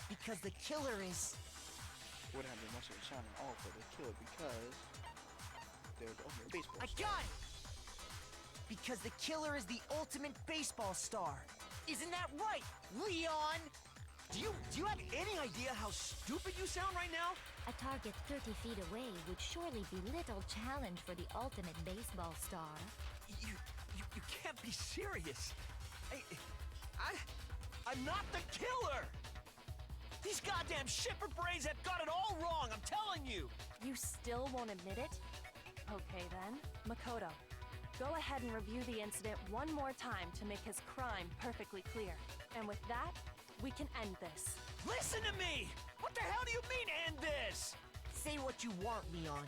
Because the killer is... Would have been much of a challenge at all for the killer because they're the ultimate baseball I star. got it! Because the killer is the ultimate baseball star. Isn't that right, Leon? Do you have any idea how stupid you sound right now? A target 30 feet away would surely be little challenge for the ultimate baseball star. You can't be serious. I'm not the killer! These goddamn shipper brains have got it all wrong, I'm telling you! You still won't admit it? Okay then, Makoto. Go ahead and review the incident one more time to make his crime perfectly clear. And with that, we can end this. Listen to me! What the hell do you mean, end this? Say what you want, Leon.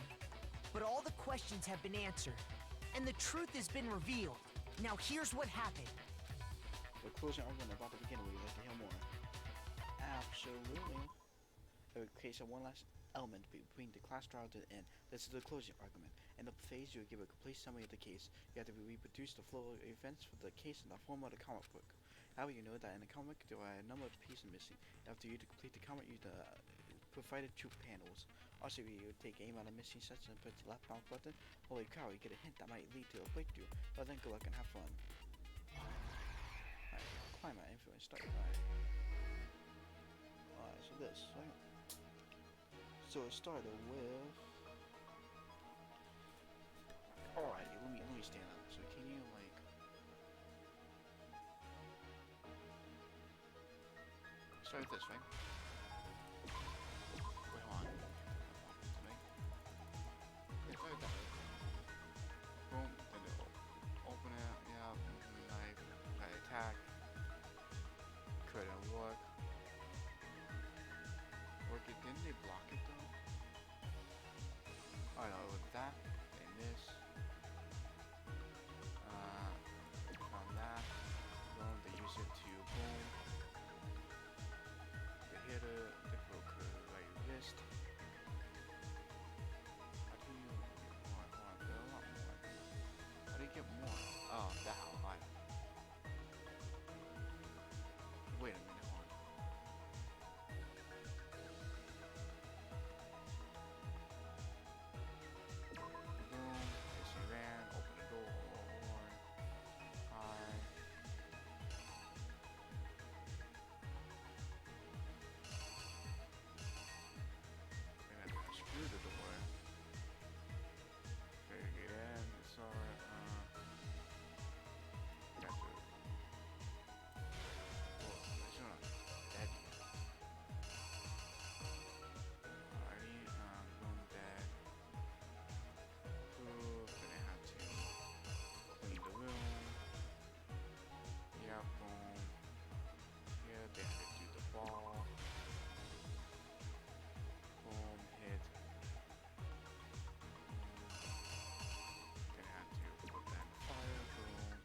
But all the questions have been answered, and the truth has been revealed. Now here's what happened. The closing argument about to begin. Would you like to hear more? Absolutely. There creates one last element between the class trial to the end. This is the closing argument. In the phase, you will give a complete summary of the case. You have to reproduce the flow of events for the case in the form of the comic book. However, you know that in the comic there are a number of pieces missing. After you to complete the comic, you provided 2 panels. Also, you would take aim on a missing section and press the left mouse button. Holy cow, you get a hint that might lead to a breakthrough. But then go luck and have fun. Alright, climb my influence start. Alright, so this, right? So it started with... Alrighty, let me stand up. So can you, like... Start with this, right? Wait, hold on. Right? Yeah, start with that, right? Boom, then it'll open it, yeah, knife, try to attack. Couldn't work. Work it, didn't they block it though? Oh no, with that, and this. From that, boom, they use it to boom. They hit it, they broke her right wrist. How do you get more? Hold on, there are a lot more. How do you get more? Oh, that how I. Wait a minute, hold on. Boom, she ran, open the door, hi. And then I screw the door. Okay, get in, it's alright, got to... Whoa, it's not dead yet. Alrighty, boom, dead. Proof, then I have to clean the room. Yeah, boom. Yeah, they had to do the ball. Boom, hit. Then I had to put that in the fire, boom.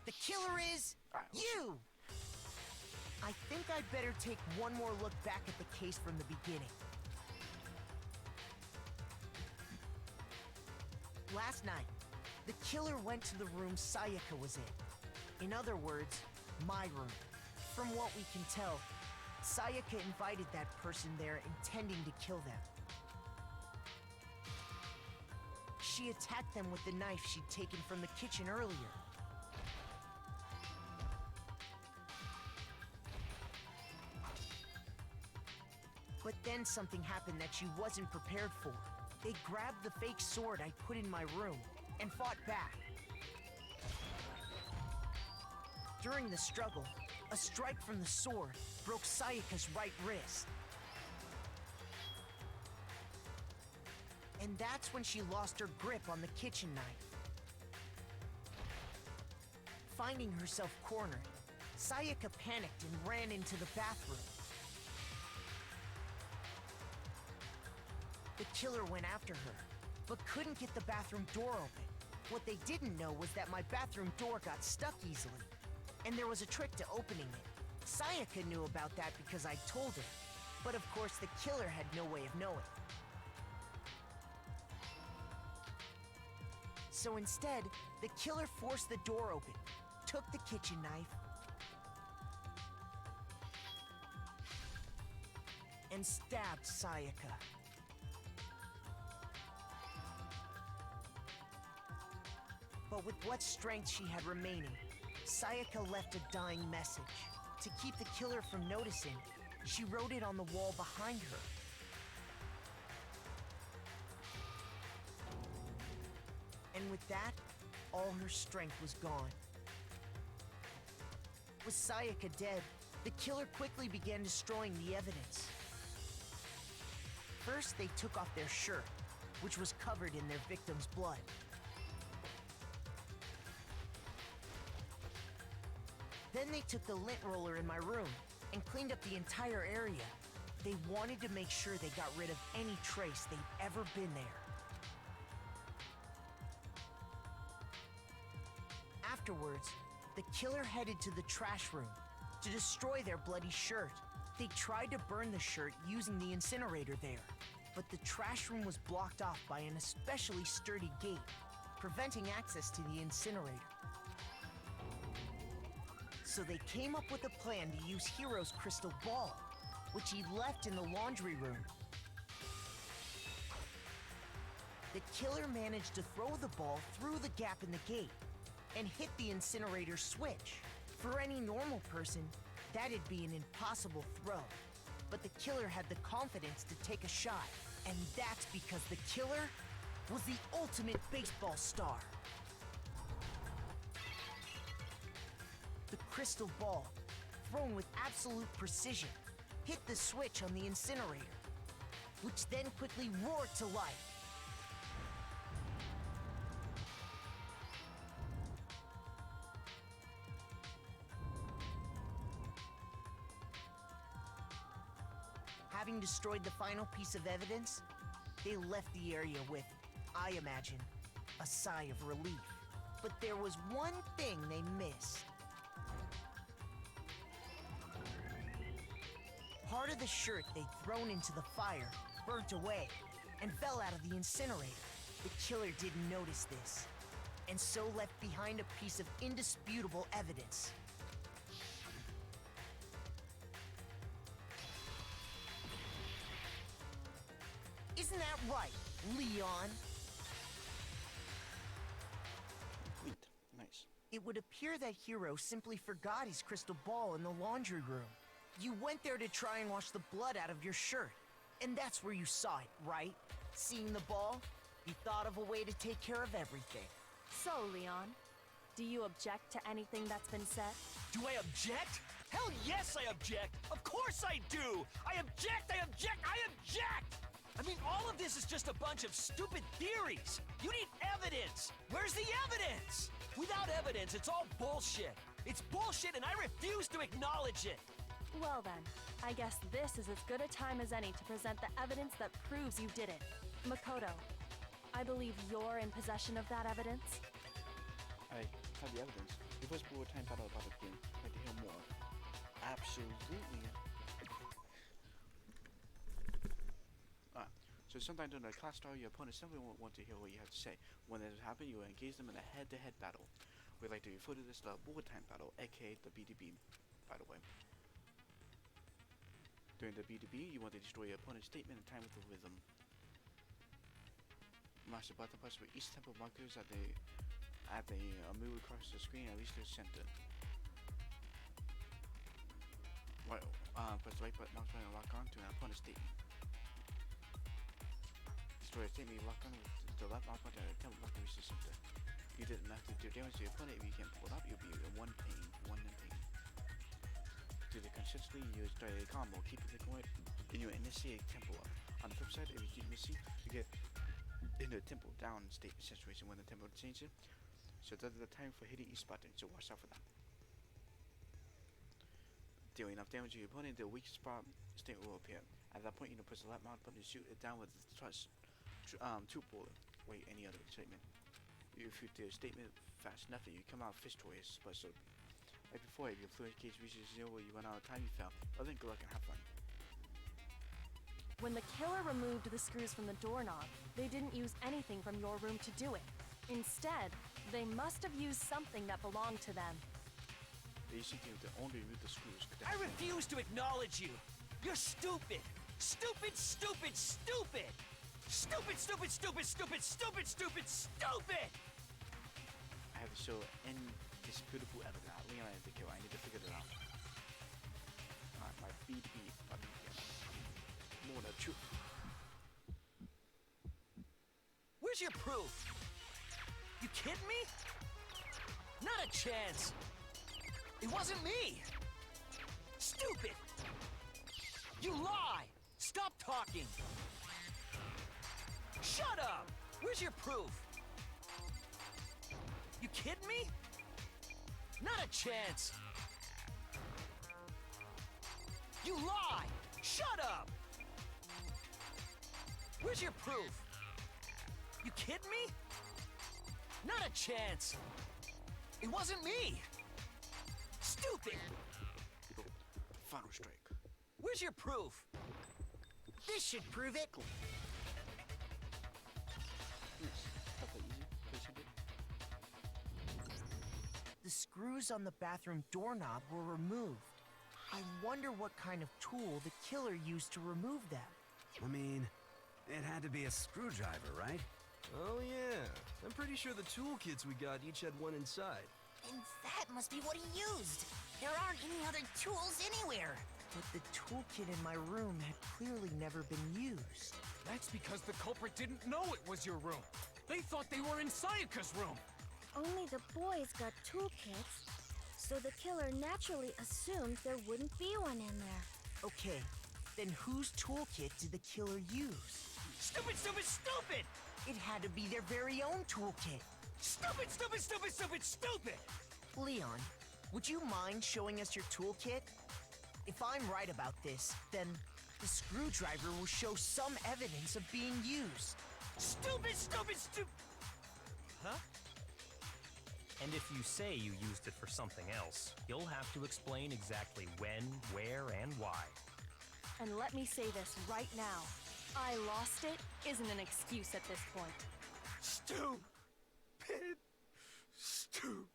The killer is you! I think I'd better take one more look back at the case from the beginning. Last night, the killer went to the room Sayaka was in. In other words, my room. From what we can tell, Sayaka invited that person there intending to kill them. She attacked them with the knife she'd taken from the kitchen earlier. But then something happened that she wasn't prepared for. They grabbed the fake sword I put in my room and fought back. During the struggle, a strike from the sword broke Sayaka's right wrist. And that's when she lost her grip on the kitchen knife. Finding herself cornered, Sayaka panicked and ran into the bathroom. The killer went after her, but couldn't get the bathroom door open. What they didn't know was that my bathroom door got stuck easily, and there was a trick to opening it. Sayaka knew about that because I told her, but of course the killer had no way of knowing. So instead, the killer forced the door open, took the kitchen knife, and stabbed Sayaka. But with what strength she had remaining, Sayaka left a dying message. To keep the killer from noticing, she wrote it on the wall behind her. And with that, all her strength was gone. With Sayaka dead, the killer quickly began destroying the evidence. First, they took off their shirt, which was covered in their victim's blood. Then they took the lint roller in my room and cleaned up the entire area. They wanted to make sure they got rid of any trace they'd ever been there. Afterwards, the killer headed to the trash room to destroy their bloody shirt. They tried to burn the shirt using the incinerator there, but the trash room was blocked off by an especially sturdy gate, preventing access to the incinerator. So they came up with a plan to use Hero's crystal ball, which he left in the laundry room. The killer managed to throw the ball through the gap in the gate and hit the incinerator switch. For any normal person, that'd be an impossible throw. But the killer had the confidence to take a shot, and that's because the killer was the ultimate baseball star. The crystal ball, thrown with absolute precision, hit the switch on the incinerator, which then quickly roared to life. Having destroyed the final piece of evidence, they left the area with, I imagine, a sigh of relief. But there was one thing they missed. Part of the shirt they'd thrown into the fire burnt away and fell out of the incinerator. The killer didn't notice this, and so left behind a piece of indisputable evidence. Isn't that right, Leon? Complete. Nice. It would appear that Hero simply forgot his crystal ball in the laundry room. You went there to try and wash the blood out of your shirt, and that's where you saw it, right? Seeing the ball, you thought of a way to take care of everything. So, Leon, do you object to anything that's been said? Do I object? Hell yes, I object! Of course I do! I object! I object! I object! I mean, all of this is just a bunch of stupid theories. You need evidence. Where's the evidence? Without evidence, it's all bullshit. It's bullshit, and I refuse to acknowledge it. Well then, I guess this is as good a time as any to present the evidence that proves you did it. Makoto, I believe you're in possession of that evidence. I have the evidence. The first bullet time battle about the game. I'd like to hear more. Absolutely. So sometimes during the class style, your opponent simply won't want to hear what you have to say. When that happens, you will engage them in a head-to-head battle. We'd like to refer to this the bullet time battle, aka the BDB, by the way. During the BDB, you want to destroy your opponent's statement in time with the rhythm. Master button press for each tempo markers at the move across the screen, at least their center. Right, press the right button, mouse button, and lock on to an opponent's statement. Destroy a statement, you lock on with the left mouse button and a tempo marker reach the center. You didn't have to do damage to your opponent. If you can't pull it up, you'll be in one in pain. Do the consistently, you start a combo, keep it going, then you initiate tempo up. On the flip side, if you keep missing, you get into a tempo down state situation when the tempo changes. So that's the time for hitting each button, so watch out for that. Dealing enough damage to your opponent, the weak spot state will appear. At that point, you can press the left mouse button to shoot it down with the thrust, two bullet, wait, any other statement. If you do a statement fast enough, you come out victorious, but so like before, if your fluid gauge reaches 0 where you run out of time, you fell. Other than good luck and have fun. When the killer removed the screws from the doorknob, they didn't use anything from your room to do it. Instead, they must have used something that belonged to them. They used something to only remove the screws. I refuse to acknowledge you. You're stupid. Stupid, stupid, stupid. Stupid, stupid, stupid, stupid, stupid, stupid, stupid. I have to show indisputable evidence. Leon is the killer. I need to figure it out. Alright, my BB button again. More than truth. Where's your proof? You kidding me? Not a chance. It wasn't me. Stupid. You lie. Stop talking. Shut up. Where's your proof? You kidding me? Not a chance. You lie. Shut up. Where's your proof? You kidding me? Not a chance. It wasn't me. Stupid. Final strike. Where's your proof? This should prove it. Cool. Nice. That play easy. Play simple. The screws on the bathroom doorknob were removed. I wonder what kind of tool the killer used to remove them. I mean, it had to be a screwdriver, right? Oh yeah, I'm pretty sure the toolkits we got each had one inside. And that must be what he used. There aren't any other tools anywhere. But the toolkit in my room had clearly never been used. That's because the culprit didn't know it was your room. They thought they were in Sayaka's room. Only the boys got toolkits, so the killer naturally assumed there wouldn't be one in there. Okay, then whose toolkit did the killer use? Stupid, stupid, stupid! It had to be their very own toolkit. Stupid, stupid, stupid, stupid, stupid! Leon, would you mind showing us your toolkit? If I'm right about this, then the screwdriver will show some evidence of being used. Stupid, stupid, stupid! Huh? And if you say you used it for something else, you'll have to explain exactly when, where, and why. And let me say this right now. I lost it isn't an excuse at this point. Stupid. Stupid.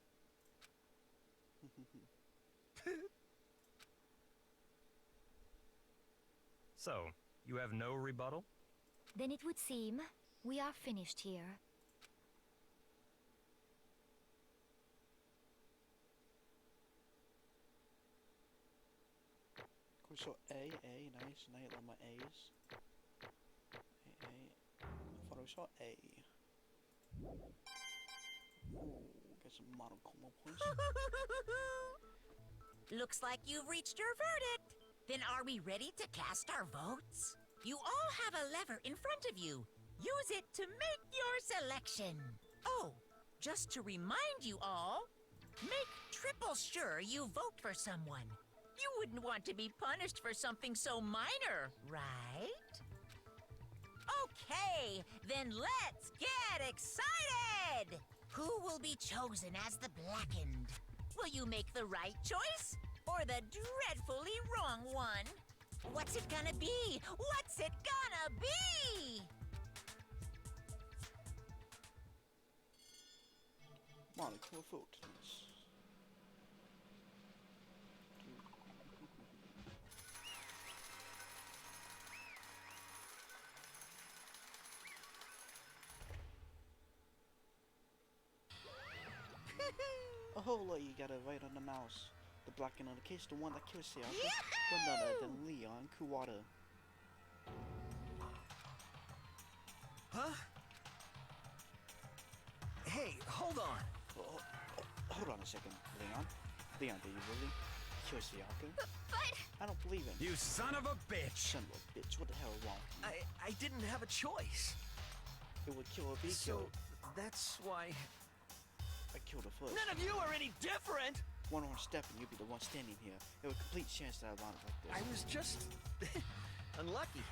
So, you have no rebuttal? Then it would seem we are finished here. Cool, so A, nice, I love my A's. A. I thought I saw A. Ooh, get some monochrome points. Looks like you've reached your verdict. Then are we ready to cast our votes? You all have a lever in front of you. Use it to make your selection. Oh, just to remind you all, make triple sure you vote for someone. You wouldn't want to be punished for something so minor, right? Okay, then let's get excited! Who will be chosen as the Blackened? Will you make the right choice? Or the dreadfully wrong one? What's it gonna be? What's it gonna be? Monochrome vote. Oh, look, you got it right on the mouse. The blackened on the case, the one that kills Sayaka, but none other than Leon Kuwata. Huh? Hey, hold on. Hold on a second, Leon. Leon, did you really kill Sayaka? But... I don't believe him. You son of a bitch! Son of a bitch, what the hell is wrong? I didn't have a choice. It would kill or be killed. That's why... I killed her first. None of you are any different! One more step and you'd be the one standing here. It was a complete chance that I wound up like this. I was just... unlucky.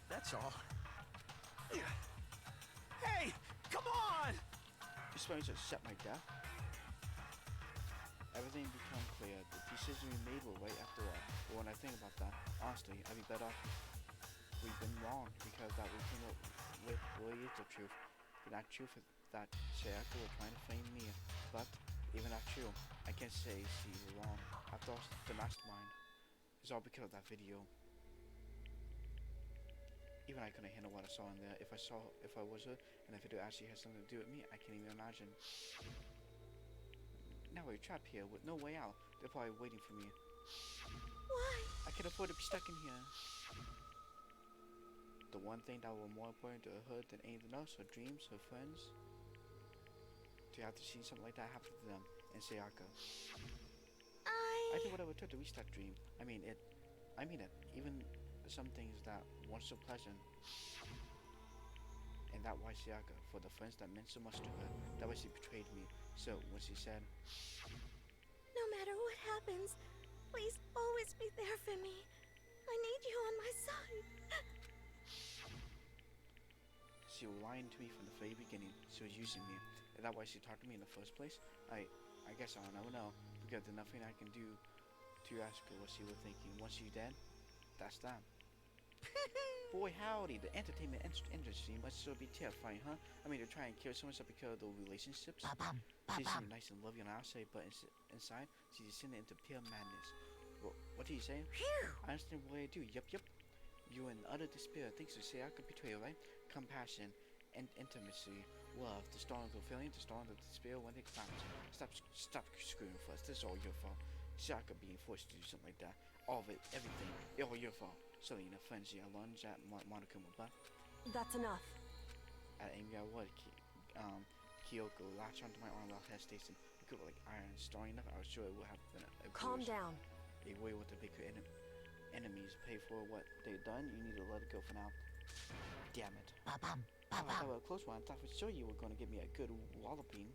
That's all. Hey! Come on! You're supposed to accept my death? Everything became clear. The decisions we made were right after all. But when I think about that, honestly, I'd be better off if we've been wrong, because that we came up with really is the truth. The not truth is that Sayaka were trying to frame me, but even that true, I can't say she was wrong. After all, the mastermind. It's all because of that video. Even I couldn't handle what I saw in there. If I was her, and the video actually had something to do with me, I can't even imagine. Now we're trapped here with no way out. They're probably waiting for me. Why? I can't afford to be stuck in here. The one thing that was more important to her than anything else, her dreams, her friends. To have to see something like that happen to them and Sayaka. I did whatever it took to reach that dream. I mean it. Even some things that weren't so pleasant. And that why Sayaka, for the friends that meant so much to her, that why she betrayed me. So when she said, No matter what happens, please always be there for me. I need you on my side. she was lying to me from the very beginning. She was using me. And that why she talked to me in the first place? I guess I'll never know, because there's nothing I can do to ask her what she was thinking. Once she's dead, that's that. Boy, howdy, the entertainment industry must still be terrifying, huh? I mean, they're trying to kill someone because of the relationships. She seems nice and loving on the outside, but inside, she's descending into pure madness. What are you saying? I understand what I do. Yup. You in utter despair. Thanks to Sayaka betrayal, right? Compassion and intimacy, love, the start of the feeling, the start of the despair when it climbs. Stop screwing for us. This is all your fault. Sayaka being forced to do something like that. All of it, everything, all your fault. Suddenly in a frenzy, I lunge at Monica Maba. That's enough. At Amy, I would. Kyoko latched onto my arm without hesitation. It could be like iron. Strong enough, I was sure it would have been a Calm bruise. down. A way with the bigger enemies pay for what they've done. You need to let it go for now. Damn it. Oh, that was a close one. I thought for sure you were going to give me a good walloping.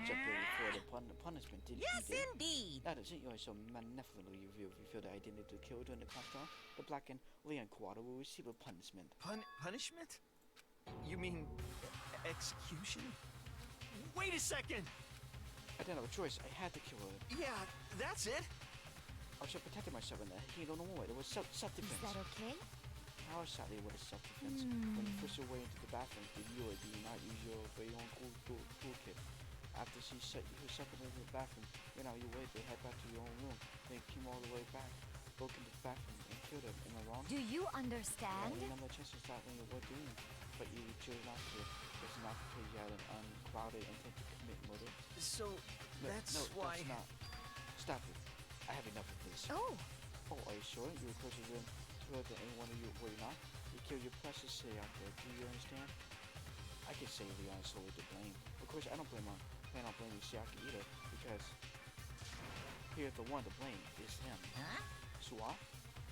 Just before the punishment. Yes, indeed. That isn't yours so magnificently revealed. If you feel that I didn't to kill during the costume, the Black and Leon Quarter will receive a punishment. Punishment? You mean execution? Wait a second! I didn't have a choice. I had to kill her. Yeah, that's it. I should have protected myself in the heat of the war. It was self-defense. Is that okay? How sadly was self-defense? When you push your way into the bathroom, did you or do you not use your very own toolkit? After she shut herself into the bathroom, you know, you wait, they head back to your own room. Then came all the way back, broke into the bathroom, and killed her. Am I wrong? Do you understand? Yeah, remember the chances that when you were doing it, but you chose not to. It's not because you had an unclouded intent to commit murder. So, that's why... That's not. Stop it. I have enough of this. Oh, are you sure? You were closer to her than anyone of you were you not? You killed your precious Sayaka. Do you understand? I can say Leon is solely to blame. Of course, I don't plan on blaming Sayaka either, because here's the one to blame is him. Huh? So what?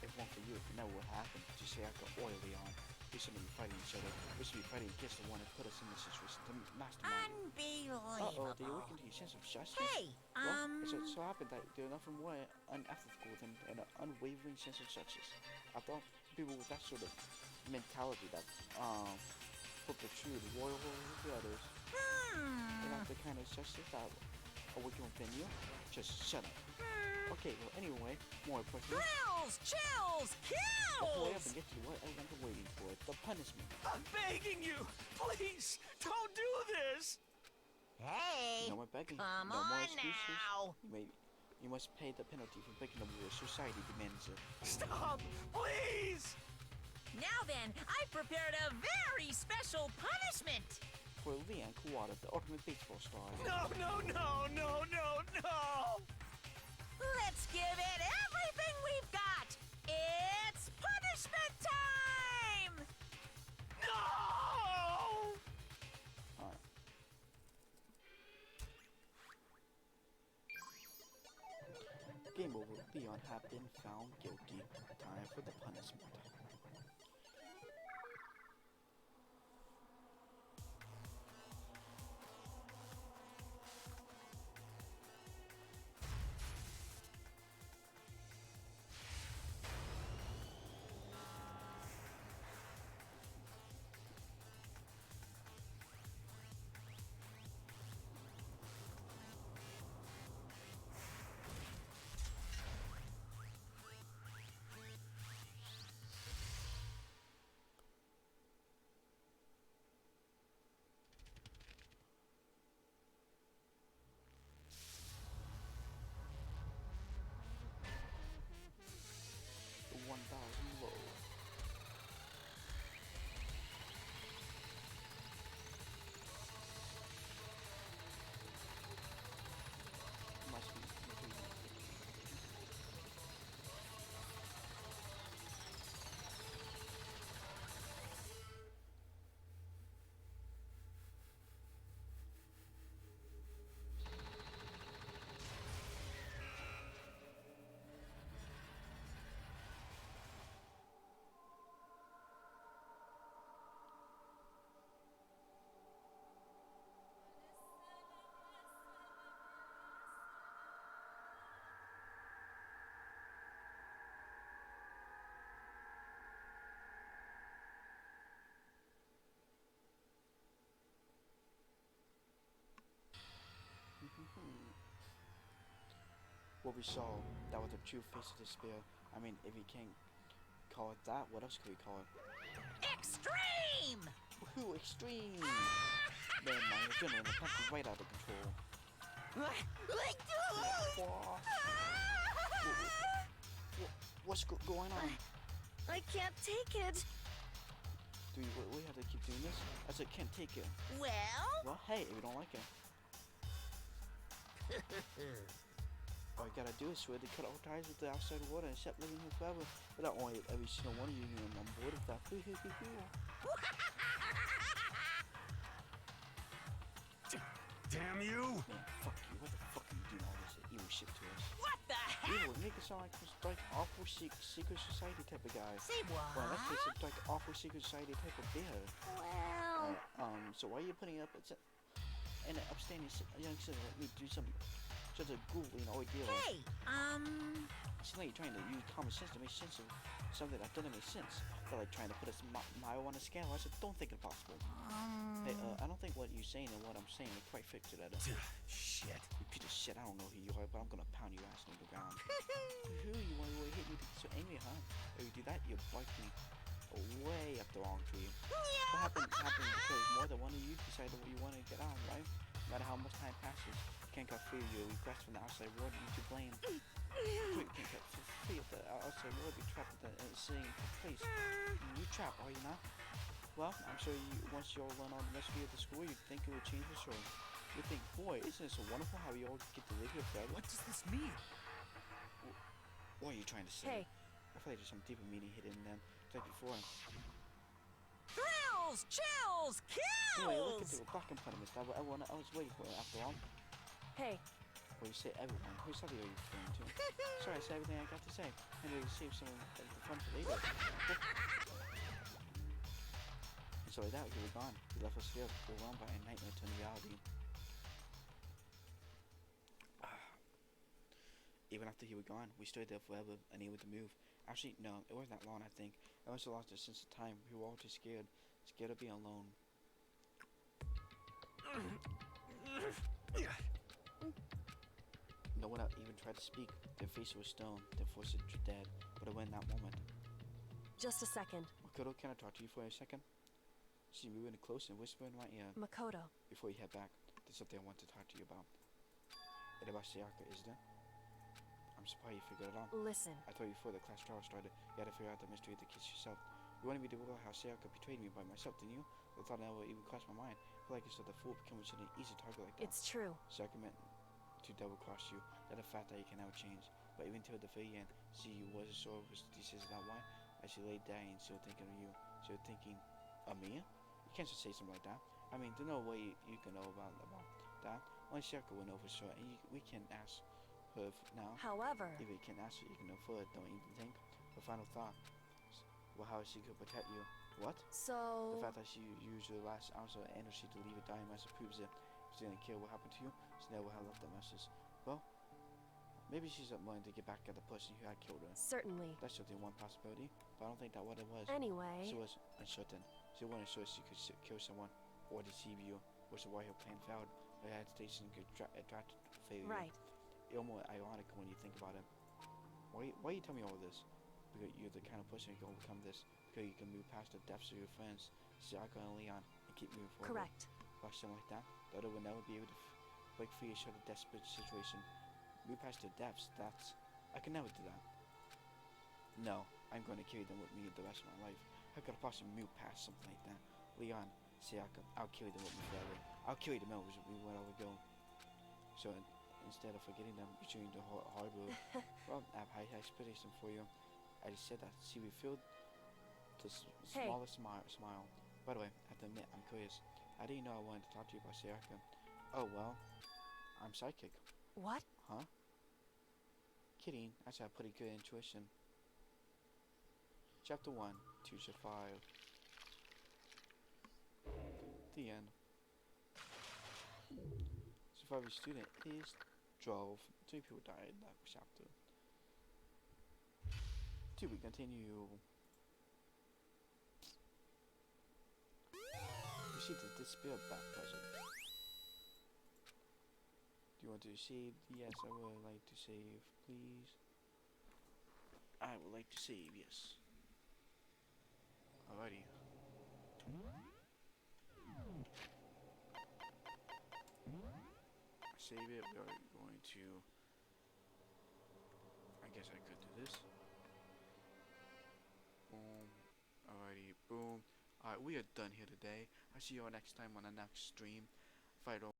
If it weren't for you, it never would happen to Sayaka or Leon. We shouldn't be fighting each other. We should be fighting against the one that put us in this situation, the mastermind. Unbelievable. Do you awaken to your sense of justice? Hey, Well, it so happened that there's nothing more unethical than an unwavering sense of justice. After all, people with that sort of mentality that put the true royal over the others, and not the kind of justice that awaken within you. Just shut up. Okay, well, anyway, more importantly, Thrills, chills, hurry up kills! and get to what everyone's been waiting for, the punishment. I'm begging you! Please, don't do this! Hey, No more begging. come No more on excuses. now. You must pay the penalty for breaking the rules. Society demands it. Stop! Please! Now then, I prepared a very special punishment. For Leon Kawada, the ultimate baseball star. No! Let's give it everything we've got. It's punishment time! No! Alright. Game over. Leon had been found guilty. Time for the punishment. The 1,000 low. Must be. What we saw, that was the true face of despair. I mean, if he can't call it that. What else could we call it? Extreme! Woohoo, extreme! Man, my adrenaline is pumping right out of control. What's going on? I can't take it. Do we have to keep doing this? I said can't take it. Well? Hey, if you don't like it. All you gotta do is swear to cut all ties with the outside world and accept living here forever. But not only every single one of you on board with that. Damn you! Man, fuck you. What the fuck are you doing all this evil shit to us? What the heck? Evil, make it sound like awful secret society type of guy. Say what? Well, in that case, it's like awful secret society type of bear. Well... So why are you putting up an upstanding young citizen like me do something such a grueling ordeal? Hey, It seems like you're trying to use common sense to make sense of something that doesn't make sense. But like trying to put a mile on a scale. I said, don't think it's possible. Hey, I don't think what you're saying and what I'm saying are quite fit together. Shit. You piece of shit, I don't know who you are, but I'm gonna pound your ass into the ground. Who you want to hit me to get so angry, huh? If you do that, you'll bark me way up the wrong tree. What happens because more than one of you decided what you want to get on, right? No matter how much time passes, you can't get free of your request from the outside world, you to blame. You can't get free of the outside world, be trapped in the same place. You trapped, are you not? Well, I'm sure once you all learn all the mystery of the school, you'd think it would change for sure. You'd think, boy, isn't it so wonderful how we all get to live here forever? What does this mean? What are you trying to say? Hey. I feel like there's some deeper meaning hidden in them, like before. Thrills! Chills! Kills! Anyway, look at the black impediments that everyone else waiting for after all. Hey. Well, you say everyone. Whose side are you referring to? Sorry, I said everything I got to say. And to save some of the fun for later. And so like that, we were gone. We left us here, overwhelmed by a nightmare to reality. Even after he was gone, we stood there forever, unable to move. Actually, no, it wasn't that long, I think. I must have lost a sense of time. We were all too scared. Scared of being alone. No one even tried to speak. Their faces were stone, their voices were dead. But it went in that moment. Just a second. Makoto, can I talk to you for a second? She moved in close and whispered in my ear. Makoto. Before you head back, there's something I want to talk to you about. It's about Sayaka, isn't it? I'm surprised you figured it out. Listen. I told you before the class trial started, you had to figure out the mystery of the kiss yourself. You wanted me to reveal how Sayaka betrayed me by myself, didn't you? The thought never even crossed my mind. I feel like it's so the fool became such an easy target like that. It's true. Sayaka meant to double-cross you. That a fact that you can never change. But even till the very end, see you wasn't sure was decision that why. As she lay dying, still thinking of you. Still thinking of me? You can't just say something like that. I mean, there's no way you can know about that. Only Sayaka will know for sure, and we can ask her now. However, if you can ask her, you can know for it. Don't even think. Her final thought. Well, how she could protect you. What? So... The fact that she used her last ounce of energy to leave a dying message proves it. If she didn't care what happened to you, she never would have left that message. Well, maybe she's willing to get back at the person who had killed her. Certainly. That's certainly one possibility, but I don't think that what it was. Anyway... She was uncertain. She wasn't sure she could kill someone or deceive you, which is why her plan failed. Her agitation could attract failure. Right. It's almost ironic when you think about it. Why you tell me all this? Because you're the kind of person who can overcome this. Because you can move past the depths of your friends, Sayaka and Leon, and keep moving forward. Correct. Like something like that, the other would never be able to break free of a desperate situation. Move past the depths, I can never do that. No, I'm going to carry them with me the rest of my life. How could I possibly move past something like that? Leon, Sayaka, I'll carry them with me forever. I'll carry them over wherever we go. So instead of forgetting them, you're choosing the hard road. Well, I have high expectations for you. I just said that. See, we feel the smallest smile. By the way, I have to admit, I'm curious. How do you know I wanted to talk to you about Sayaka? Oh, well, I'm psychic. What? Huh? Kidding. Actually, I have pretty good intuition. Chapter 1, 2 to 5. The end. Survivor student is drove. 3 people died in that chapter. To be continue. You see the despair back puzzle. Do you want to save? Yes, I would like to save, please. I would like to save, yes. Alrighty. Save it. We are going to. I guess I could do this. Boom. Alrighty. Boom. Alright, we are done here today. I'll see you all next time on the next stream. Fight over.